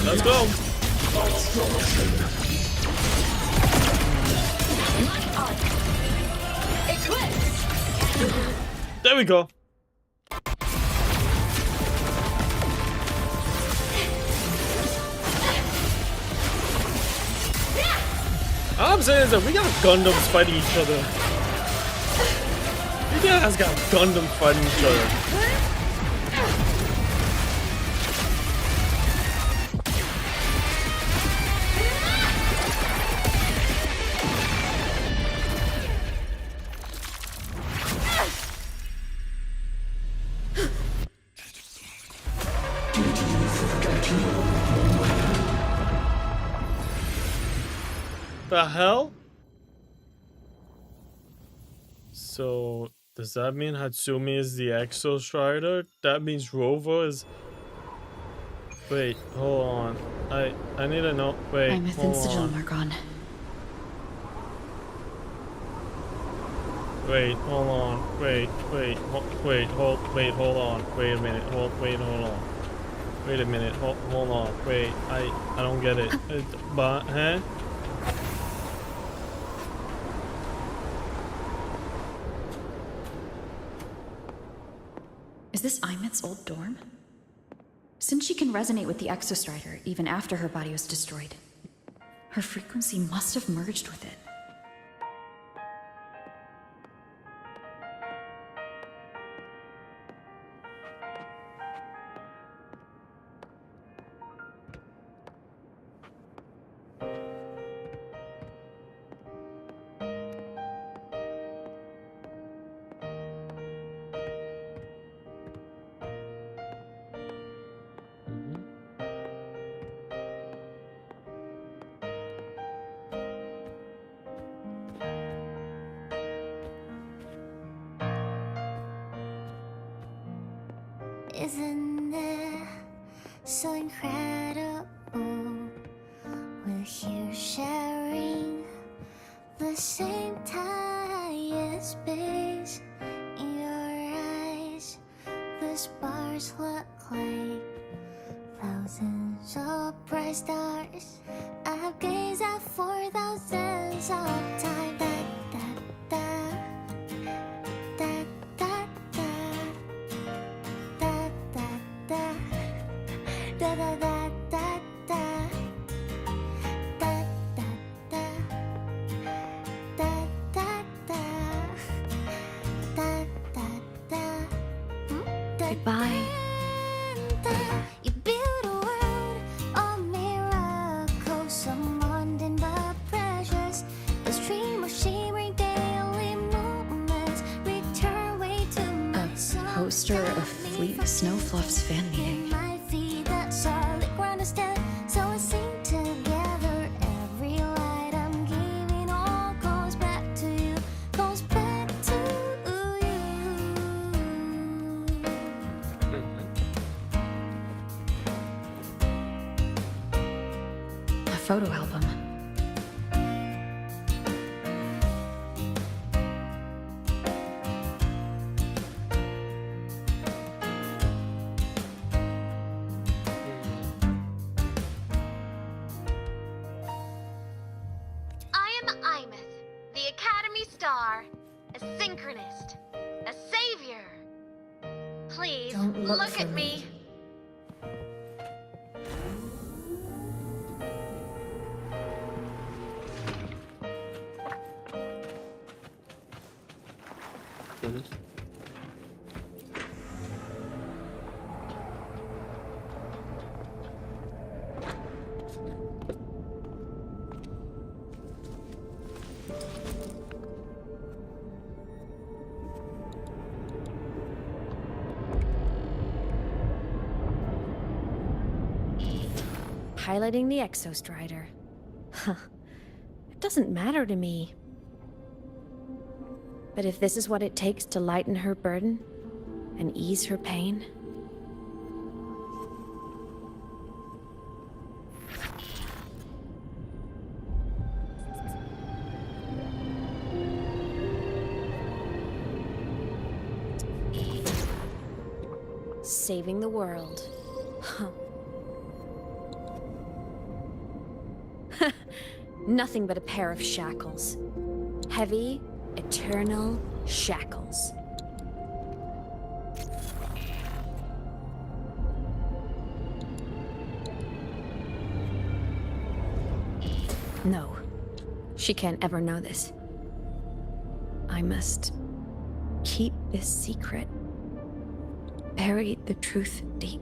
Let's go. There we go. All I'm saying is that we got Gundams fighting each other. You guys got Gundams fighting each other. The hell? So does that mean Hatsumi is the Exo Strider? That means Rover is. Wait, hold on. I need to know. Wait, I'm a thin sigil mark on. Wait, hold on. Wait, hold on. Wait a minute. Hold on. Wait a minute. Hold on. Wait, I don't get it. But, huh? Is this Imeth's old dorm? Since she can resonate with the Exostrider even after her body was destroyed, her frequency must have merged with it. Isn't it so incredible? We're here sharing the same time and space. In your eyes, the stars look like thousands of bright stars. I've gazed at for thousands of times. Goodbye. You build a world of miracles, some mundane but precious. A stream of shimmering daily moments return way to my soul. A poster of Fleet Snowfluff's fan meeting. My feet that solid ground to stand, so I sing together. Every light I'm giving all goes back to you, goes back to you. A photo album. I am Imeth, the Academy Star, a synchronist, a savior. Please Don't look look for at me. Piloting the Exostrider. Huh. It doesn't matter to me. But if this is what it takes to lighten her burden and ease her pain... Saving the world. Huh. Nothing but a pair of shackles. Heavy, eternal shackles. No, she can't ever know this. I must keep this secret. Bury the truth deep.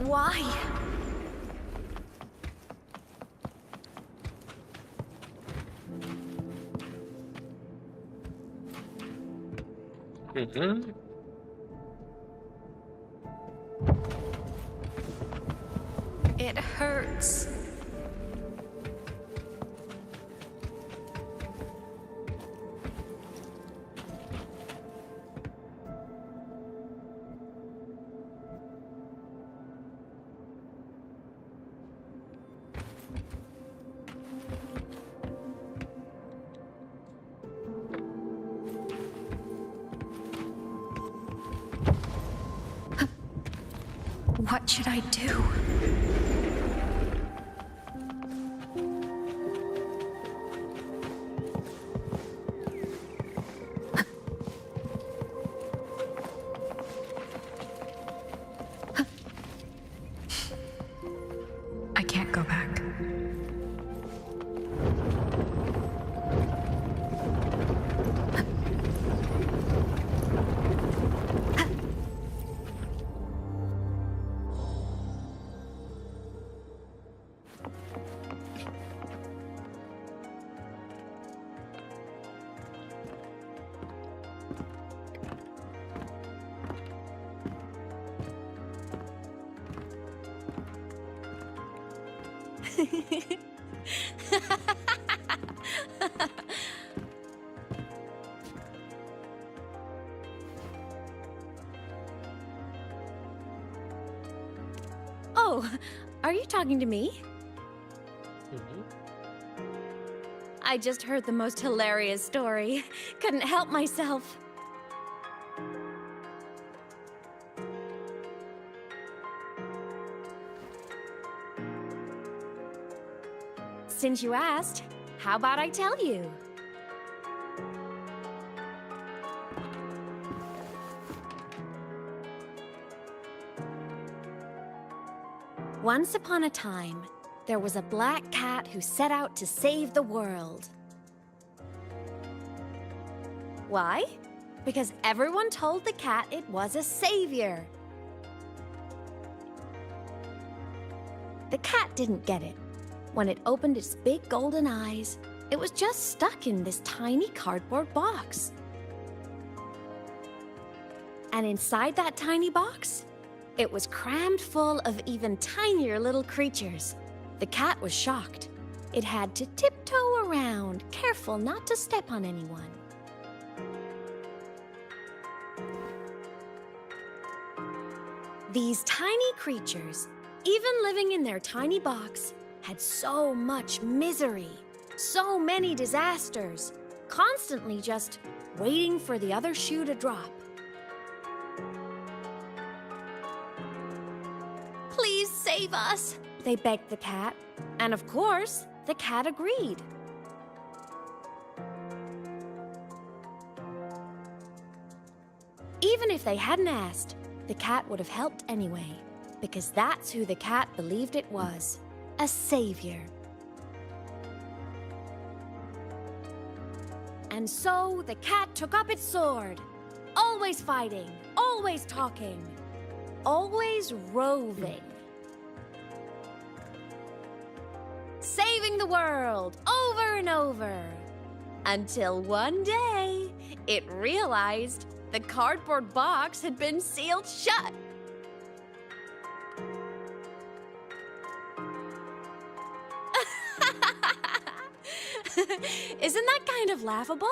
Why? Mm-hmm. It hurts. What should I do? I can't go back. Oh, are you talking to me? I just heard the most hilarious story. Couldn't help myself. Since you asked, how about I tell you? Once upon a time, there was a black cat who set out to save the world. Why? Because everyone told the cat it was a savior. The cat didn't get it. When it opened its big golden eyes, it was just stuck in this tiny cardboard box. And inside that tiny box, it was crammed full of even tinier little creatures. The cat was shocked. It had to tiptoe around, careful not to step on anyone. These tiny creatures, even living in their tiny box, had so much misery, so many disasters, constantly just waiting for the other shoe to drop. Please save us, they begged the cat. And of course, the cat agreed. Even if they hadn't asked, the cat would have helped anyway, because that's who the cat believed it was, a savior. And so the cat took up its sword, always fighting, always talking, always roving. Saving the world over and over. Until one day, it realized The cardboard box had been sealed shut. Isn't that kind of laughable?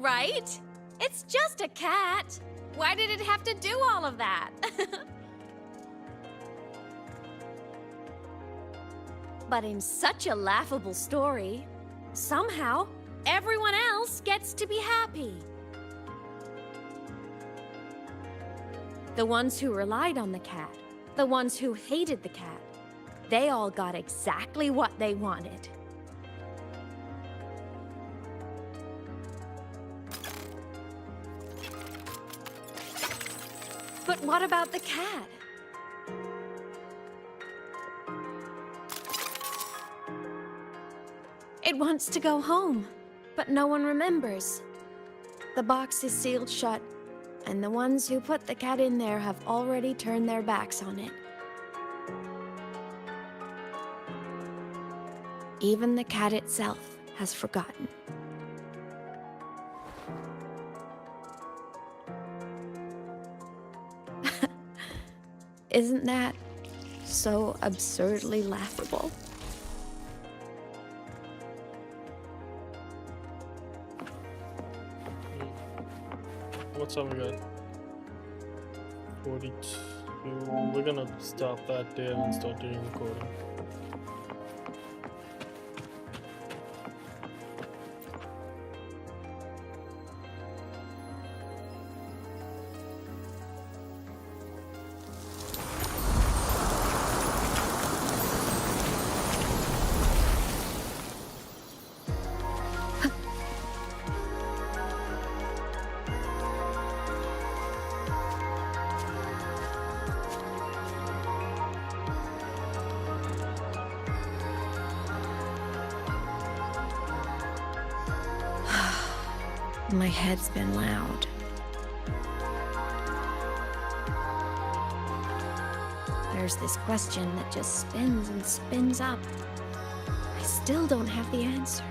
Right? It's just a cat. Why did it have to do all of that? But in such a laughable story, somehow everyone else gets to be happy. The ones who relied on the cat, the ones who hated the cat, they all got exactly what they wanted. But what about the cat? It wants to go home, but no one remembers. The box is sealed shut, and the ones who put the cat in there have already turned their backs on it. Even the cat itself has forgotten. Isn't that so absurdly laughable? What time we got? 42. We're gonna stop that there and start doing recording. My head's been loud. There's this question that just spins and spins up. I still don't have the answer.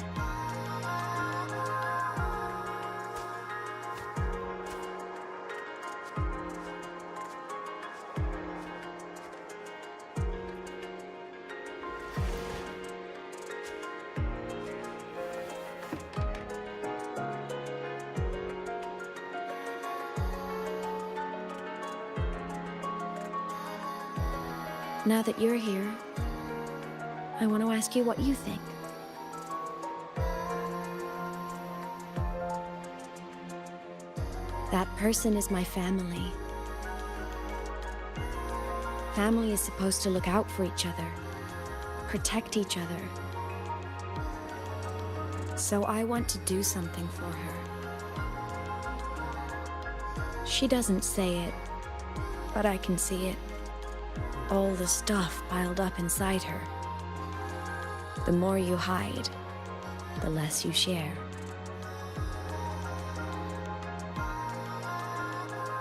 Now that you're here, I want to ask you what you think. That person is my family. Family is supposed to look out for each other, protect each other. So I want to do something for her. She doesn't say it, but I can see it. All the stuff piled up inside her. The more you hide, the less you share.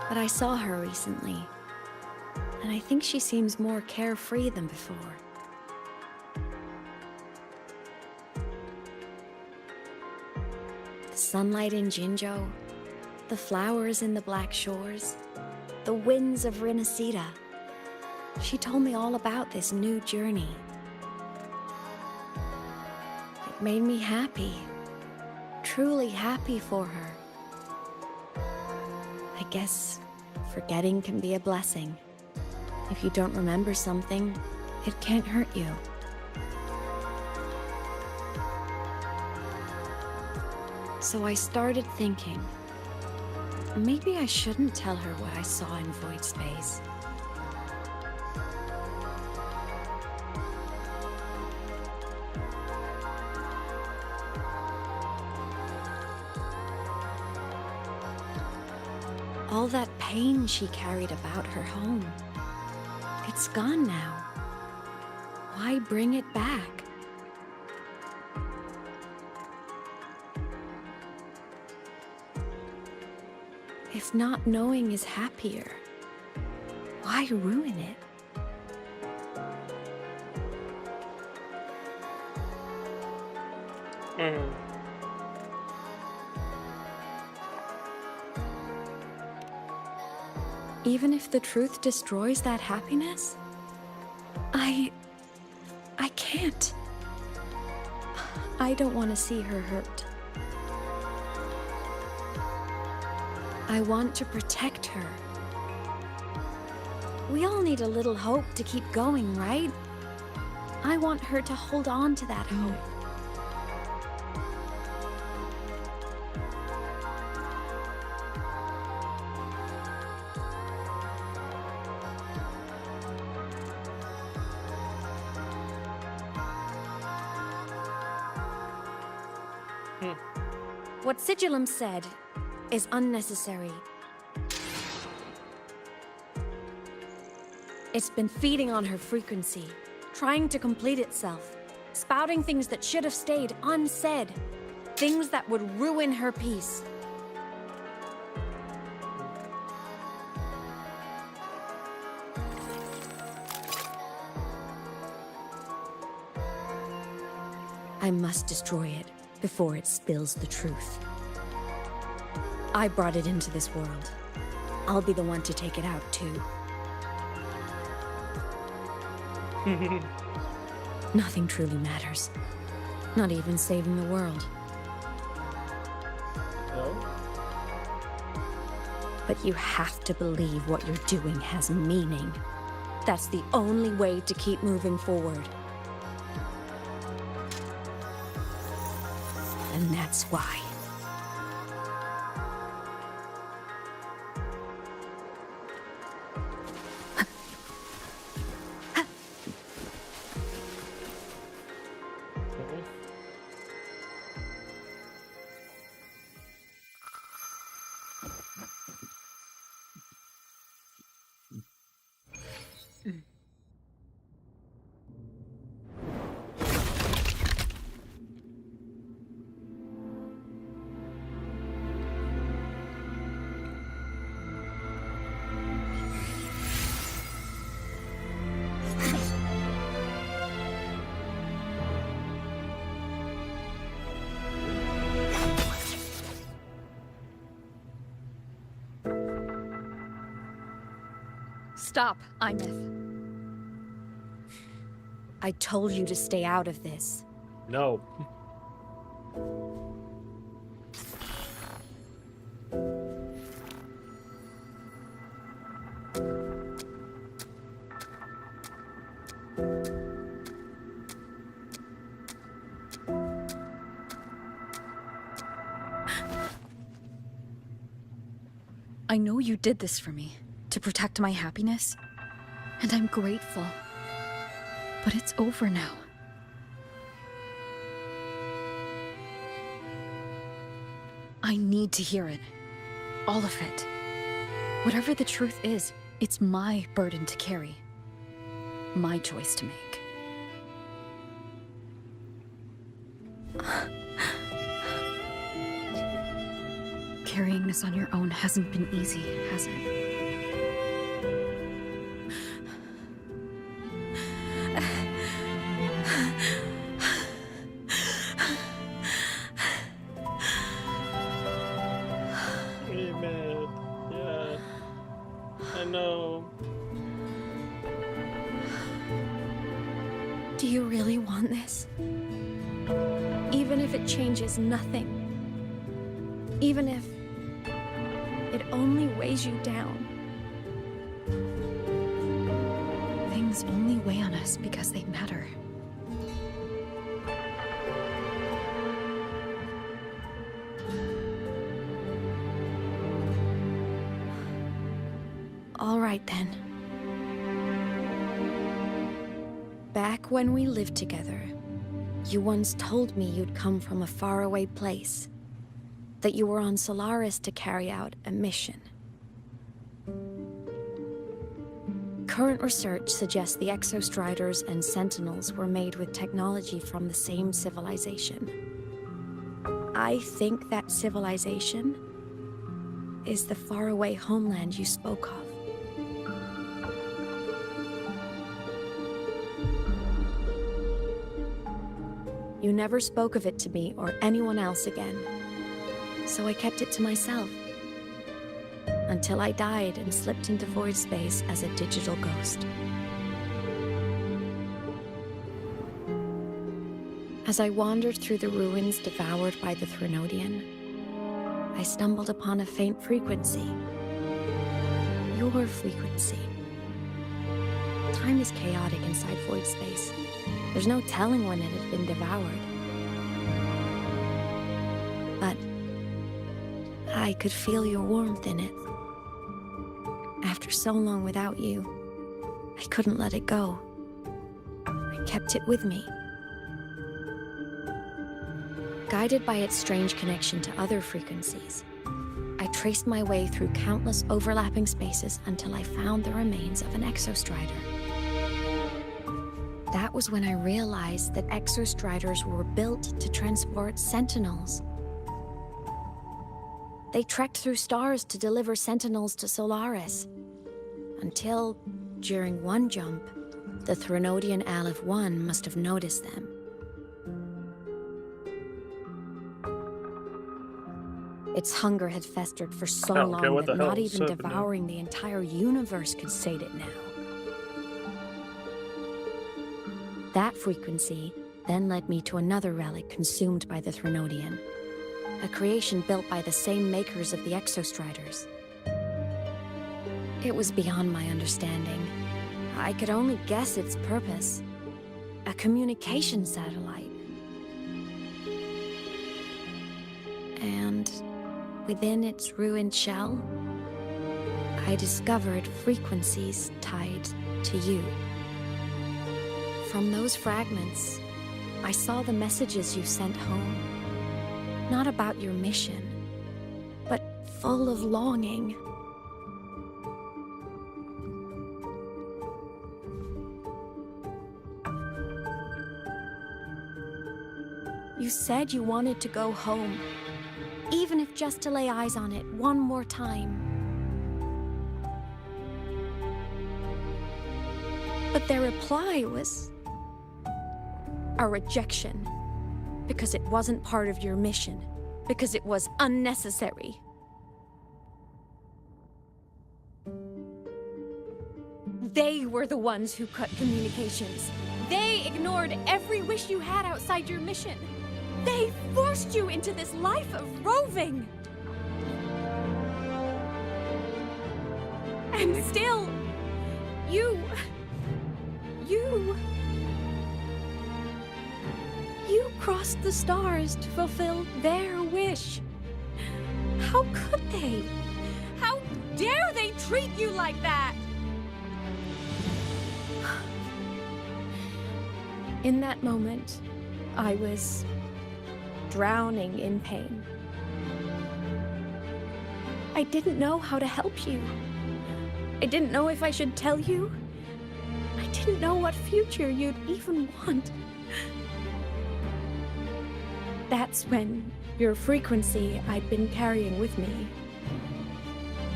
But I saw her recently, and I think she seems more carefree than before. The sunlight in Jinzhou, the flowers in the Black Shores, the winds of Rinasita. She told me all about this new journey. It made me happy, truly happy for her. I guess forgetting can be a blessing. If you don't remember something, it can't hurt you. So I started thinking, maybe I shouldn't tell her what I saw in Void Space. All that pain she carried about her home, it's gone now. Why bring it back? If not knowing is happier, why ruin it? Even if the truth destroys that happiness, I can't. I don't want to see her hurt. I want to protect her. We all need a little hope to keep going, right? I want her to hold on to that hope. What Sigillum said is unnecessary. It's been feeding on her frequency, trying to complete itself, spouting things that should have stayed unsaid, things that would ruin her peace. I must destroy it before it spills the truth. I brought it into this world. I'll be the one to take it out, too. Nothing truly matters. Not even saving the world. No? But you have to believe what you're doing has meaning. That's the only way to keep moving forward. And that's why. Stop, Imeth. I told you to stay out of this. No. I know you did this for me, to protect my happiness, and I'm grateful. But it's over now. I need to hear it. All of it. Whatever the truth is, it's my burden to carry. My choice to make. Carrying this on your own hasn't been easy, has it? Amen. Yeah. I know. Do you really want this? Even if it changes nothing. Even if it only weighs you down. Things only weigh on us because they matter. All right then. Back when we lived together, you once told me you'd come from a faraway place. That you were on Solaris to carry out a mission. Current research suggests the Exostriders and Sentinels were made with technology from the same civilization. I think that civilization is the faraway homeland you spoke of. You never spoke of it to me or anyone else again, so I kept it to myself. Until I died and slipped into void space as a digital ghost. As I wandered through the ruins devoured by the Threnodian, I stumbled upon a faint frequency. Your frequency. Time is chaotic inside void space. There's no telling when it had been devoured. But I could feel your warmth in it. After so long without you, I couldn't let it go. I kept it with me. Guided by its strange connection to other frequencies, I traced my way through countless overlapping spaces until I found the remains of an exostrider. That was when I realized that exostriders were built to transport sentinels. They trekked through stars to deliver sentinels to Solaris, until, during one jump, the Threnodian Aleph 1 must have noticed them. Its hunger had festered for so long that not even devouring the entire universe could sate it now. That frequency then led me to another relic consumed by the Threnodian, a creation built by the same makers of the exostriders. It was beyond my understanding. I could only guess its purpose. A communication satellite. And within its ruined shell, I discovered frequencies tied to you. From those fragments, I saw the messages you sent home. Not about your mission, but full of longing. You said you wanted to go home, even if just to lay eyes on it one more time. But their reply was a rejection, because it wasn't part of your mission, because it was unnecessary. They were the ones who cut communications. They ignored every wish you had outside your mission. They forced you into this life of roving. And still, you crossed the stars to fulfill their wish. How could they? How dare they treat you like that? In that moment, I was drowning in pain. I didn't know how to help you. I didn't know if I should tell you. I didn't know what future you'd even want. That's when your frequency I'd been carrying with me,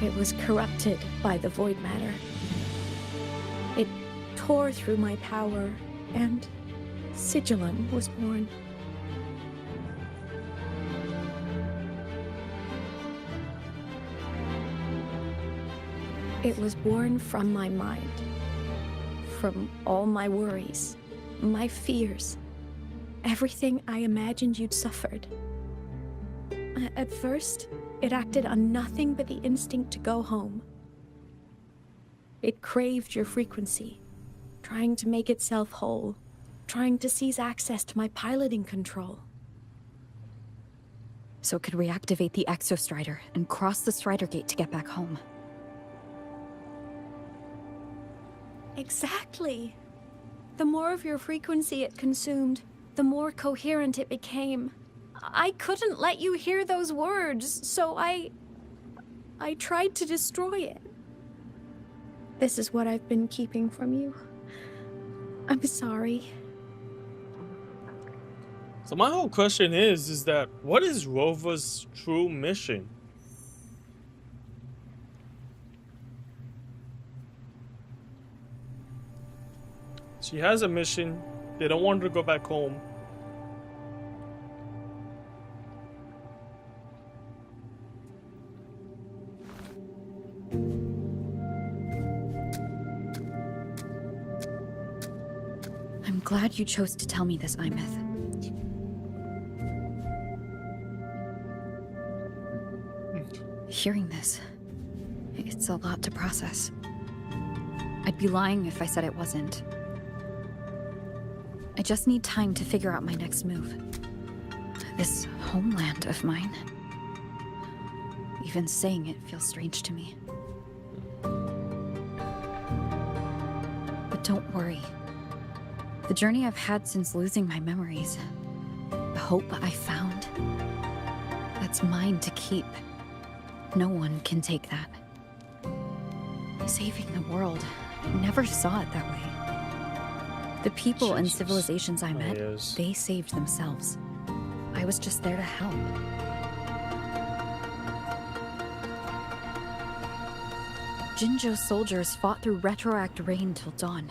it was corrupted by the void matter. It tore through my power, and Sigillum was born. It was born from my mind, from all my worries, my fears, everything I imagined you'd suffered. At first, it acted on nothing but the instinct to go home. It craved your frequency, trying to make itself whole, trying to seize access to my piloting control. So it could reactivate the exostrider and cross the Strider Gate to get back home. Exactly. The more of your frequency it consumed, the more coherent it became. I couldn't let you hear those words, so I tried to destroy it. This is what I've been keeping from you. I'm sorry. So my whole question is that what is Rover's true mission? She has a mission. They don't want her to go back home. I'm glad you chose to tell me this, Imeth. Hearing this, it's a lot to process. I'd be lying if I said it wasn't. I just need time to figure out my next move. This homeland of mine. Even saying it feels strange to me. But don't worry. The journey I've had since losing my memories, the hope I found, that's mine to keep. No one can take that. Saving the world, I never saw it that way. The people and civilizations I met, they saved themselves. I was just there to help. Jinzhou's soldiers fought through retroact rain till dawn.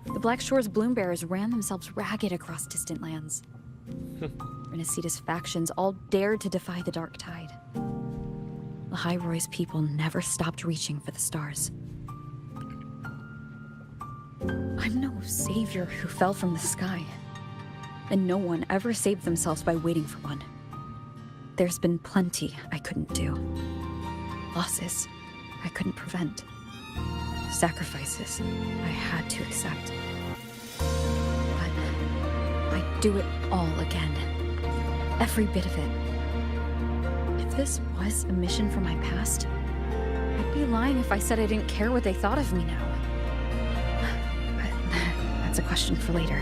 The Black Shore's Bloombearers ran themselves ragged across distant lands. Renacita's factions all dared to defy the Dark Tide. The High Roy's people never stopped reaching for the stars. I'm no savior who fell from the sky. And no one ever saved themselves by waiting for one. There's been plenty I couldn't do. Losses I couldn't prevent. Sacrifices I had to accept. But I'd do it all again. Every bit of it. If this was a mission from my past, I'd be lying if I said I didn't care what they thought of me now. But that's a question for later.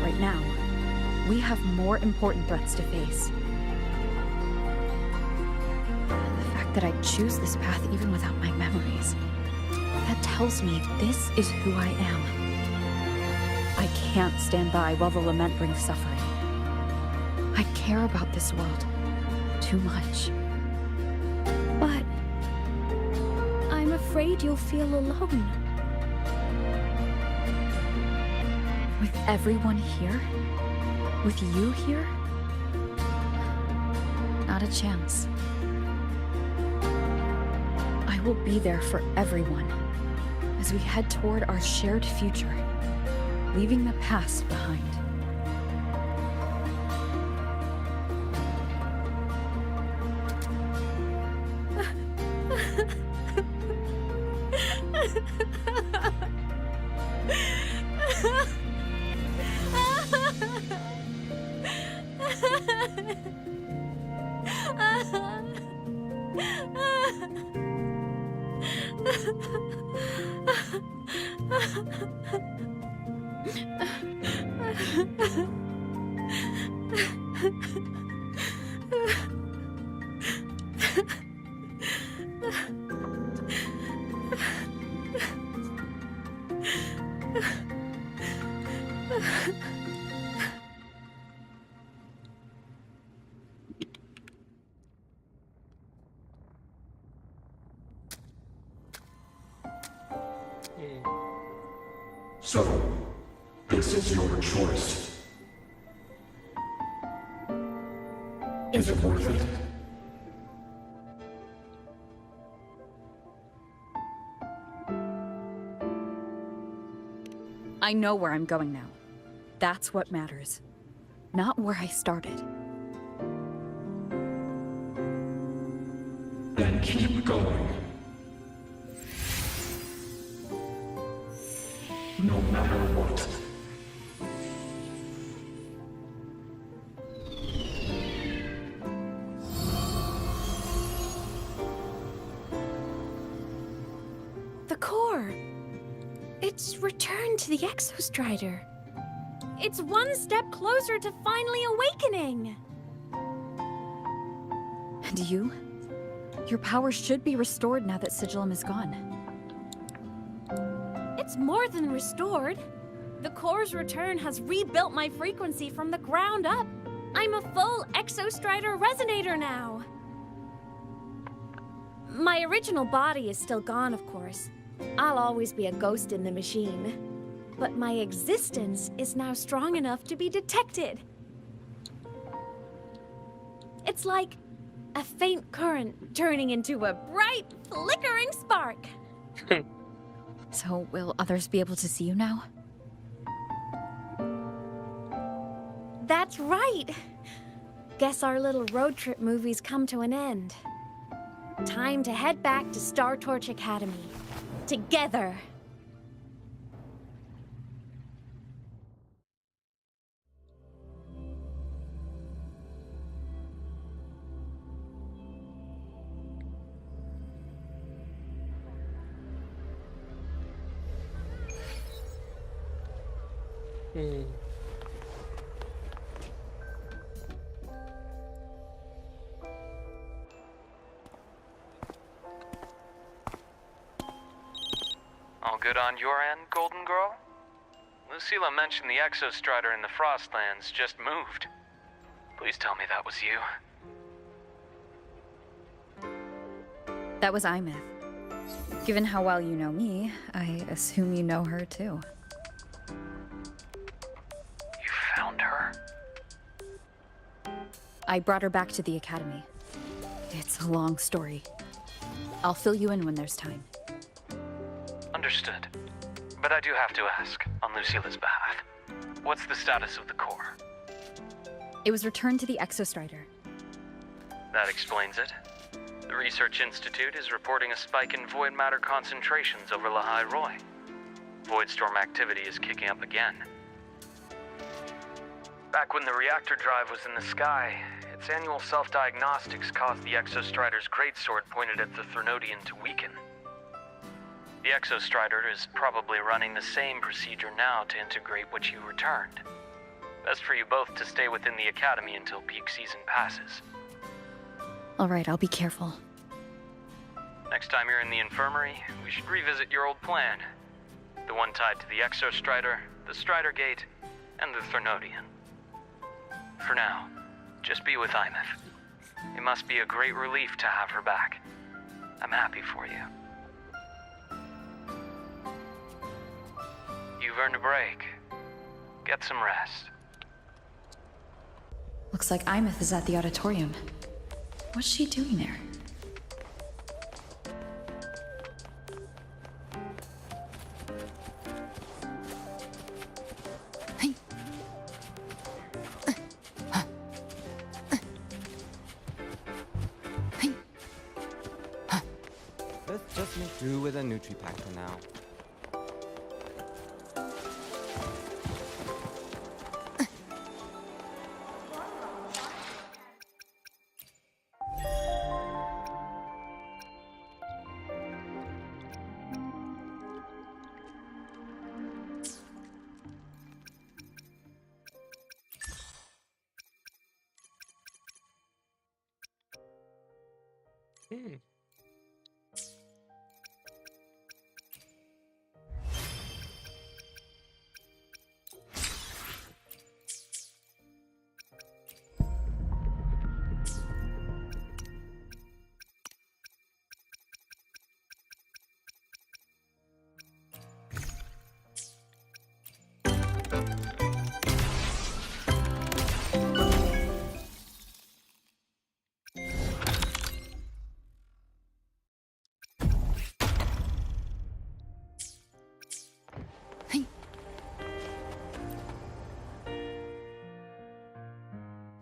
Right now, we have more important threats to face. The fact that I'd choose this path even without my memories, that tells me this is who I am. I can't stand by while the lament brings suffering. I care about this world too much. But I'm afraid you'll feel alone. With everyone here? With you here? Not a chance. I will be there for everyone as we head toward our shared future, leaving the past behind. So, this is your choice. Is it worth it? I know where I'm going now. That's what matters. Not where I started. Then keep going. No matter what. The core. It's returned to the Exostrider. It's one step closer to finally awakening. And you? Your power should be restored now that Sigillum is gone. It's more than restored. The core's return has rebuilt my frequency from the ground up. I'm a full Exostrider resonator now. My original body is still gone, of course, I'll always be a ghost in the machine. But my existence is now strong enough to be detected. It's like a faint current turning into a bright, flickering spark. So, will others be able to see you now? That's right. Guess our little road trip movie's come to an end. Time to head back to Star Torch Academy. Together. All good on your end, Golden Girl? Lucilla mentioned the Exostrider in the Frostlands just moved. Please tell me that was you. That was Imeth. Given how well you know me, I assume you know her too. You found her? I brought her back to the Academy. It's a long story. I'll fill you in when there's time. Understood. But I do have to ask, on Lucilla's behalf, what's the status of the core? It was returned to the Exostrider. That explains it. The Research Institute is reporting a spike in void matter concentrations over Lahai Roy. Voidstorm activity is kicking up again. Back when the reactor drive was in the sky, its annual self-diagnostics caused the Exostrider's greatsword pointed at the Threnodian to weaken. The Exostrider is probably running the same procedure now to integrate what you returned. Best for you both to stay within the Academy until peak season passes. Alright, I'll be careful. Next time you're in the infirmary, we should revisit your old plan. The one tied to the Exostrider, the Strider Gate, and the Threnodian. For now, just be with Imeth. It must be a great relief to have her back. I'm happy for you. You've earned a break. Get some rest. Looks like Imeth is at the auditorium. What's she doing there? Let's just make do with a Nutri-Pack for now.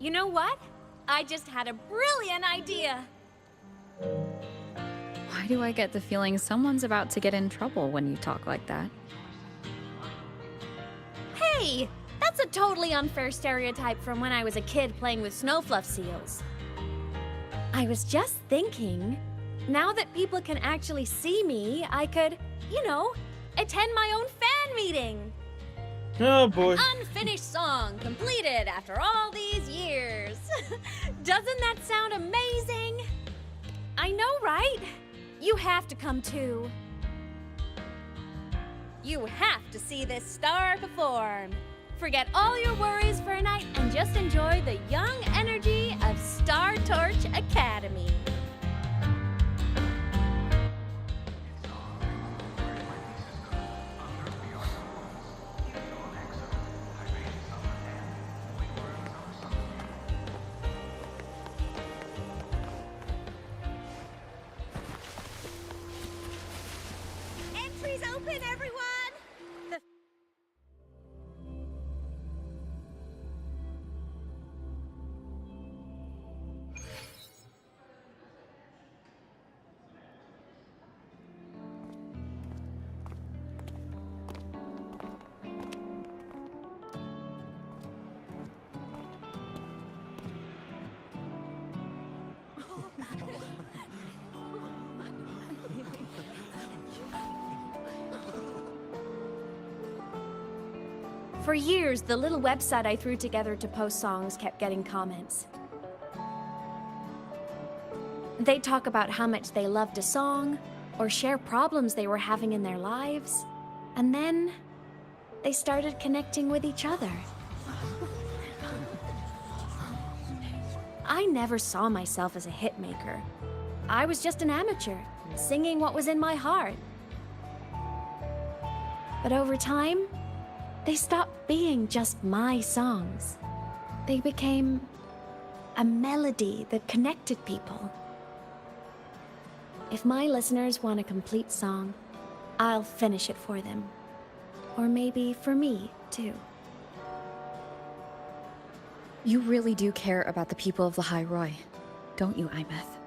You know what? I just had a brilliant idea. Why do I get the feeling someone's about to get in trouble when you talk like that? Hey, that's a totally unfair stereotype from when I was a kid playing with snowfluff seals. I was just thinking, now that people can actually see me, I could, you know, attend my own fan meeting. Oh boy. Unfinished song completed after all these years. Doesn't that sound amazing? I know, right? You have to come too. You have to see this star perform. Forget all your worries for a night and just enjoy the young energy of Star Torch Academy. pantry's open, everyone! For years, the little website I threw together to post songs kept getting comments. They'd talk about how much they loved a song, or share problems they were having in their lives, and then they started connecting with each other. I never saw myself as a hitmaker. I was just an amateur, singing what was in my heart. But over time, they stopped being just my songs. They became a melody that connected people. If my listeners want a complete song, I'll finish it for them. Or maybe for me, too. You really do care about the people of Lahai Roi, don't you, Imeth?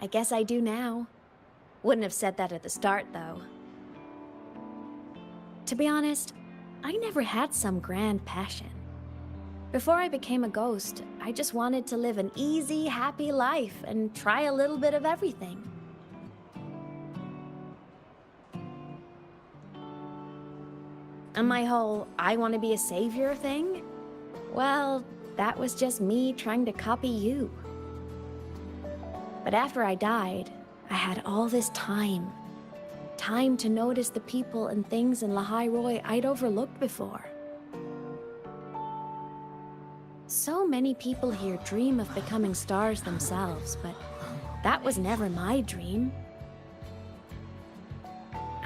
I guess I do now. Wouldn't have said that at the start, though. To be honest, I never had some grand passion. Before I became a ghost, I just wanted to live an easy, happy life and try a little bit of everything. And my whole I want to be a savior thing? Well, that was just me trying to copy you. But after I died, I had all this time. Time to notice the people and things in Lahai Roi I'd overlooked before. So many people here dream of becoming stars themselves, but that was never my dream.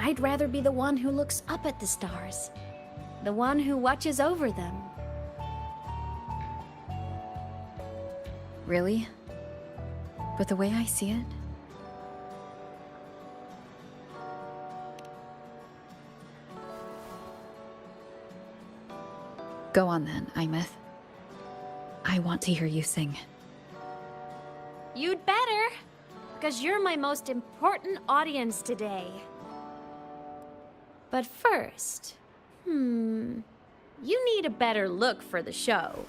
I'd rather be the one who looks up at the stars, the one who watches over them. Really? But the way I see it, go on then, Imeth. I want to hear you sing. You'd better, because you're my most important audience today. But first, you need a better look for the show.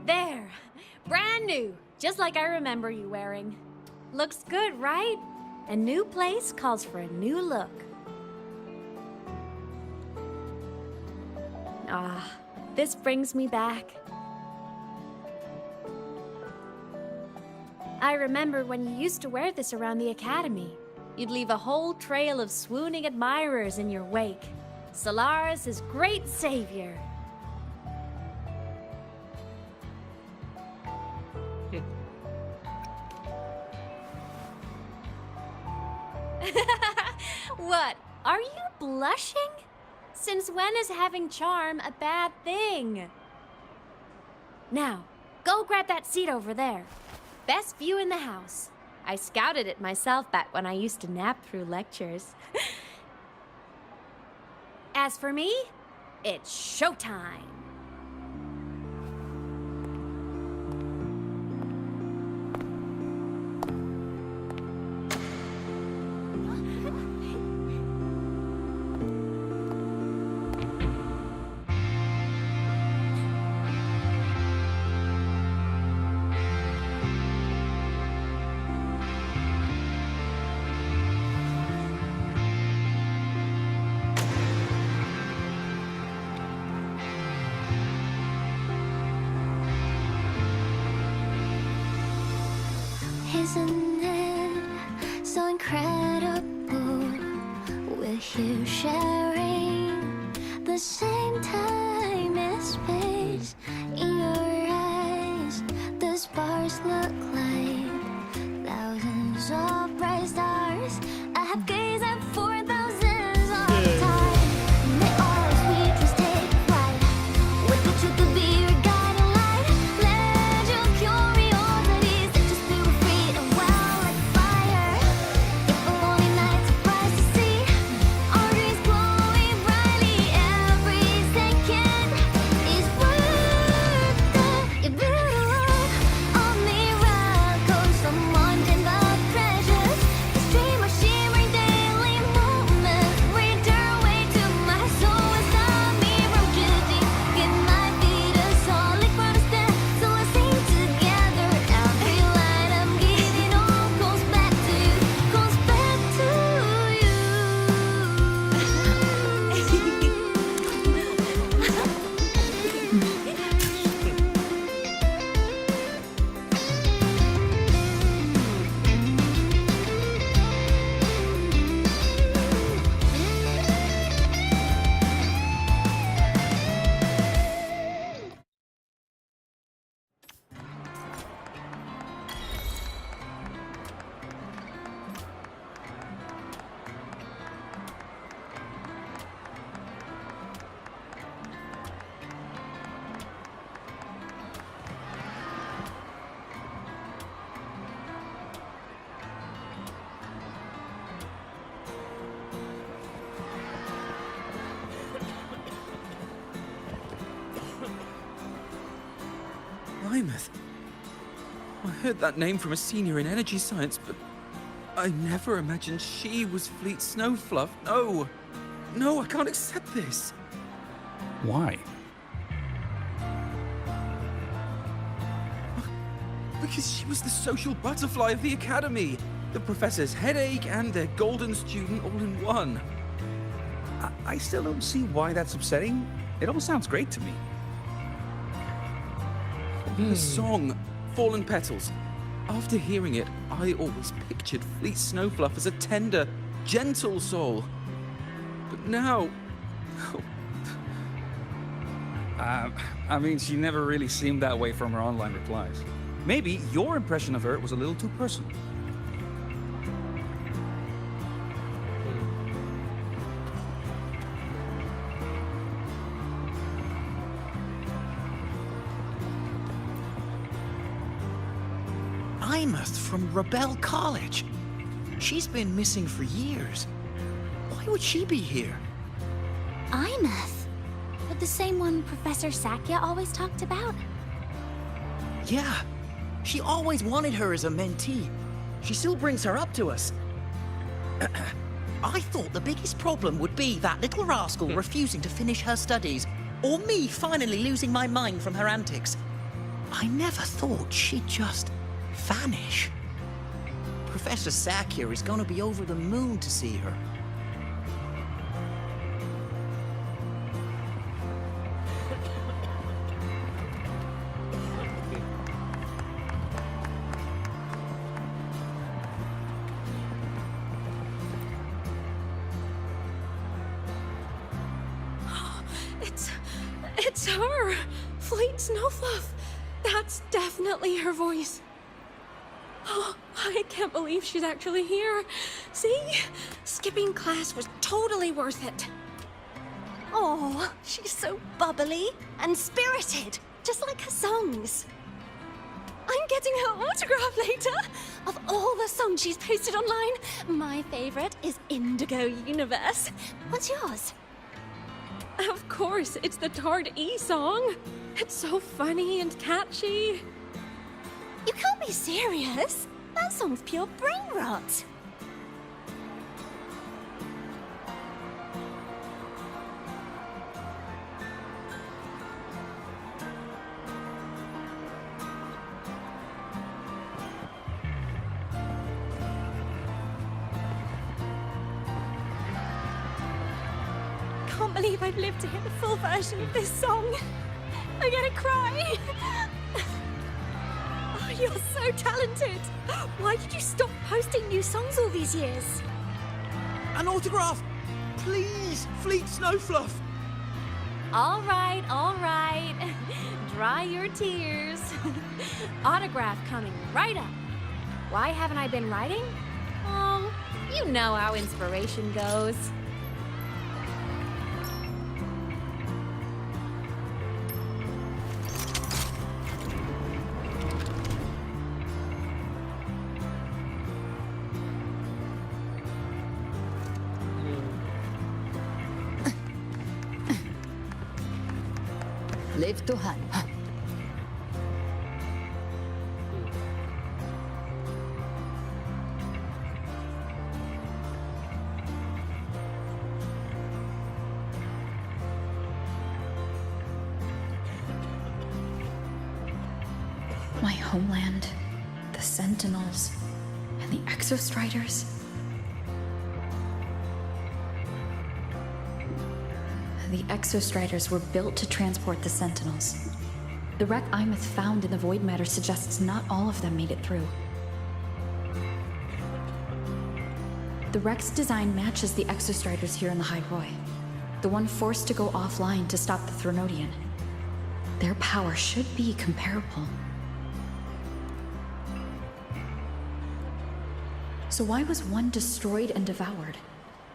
There, brand new, just like I remember you wearing. Looks good, right? A new place calls for a new look. Ah, this brings me back. I remember when you used to wear this around the academy. You'd leave a whole trail of swooning admirers in your wake. Solaris' great savior. What? Are you blushing? Since when is having charm a bad thing? Now, go grab that seat over there. Best view in the house. I scouted it myself back when I used to nap through lectures. As for me, it's showtime. Isn't it so incredible? We're here sharing the same time and space. In your eyes, the sparks look like thousands of bright stars. I have gazed at for thousands of time. Imeth. I heard that name from a senior in energy science, but I never imagined she was Fleet Snowfluff. No! No, I can't accept this. Why? Because she was the social butterfly of the Academy. The professor's headache and their golden student all in one. I still don't see why that's upsetting. It all sounds great to me. The song, Fallen Petals. After hearing it, I always pictured Fleet Snowfluff as a tender, gentle soul. But now... I mean, she never really seemed that way from her online replies. Maybe your impression of her was a little too personal. Imeth from Rebel College. She's been missing for years. Why would she be here? Imeth? But the same one Professor Sakya always talked about? Yeah. She always wanted her as a mentee. She still brings her up to us. I thought the biggest problem would be that little rascal refusing to finish her studies, or me finally losing my mind from her antics. I never thought she'd just vanish. Professor Sakya is going to be over the moon to see her. It's her! Fleet Snowfluff! That's definitely her voice. Oh, I can't believe she's actually here. See? Skipping class was totally worth it. Oh, she's so bubbly and spirited, just like her songs. I'm getting her autograph later. Of all the songs she's posted online, my favorite is Indigo Universe. What's yours? Of course, it's the Tard E song. It's so funny and catchy. You can't be serious. That song's pure brain rot. I can't believe I've lived to hear the full version of this song. I'm gonna cry. Oh, you're so talented. Why did you stop posting new songs all these years? An autograph! Please, Fleet Snowfluff! All right, all right. Dry your tears. Autograph coming right up. Why haven't I been writing? Oh, you know how inspiration goes. Live Tuhan. My homeland, the Sentinels, and the Exostriders. The Exostriders were built to transport the Sentinels. The wreck Imeth found in the void matter suggests not all of them made it through. The wreck's design matches the Exostriders here in the High Roy, the one forced to go offline to stop the Threnodian. Their power should be comparable. So why was one destroyed and devoured,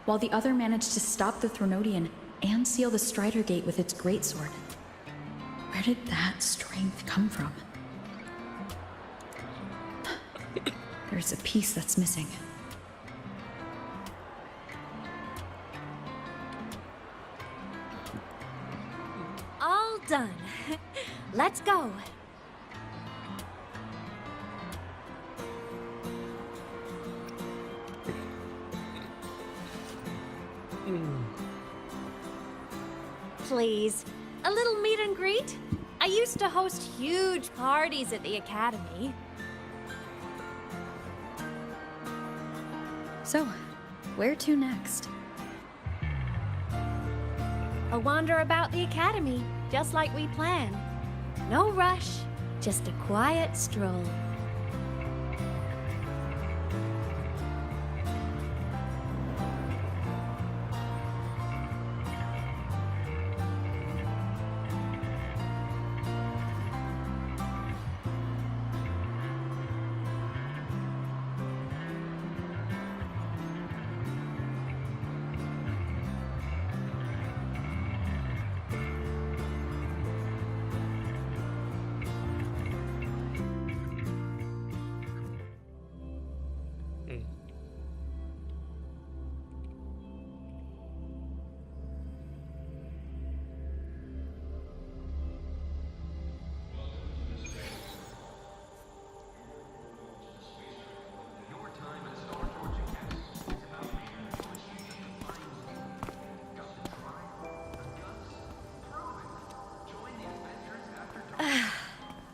while the other managed to stop the Threnodian and seal the Strider Gate with its greatsword? Where did that strength come from? There's a piece that's missing. All done. Let's go. please. A little meet and greet? I used to host huge parties at the academy. So, where to next? A wander about the academy, just like we planned. No rush, just a quiet stroll.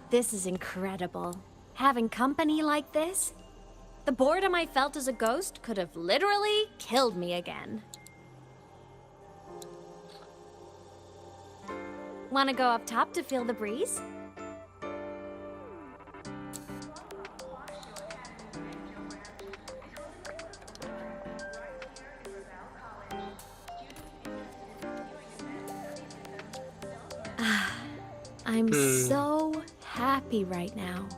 This is incredible. Having company like this? The boredom I felt as a ghost could have literally killed me again. Want to go up top to feel the breeze? I'm so happy right now.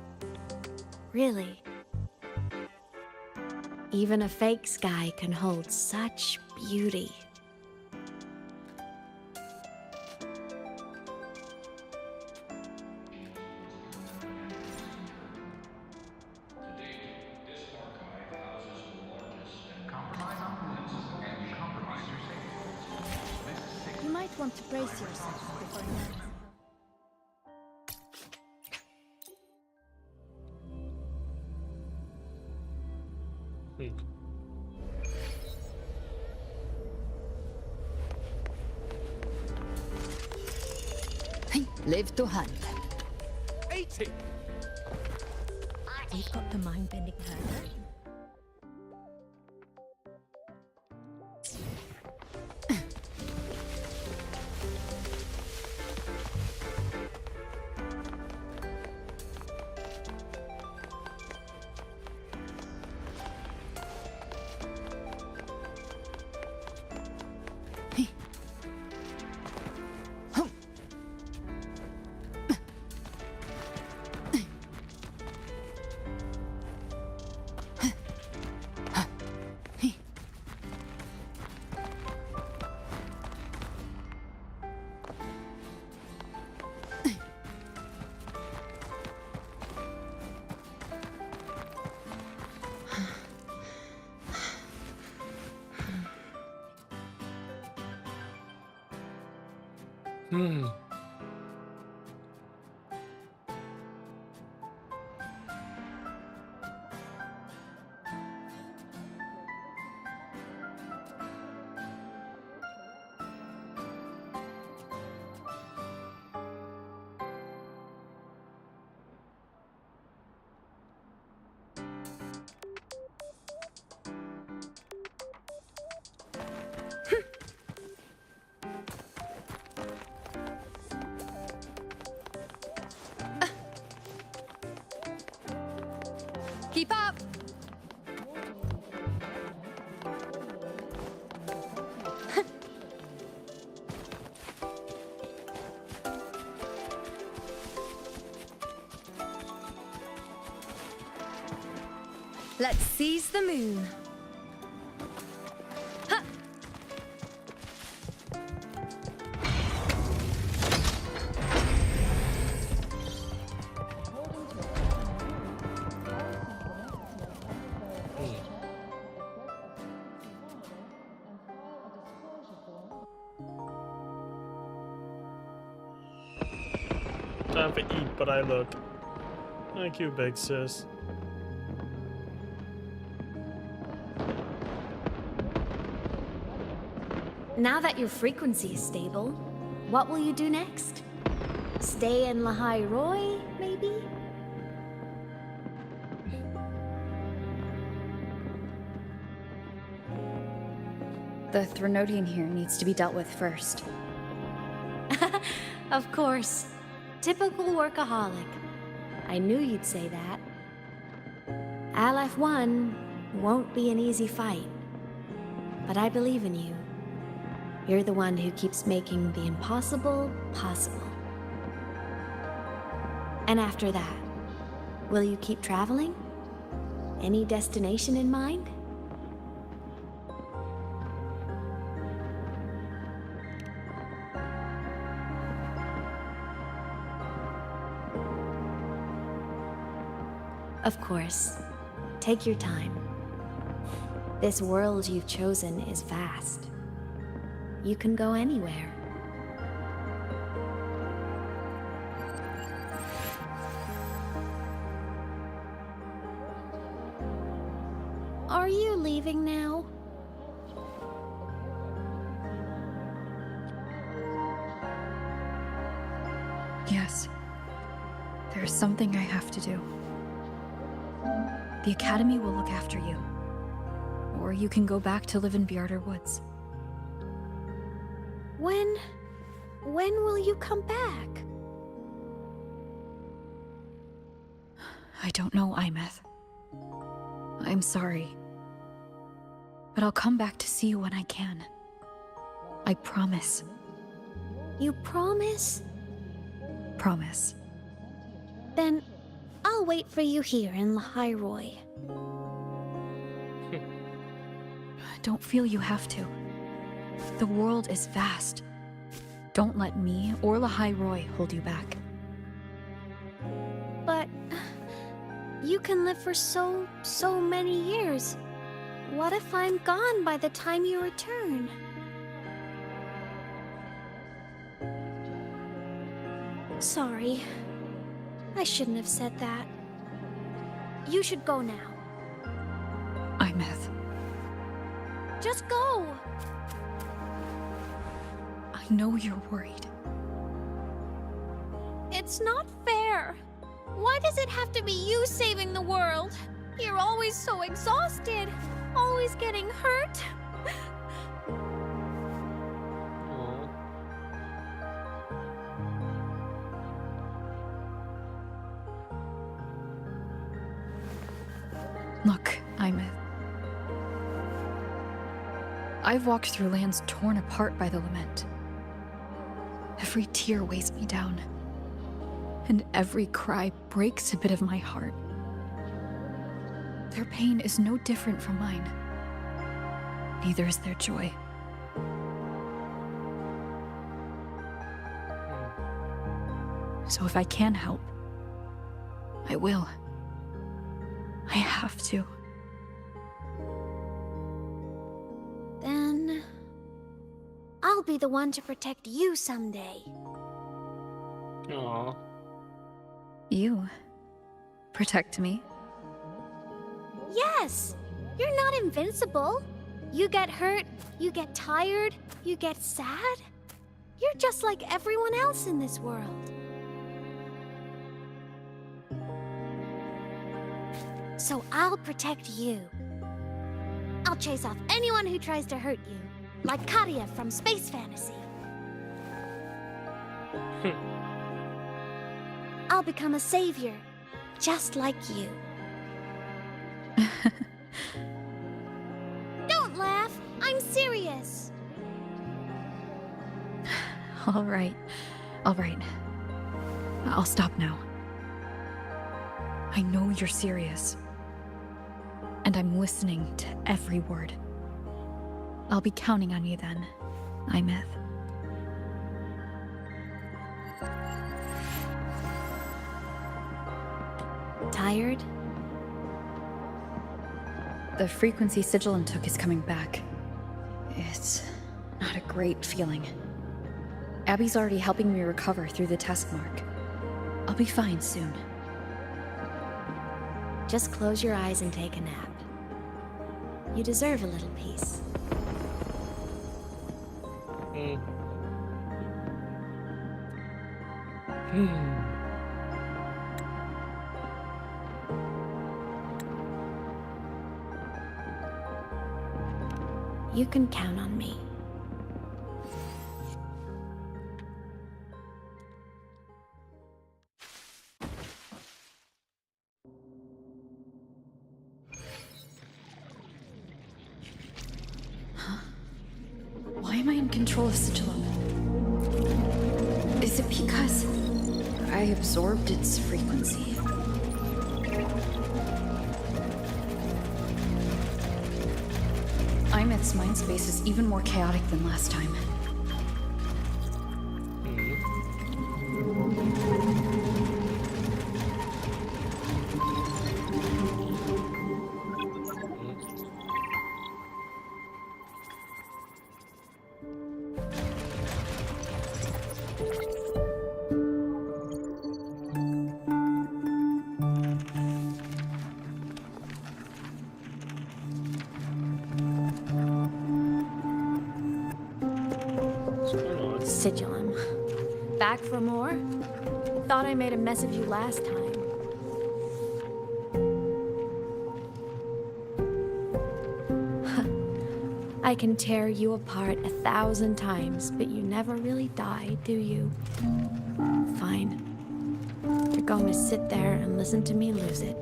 Really. Even a fake sky can hold such beauty. You might want to brace yourself before now. Live to hunt. 80! We've got the mind-bending herder. Keep up! Let's seize the moon. Time for eat, but I look. Thank you, big sis. Now that your frequency is stable, What will you do next? Stay in Lahai Roy, maybe? The Threnodian here needs to be dealt with first. Of course. Typical workaholic. I knew you'd say that. Aleph-1 won't be an easy fight. But I believe in you. You're the one who keeps making the impossible possible. And after that, will you keep traveling? Any destination in mind? Of course. Take your time. This world you've chosen is vast. You can go anywhere. Are you leaving now? Yes. There's something I have to do. The Academy will look after you. Or you can go back to live in Bjarder Woods. When will you come back? I don't know, Imeth. I'm sorry. But I'll come back to see you when I can. I promise. You promise? Promise. Then I'll wait for you here in Lahai Roy. Don't feel you have to. The world is vast. Don't let me or Lahai Roy hold you back. But you can live for so many years. What if I'm gone by the time you return? Sorry. I shouldn't have said that. You should go now. Imeth. Just go! I know you're worried. It's not fair. Why does it have to be you saving the world? You're always so exhausted. Always getting hurt. Look, Imeth. I've walked through lands torn apart by the lament. Every tear weighs me down. And every cry breaks a bit of my heart. Their pain is no different from mine. Neither is their joy. So if I can help, I will. I have to. Then I'll be the one to protect you someday. Aww. You protect me? Yes! You're not invincible. You get hurt, you get tired, you get sad. You're just like everyone else in this world. So I'll protect you. I'll chase off anyone who tries to hurt you, like Katia from Space Fantasy. I'll become a savior, just like you. Don't laugh! I'm serious! All right. All right. I'll stop now. I know you're serious. And I'm listening to every word. I'll be counting on you then, Imeth. Tired? The frequency Sigilin took is coming back. It's not a great feeling. Abby's already helping me recover through the test mark. I'll be fine soon. Just close your eyes and take a nap. You deserve a little peace. You can count on me. Why am I in control of Sigillum? Is it because I absorbed its frequency? Imeth's mind space is even more chaotic than last time. Sigillum. Back for more? I thought I made a mess of you last time. I can tear you apart 1,000 times, but you never really die, do you? Fine. You're going to sit there and listen to me lose it.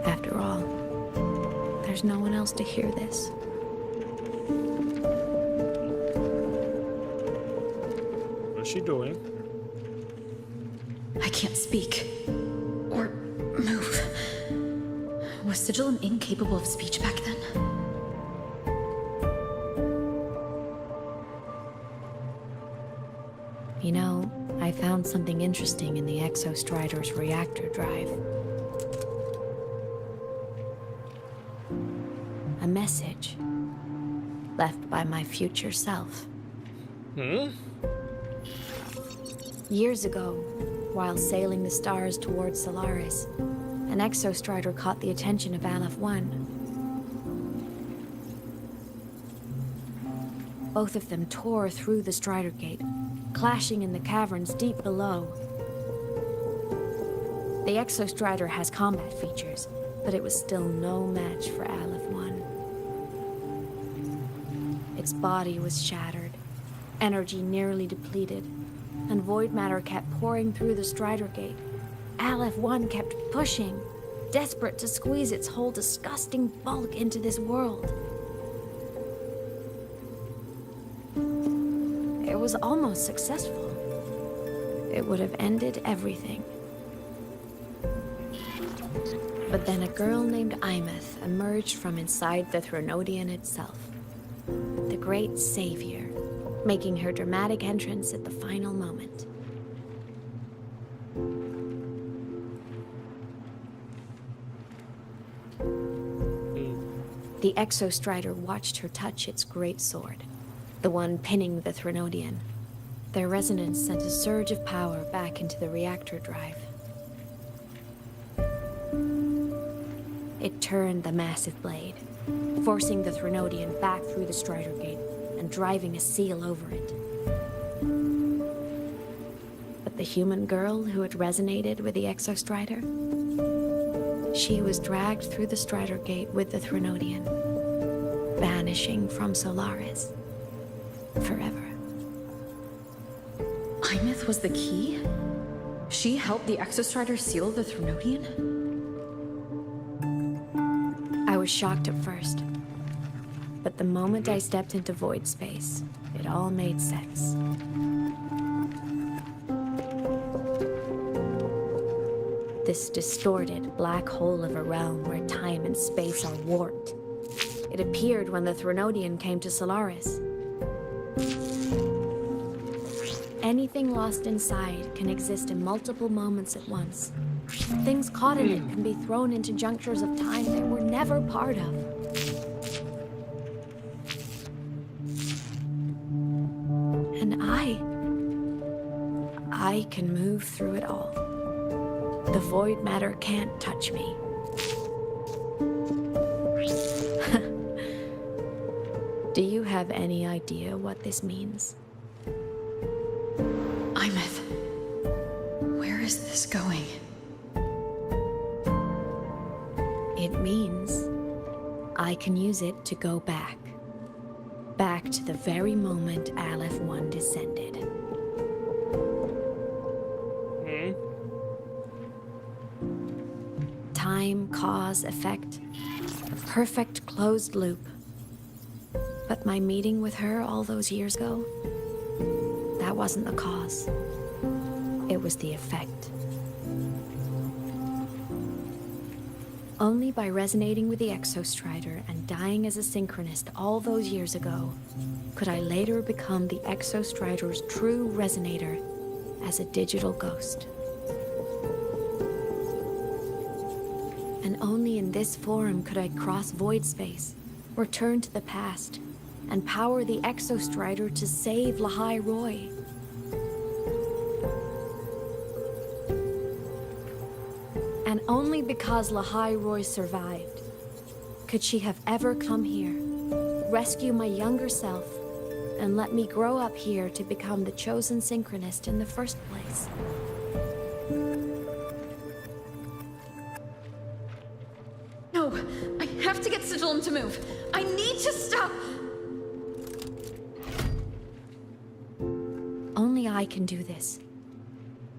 After all, there's no one else to hear this. What's she doing? I can't speak. Or move. Was Sigillum incapable of speech back then? You know, I found something interesting in the Exostrider's reactor drive. A message left by my future self. Years ago, while sailing the stars towards Solaris, an Exostrider caught the attention of Aleph 1. Both of them tore through the Strider Gate, clashing in the caverns deep below. The Exostrider has combat features, but it was still no match for Aleph 1. Its body was shattered, energy nearly depleted, and void matter kept pouring through the Strider Gate. Aleph 1 kept pushing, desperate to squeeze its whole disgusting bulk into this world. It was almost successful. It would have ended everything. But then a girl named Imeth emerged from inside the Threnodian itself. The great savior, making her dramatic entrance at the final moment. The Exostrider watched her touch its great sword, the one pinning the Threnodian. Their resonance sent a surge of power back into the reactor drive. It turned the massive blade, forcing the Threnodian back through the Strider Gate and driving a seal over it. But the human girl who had resonated with the Exostrider, she was dragged through the Strider Gate with the Threnodian, vanishing from Solaris forever. Imeth was the key? She helped the Exostrider seal the Threnodian? I was shocked at first, but the moment I stepped into void space, it all made sense. This distorted black hole of a realm where time and space are warped. It appeared when the Threnodian came to Solaris. Anything lost inside can exist in multiple moments at once. Things caught in it can be thrown into junctures of time they were never part of. And I can move through it all. The void matter can't touch me. have any idea what this means? Imeth, where is this going? It means I can use it to go back. Back to the very moment Aleph 1 descended. Time, cause, effect. Perfect closed loop. But my meeting with her all those years ago, that wasn't the cause. It was the effect. Only by resonating with the Exostrider and dying as a synchronist all those years ago, could I later become the Exostrider's true resonator as a digital ghost. And only in this form could I cross void space, return to the past, and power the Exostrider to save Lahai Roy. And only because Lahai Roy survived could she have ever come here, rescue my younger self, and let me grow up here to become the chosen synchronist in the first place. No, I have to get Sigilum to move. I need to stop. Only I can do this.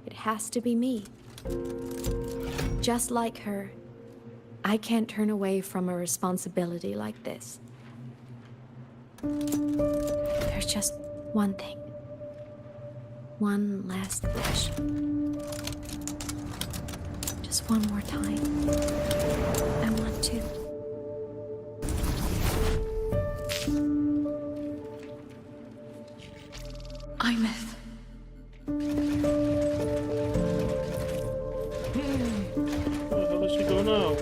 It has to be me. Just like her, I can't turn away from a responsibility like this. There's just one thing. One last wish. Just one more time. I want to. Imeth. Where the hell is she going now?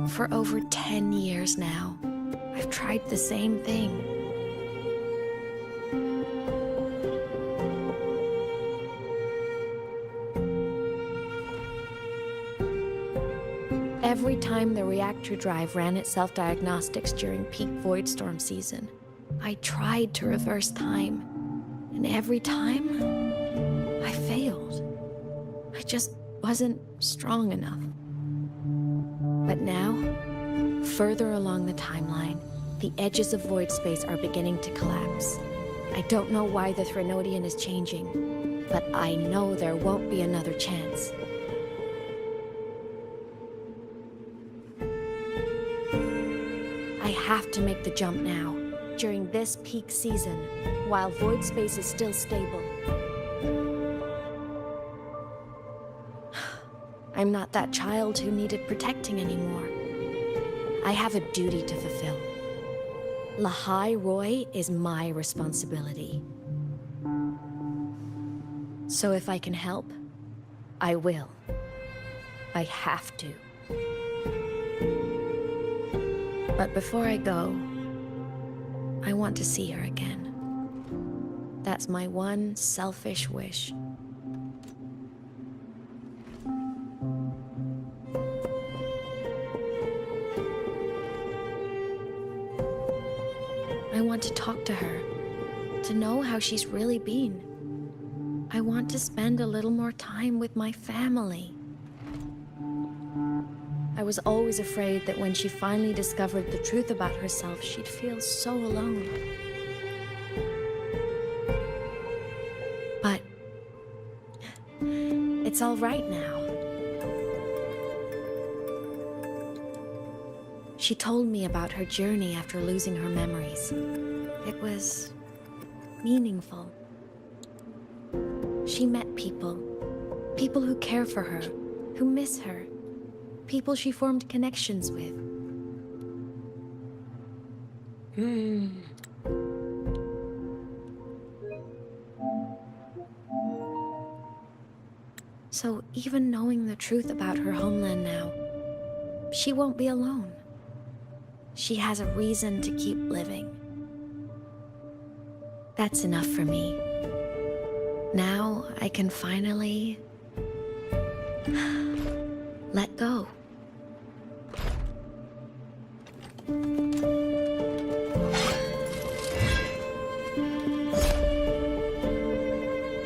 For over 10 years now, I've tried the same thing. Every time the reactor drive ran its self-diagnostics during peak void storm season, I tried to reverse time. And every time, I failed. I just wasn't strong enough. But now, further along the timeline, the edges of void space are beginning to collapse. I don't know why the Threnodian is changing, but I know there won't be another chance. I have to make the jump now, during this peak season, while void space is still stable. I'm not that child who needed protecting anymore. I have a duty to fulfill. Lahai Roy is my responsibility. So if I can help, I will. I have to. But before I go, I want to see her again. That's my one selfish wish. I want to talk to her, to know how she's really been. I want to spend a little more time with my family. I was always afraid that when she finally discovered the truth about herself, she'd feel so alone. But it's all right now. She told me about her journey after losing her memories. It was meaningful. She met people. People who care for her, who miss her. People she formed connections with. So even knowing the truth about her homeland now, she won't be alone. she has a reason to keep living. That's enough for me. Now I can finally let go.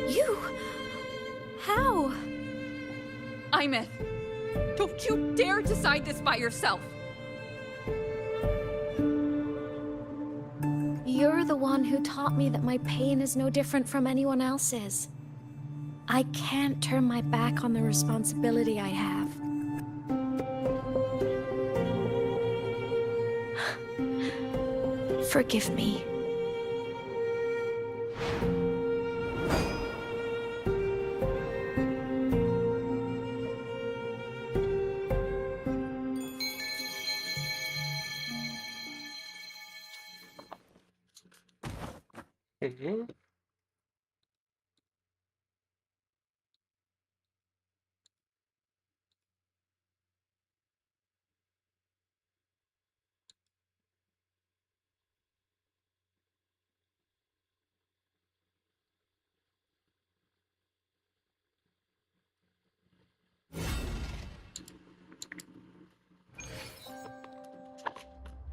You? How? Imeth, don't you dare decide this by yourself! You're the one who taught me that my pain is no different from anyone else's. I can't turn my back on the responsibility I have. Forgive me.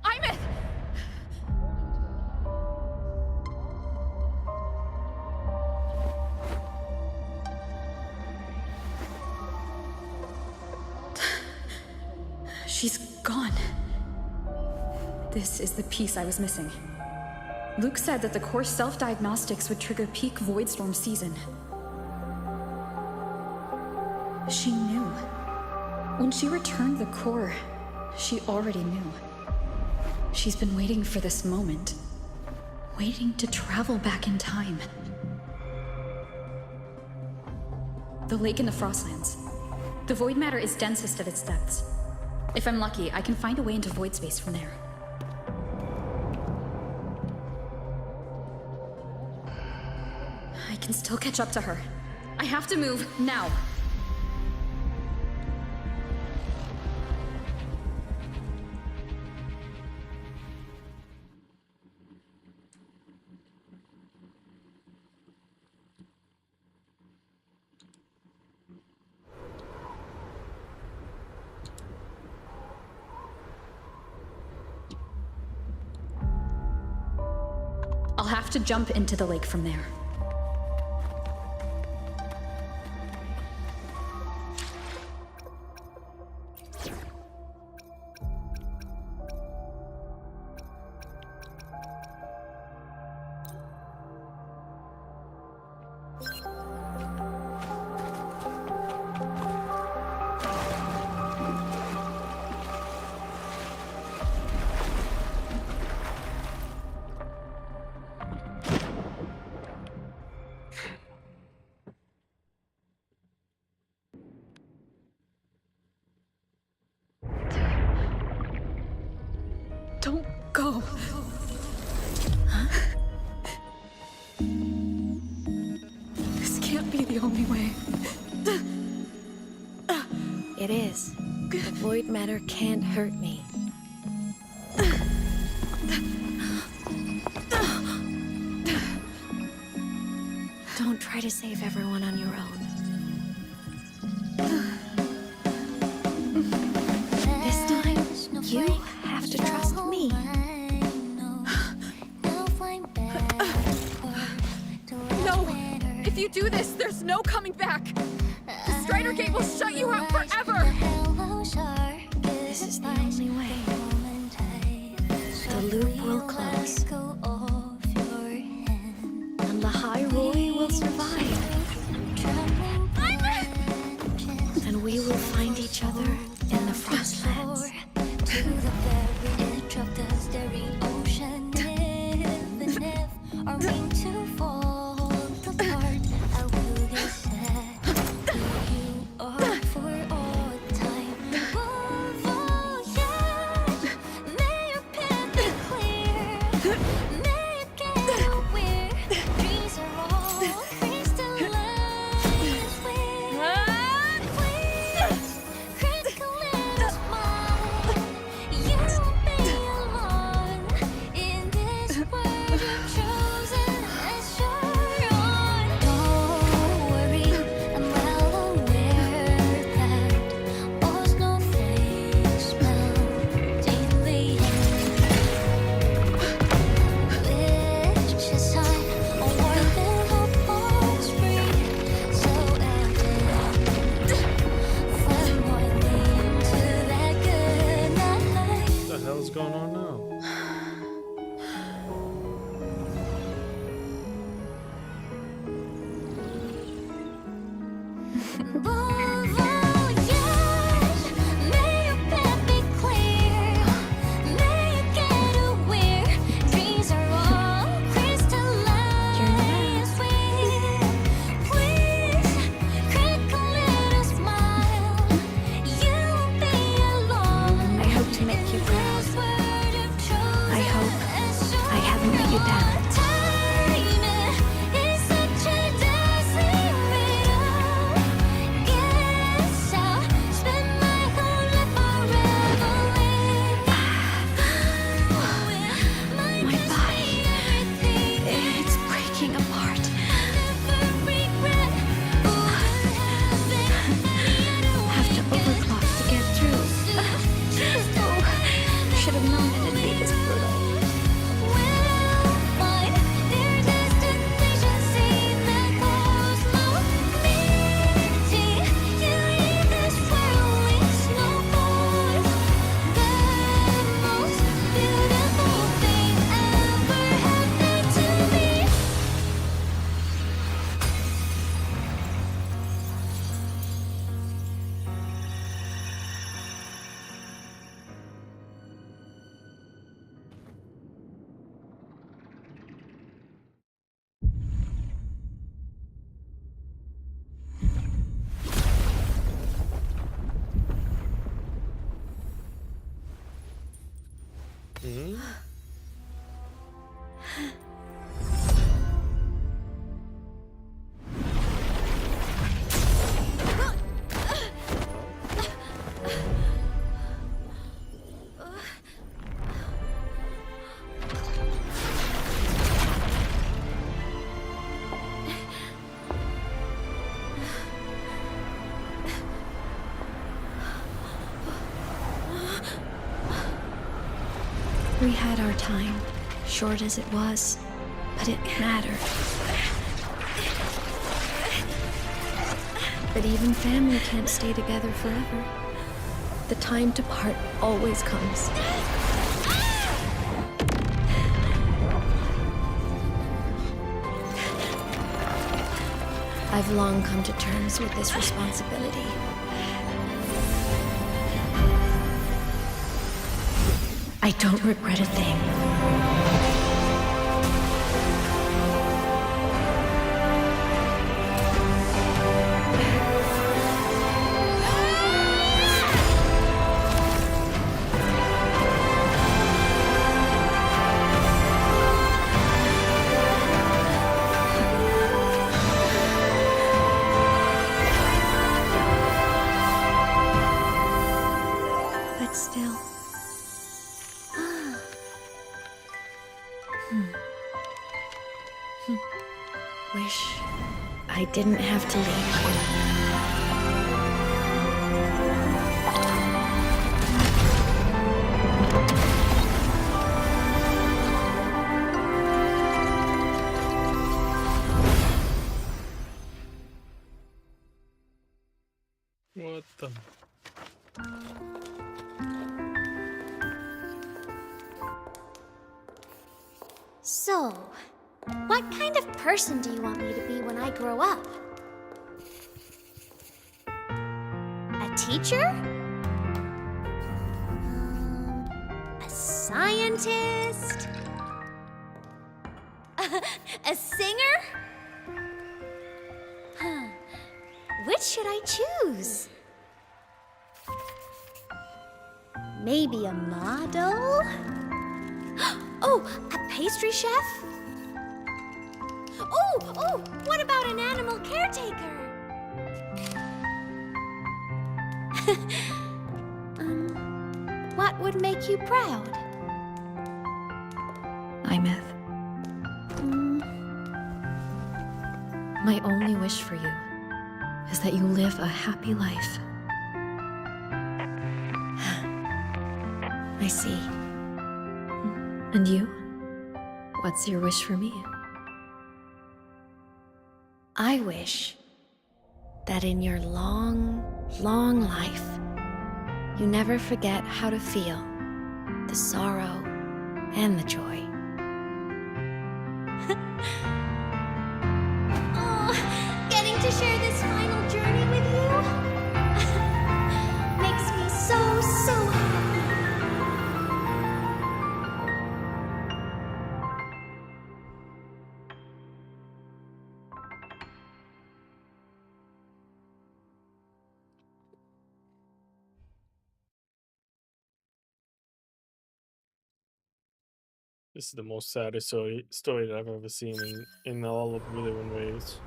Imeth! She's gone. This is the piece I was missing. Luke said that the core self-diagnostics would trigger peak Voidstorm season. She knew. When she returned the core, she already knew. She's been waiting for this moment. Waiting to travel back in time. The lake in the Frostlands. The void matter is densest at its depths. If I'm lucky, I can find a way into void space from there. I can still catch up to her. I have to move, now. I'll have to jump into the lake from there. Don't go. Huh? This can't be the only way. It is. The void matter can't hurt me. Don't try to save everyone on your own. This time, you have to trust me. No! If you do this, there's no coming back! The Strider Gate will shut you out forever! This is the only way. The loop will close. And the High Roy will survive. And we will find each other in the Frostlands. To the very edge of the staring ocean, even if our mean to fall apart, I will get sad. You are for all time. Above all, yeah. May your path be clear. May it get aware. Dreams are all crystallized with please, critical little smile. going on now? We had our time, short as it was, but it mattered. But even family can't stay together forever. The time to part always comes. I've long come to terms with this responsibility. I don't regret a thing. But still. Wish I didn't have to leave you. What the? So, what kind of person do you want me to be when I grow up? A teacher? A scientist? A singer? Huh. Which should I choose? Maybe a model? Oh, a pastry chef? Oh, what about an animal caretaker? What would make you proud? Imeth. My only wish for you is that you live a happy life. I see. And you? What's your wish for me? I wish that in your long, long life, you never forget how to feel the sorrow, and the joy. Oh, getting to share this final journey with you makes me so happy. This is the most saddest story that I've ever seen in all of Wuthering Waves.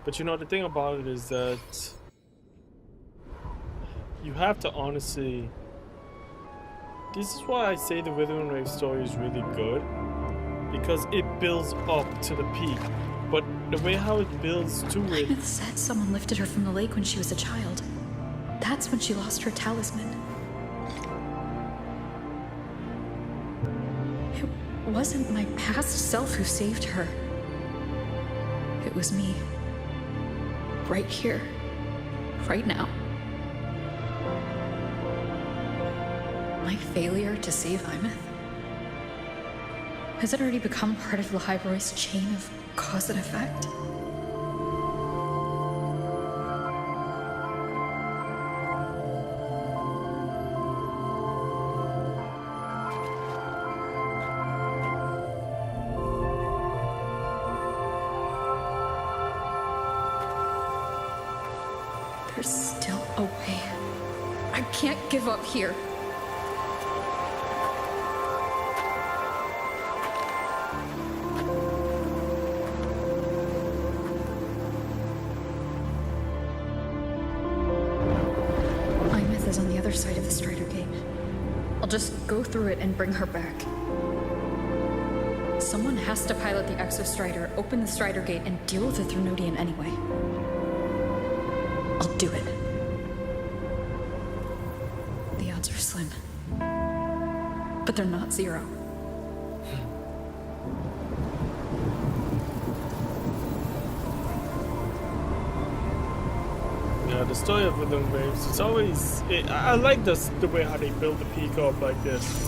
But you know, the thing about it is that you have to honestly... This is why I say the Wuthering Waves story is really good. Because it builds up to the peak. But the way how it builds to it... It said someone lifted her from the lake when she was a child. That's when she lost her talisman. It wasn't my past self who saved her. It was me. Right here. Right now. My failure to save Imeth? Has it already become part of Lahiroy's chain of cause and effect? There's still a way. I can't give up here. Imeth is on the other side of the Strider Gate. I'll just go through it and bring her back. Someone has to pilot the Exostrider, open the Strider Gate, and deal with the Threnodian anyway. I'll do it. The odds are slim. But they're not zero. Yeah, the story of Wuthering Waves, it's always... I like this, the way how they build the peak up like this.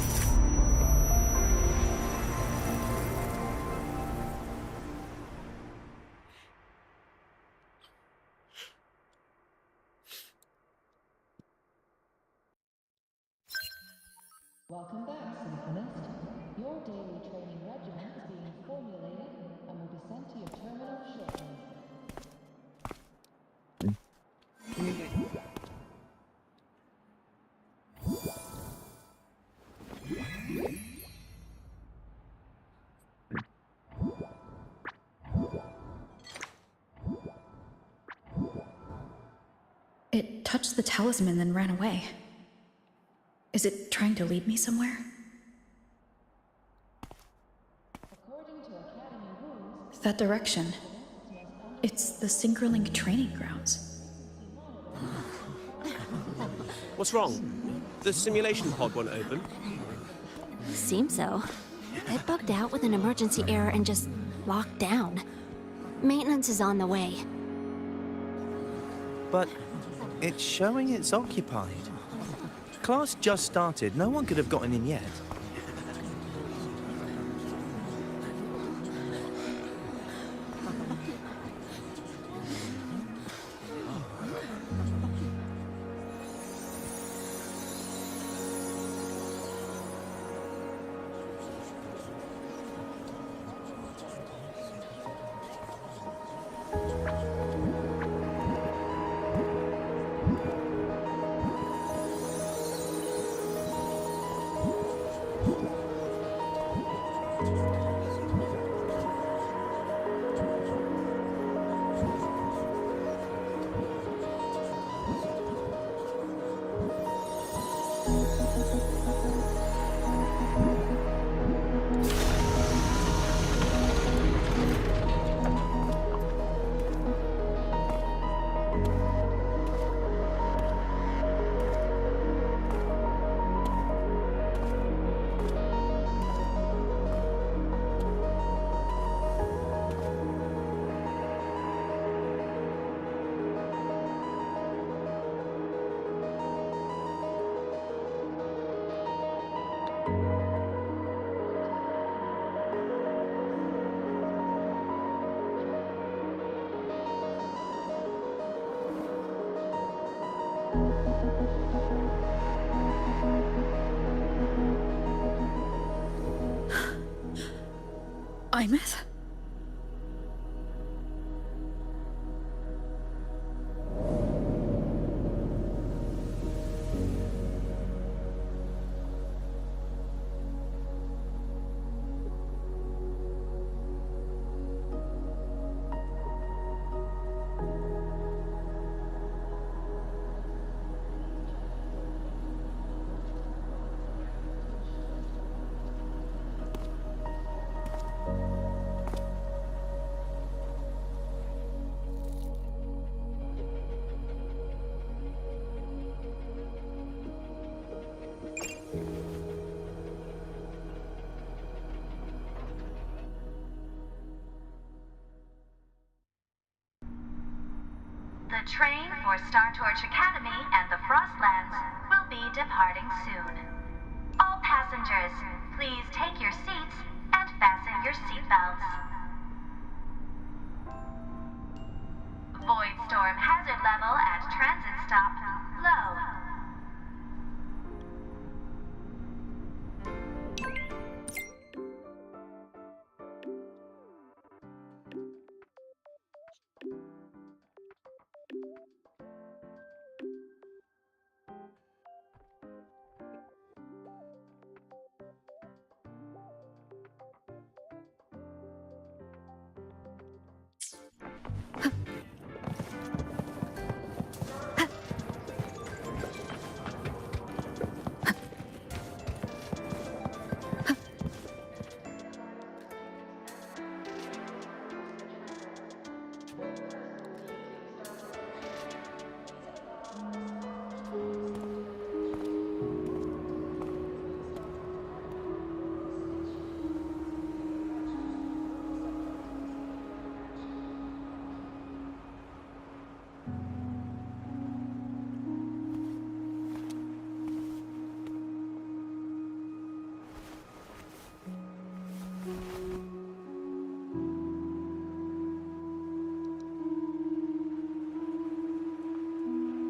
Welcome back, Synchronist. Your daily training regimen is being formulated and will be sent to your terminal shortly. It touched the talisman, then ran away. Is it trying to lead me somewhere? That direction. It's the Synchronlink training grounds. What's wrong? The simulation pod won't open? Seems so. It bugged out with an emergency error and just locked down. Maintenance is on the way. But it's showing it's occupied. Class just started. No one could have gotten in yet. Imeth? The train for Star Torch Academy and the Frostlands will be departing soon. All passengers, please take your seats and fasten your seatbelts. Void storm hazard level at transit stop low.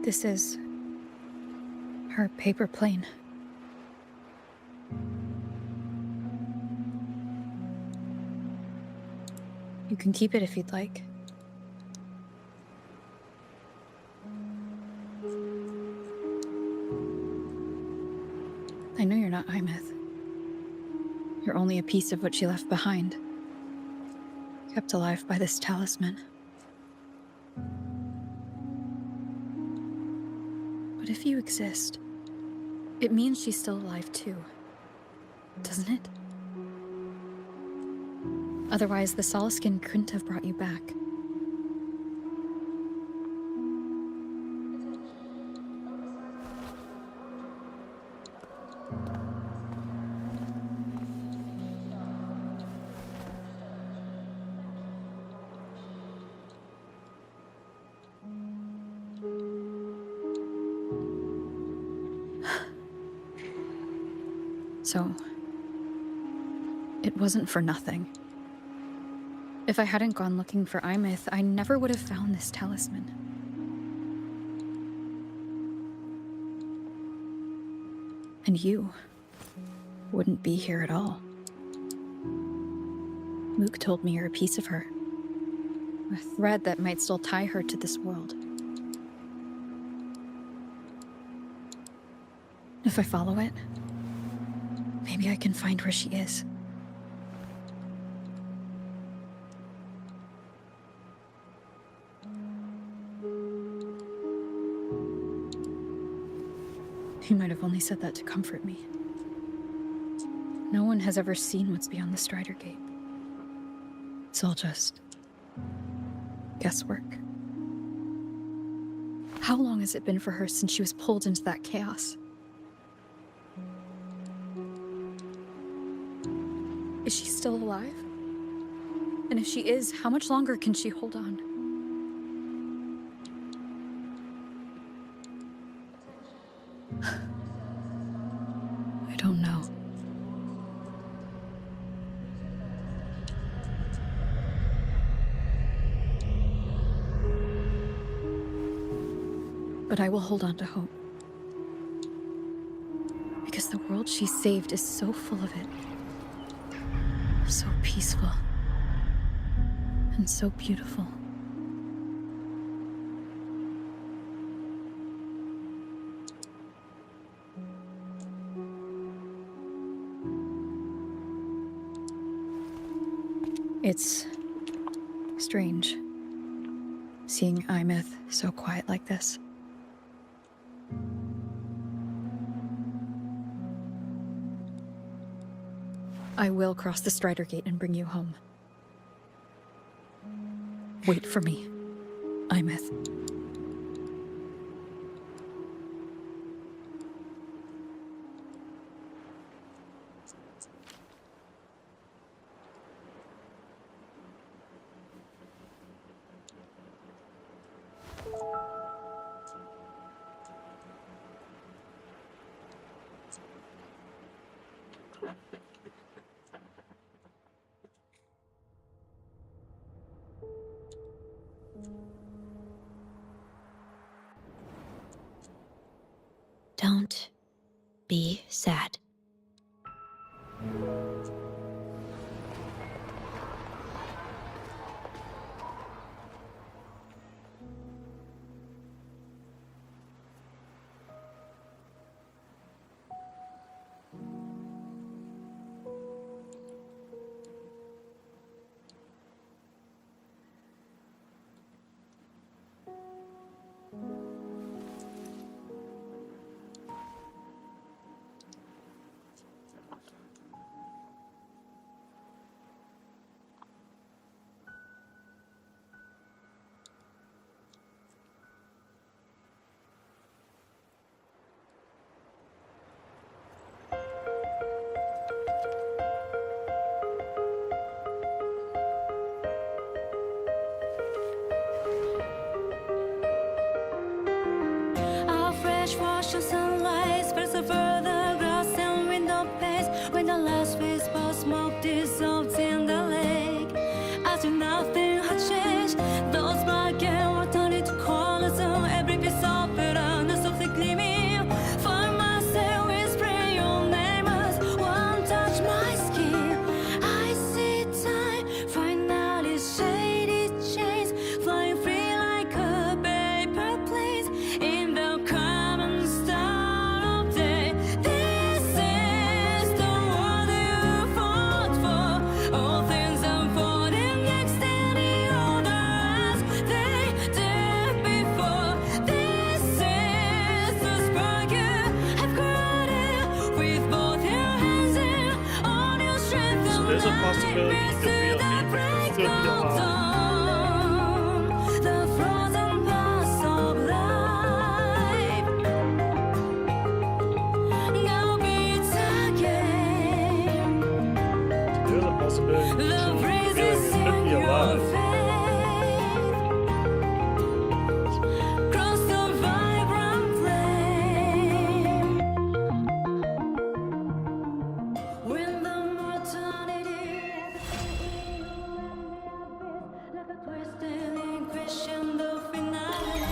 This is her paper plane. You can keep it if you'd like. I know you're not Imeth. You're only a piece of what she left behind, kept alive by this talisman. But if you exist, it means she's still alive too, doesn't it? Otherwise, the Solaskin couldn't have brought you back. So, it wasn't for nothing. If I hadn't gone looking for Imeth, I never would have found this talisman. And you wouldn't be here at all. Mook told me you're a piece of her. A thread that might still tie her to this world. If I follow it, maybe I can find where she is. He might have only said that to comfort me. No one has ever seen what's beyond the Strider Gate. It's all just guesswork. How long has it been for her since she was pulled into that chaos? Is she still alive? And if she is, how much longer can she hold on? I don't know. But I will hold on to hope. Because the world she saved is so full of it. So peaceful. and so beautiful. It's strange seeing Imeth so quiet like this. I will cross the Strider Gate and bring you home. Wait for me, Imeth. Don't be sad. Our fresh wash of sunlight spreads over the grass and window panes. When the last wisp of smoke dissolves in the lake, as if nothing had changed, those black and white turned into colors on every piece of pattern softly gleaming. Find myself whispering your name as one touch my skin. I see time finally shaded chains flying free like a paper plane in the common style of day. This is the world you fought for. All things unfolding next in the order as they did before. This is the spark you have created with both your hands and all your strength. So there's a possibility you could be a leader. Could be a The frozen past of life now beats again. There's a possibility The you breezes could in be your alive. face cross the vibrant flame. When the mortality like a twisting crescendo finale.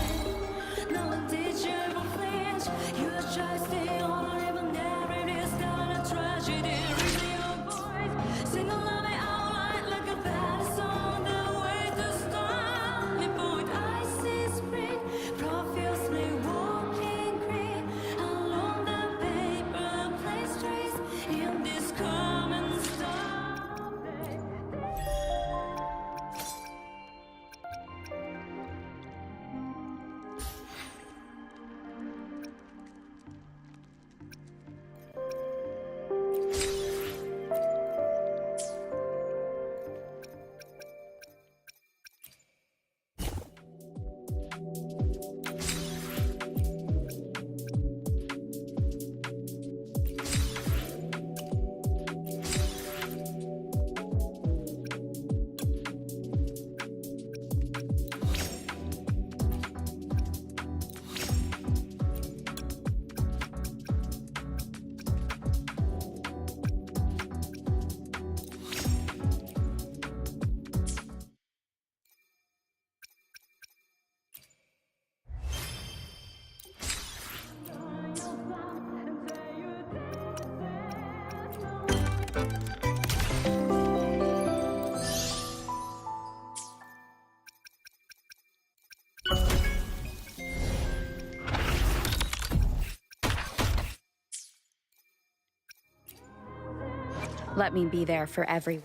No one did you ever flinch. You just stay on even there. It is not a tragedy. Raising your voice, sing along it out like a bad song. The way to stop me, point. I see spring profusely walking green along the paper place trees in this common storm. Let me be there for every.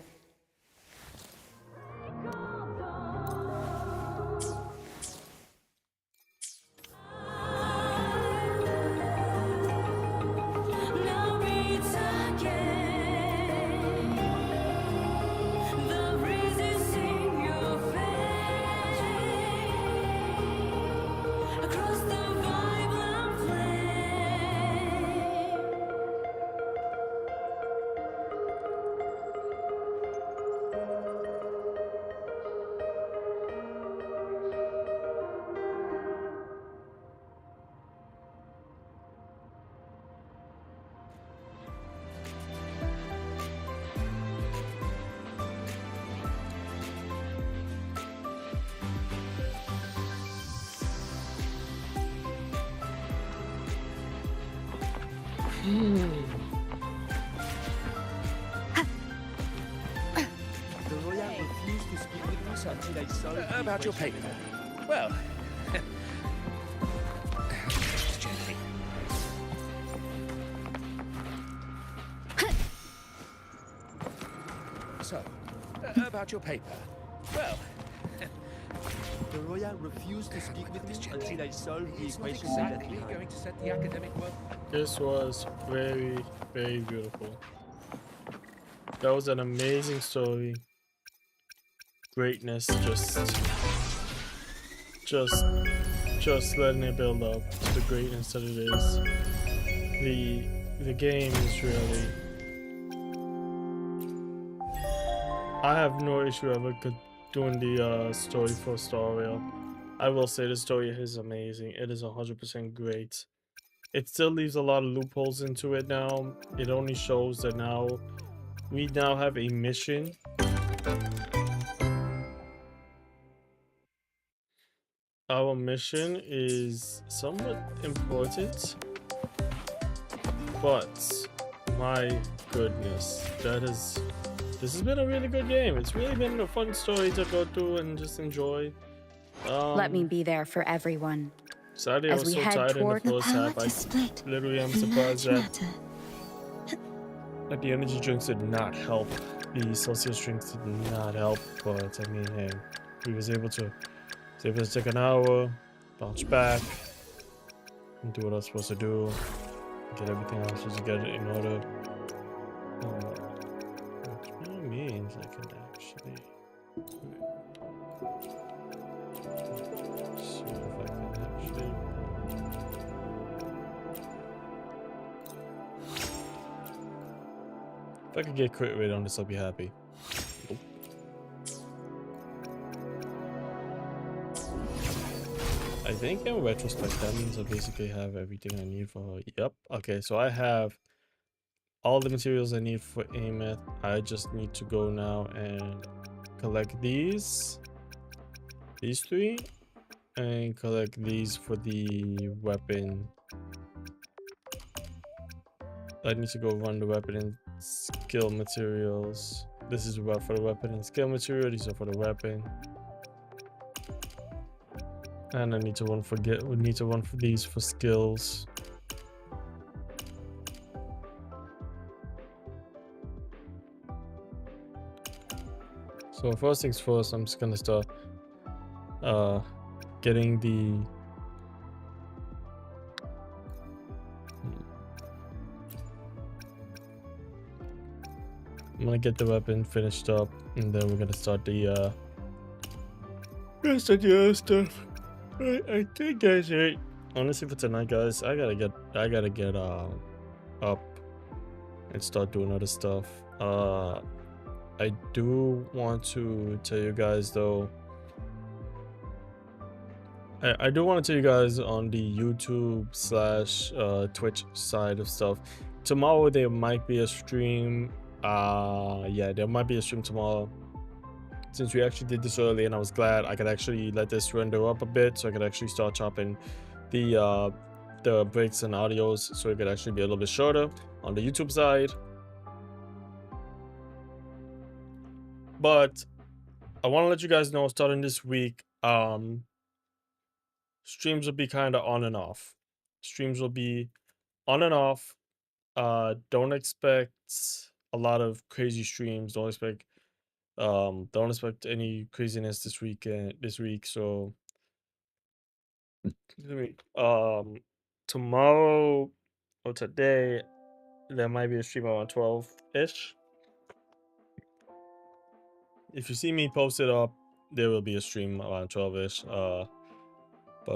The Royale refused to speak with us until they solved about your paper. Well, gently. So, about your paper. Well, the Royale refused to speak with us until they solved the equation. Exactly going to set the academic world. This was very, very beautiful. That was an amazing story. Greatness, just letting it build up to the greatness that it is. The game is really. I have no issue ever doing the story for Star Rail. I will say the story is amazing. It is 100% great. It still leaves a lot of loopholes into it now. It only shows that now we now have a mission. Our mission is somewhat important, but my goodness, this has been a really good game. It's really been a fun story to go through and just enjoy. Let me be there for everyone. Sadly, I was so tired in the first half. I literally am surprised that the energy drinks did not help. The Celsius drinks did not help, but I mean, hey, we was able to take an hour, bounce back, and do what I was supposed to do, get everything I was supposed to get in order. Which means I can actually see if I can actually. If I could get crit rate on this, I'll be happy. Nope. I think in retrospect, that means I basically have everything I need for her. Yep. Okay, so I have all the materials I need for Ameth. I just need to go now and collect these three, and collect these for the weapon. I need to go run the weapon and skill materials. This is for the weapon and skill material. These are for the weapon. And I need to run for these for skills. So first things first, I'm just gonna start getting the I'm gonna get the weapon finished up, and then we're gonna start the other stuff. I think that's it. Honestly, for tonight, guys, I gotta get up and start doing other stuff. I do want to tell you guys though. I do want to tell you guys on the YouTube / Twitch side of stuff. Tomorrow there might be a stream. Yeah, there might be a stream tomorrow. Since we actually did this early, and I was glad I could actually let this render up a bit, so I could actually start chopping the breaks and audios, so it could actually be a little bit shorter on the YouTube side. But I want to let you guys know, starting this week, streams will be kind of on and off. Streams will be on and off. Don't expect a lot of crazy streams. Don't expect any craziness this week. So excuse me. Tomorrow or today there might be a stream around 12-ish. If you see me post it up, there will be a stream around 12-ish. But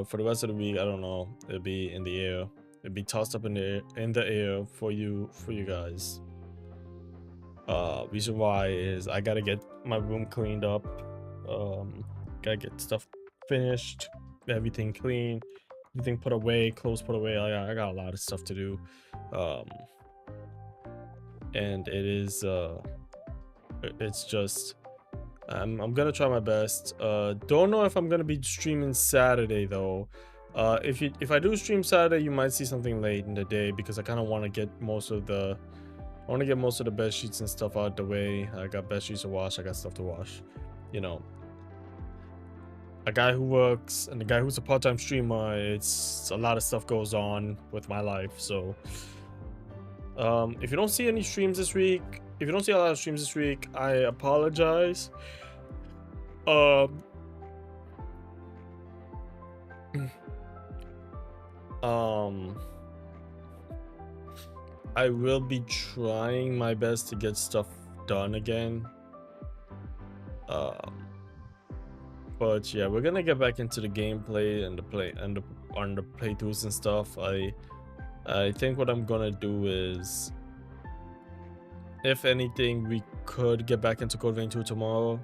for the rest of the week, I don't know. It'll be in the air. It'll be tossed up in the air for you guys. Reason why is I gotta get my room cleaned up. Gotta get stuff finished, everything clean, everything put away, clothes put away. I got a lot of stuff to do. And it is it's just I'm gonna try my best. Don't know if I'm gonna be streaming Saturday though. If I do stream Saturday, you might see something late in the day because I kind of want to get most of the bed sheets and stuff out the way. I got bed sheets to wash. I got stuff to wash. You know, a guy who works and a guy who's a part-time streamer, it's a lot of stuff goes on with my life. So if you don't see any streams this week, if you don't see a lot of streams this week, I apologize. I will be trying my best to get stuff done again. But yeah, we're gonna get back into the gameplay and the playthroughs and stuff. I think what I'm gonna do is, if anything, we could get back into Code Vein 2 tomorrow.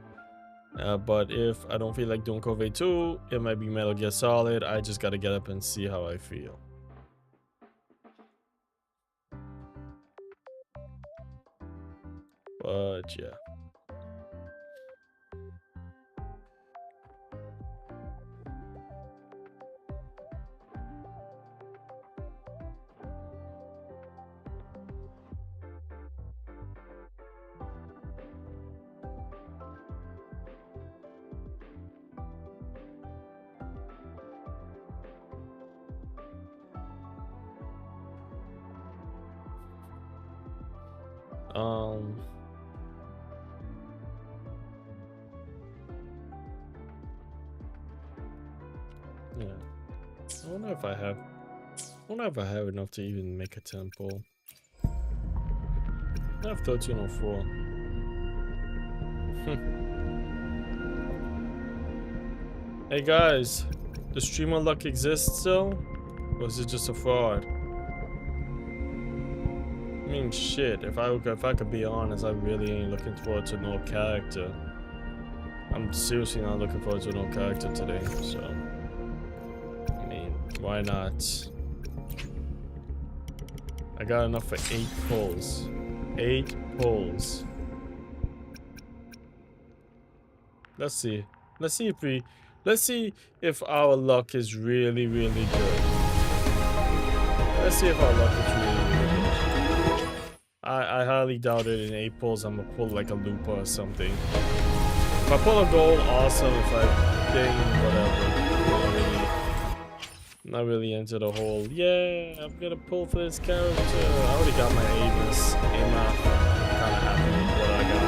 But if I don't feel like doing Code Vein 2, it might be Metal Gear Solid. I just gotta get up and see how I feel. But yeah. Yeah. I wonder if I have enough to even make a temple. I have 1304. Hey guys, does streamer luck exist still? Or is it just a fraud? I mean, shit, if I could be honest, I really ain't looking forward to no character. I'm seriously not looking forward to no character today, so I mean, why not? I got enough for 8 pulls. 8 pulls. Let's see if our luck is really good. Let's see if our luck is really good. I highly doubt it in 8 pulls I'm gonna pull like a Lupa or something. If I pull a gold, awesome. If I ding, whatever. Not really into the whole, yeah, I'm gonna pull for this character. I already got my Amos. I'm kinda happy with what I got.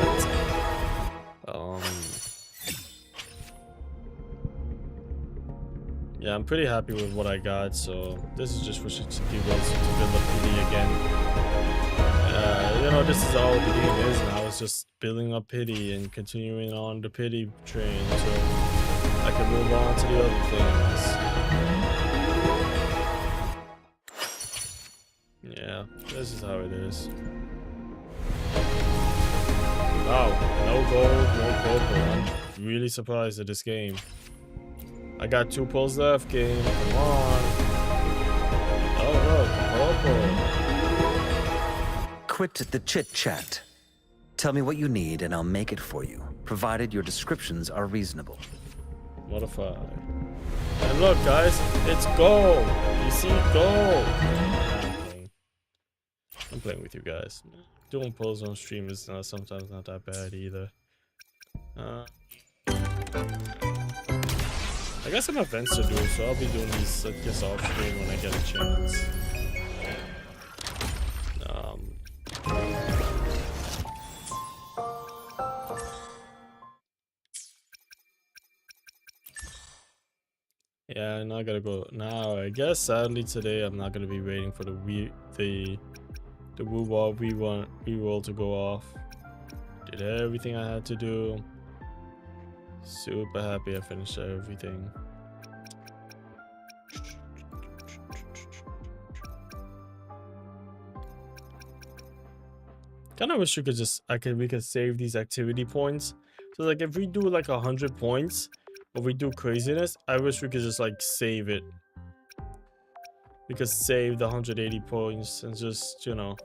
Yeah, I'm pretty happy with what I got, so this is just for shits and giggles to build up pity again. You know, this is all the game is now. It's just building up pity and continuing on the pity train so I can move on to the other things. Yeah, this is how it is. Wow, no gold, no purple. I'm really surprised at this game. I got 2 pulls left, game. Come on. Oh, look, purple. Quit the chit-chat. Tell me what you need and I'll make it for you, provided your descriptions are reasonable. Modify. And look, guys, it's gold. You see gold. I'm playing with you guys. Doing pulls on stream is sometimes not that bad either. I got some events to do, so I'll be doing these just off stream when I get a chance. Yeah, now I gotta go. Now I guess sadly today I'm not gonna be waiting for the woo-wah reroll to go off. Did everything I had to do. Super happy I finished everything. Kind of wish we could just we could save these activity points. So like if we do like 100 points or we do craziness, I wish we could just like save it. We could save the 180 points and just, you know.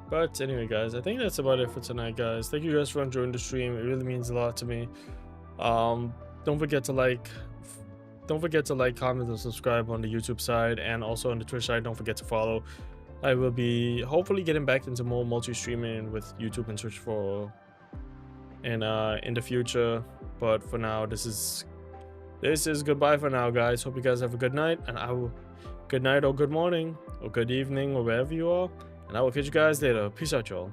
But anyway, guys, I think that's about it for tonight, guys. Thank you guys for enjoying the stream. It really means a lot to me. Don't forget to like, comment, and subscribe on the YouTube side, and also on the Twitch side. Don't forget to follow. I will be hopefully getting back into more multi-streaming with YouTube and Twitch in the future. But for now, this is goodbye for now, guys. Hope you guys have a good night, and good night or good morning or good evening or wherever you are. And I will catch you guys later. Peace out, y'all.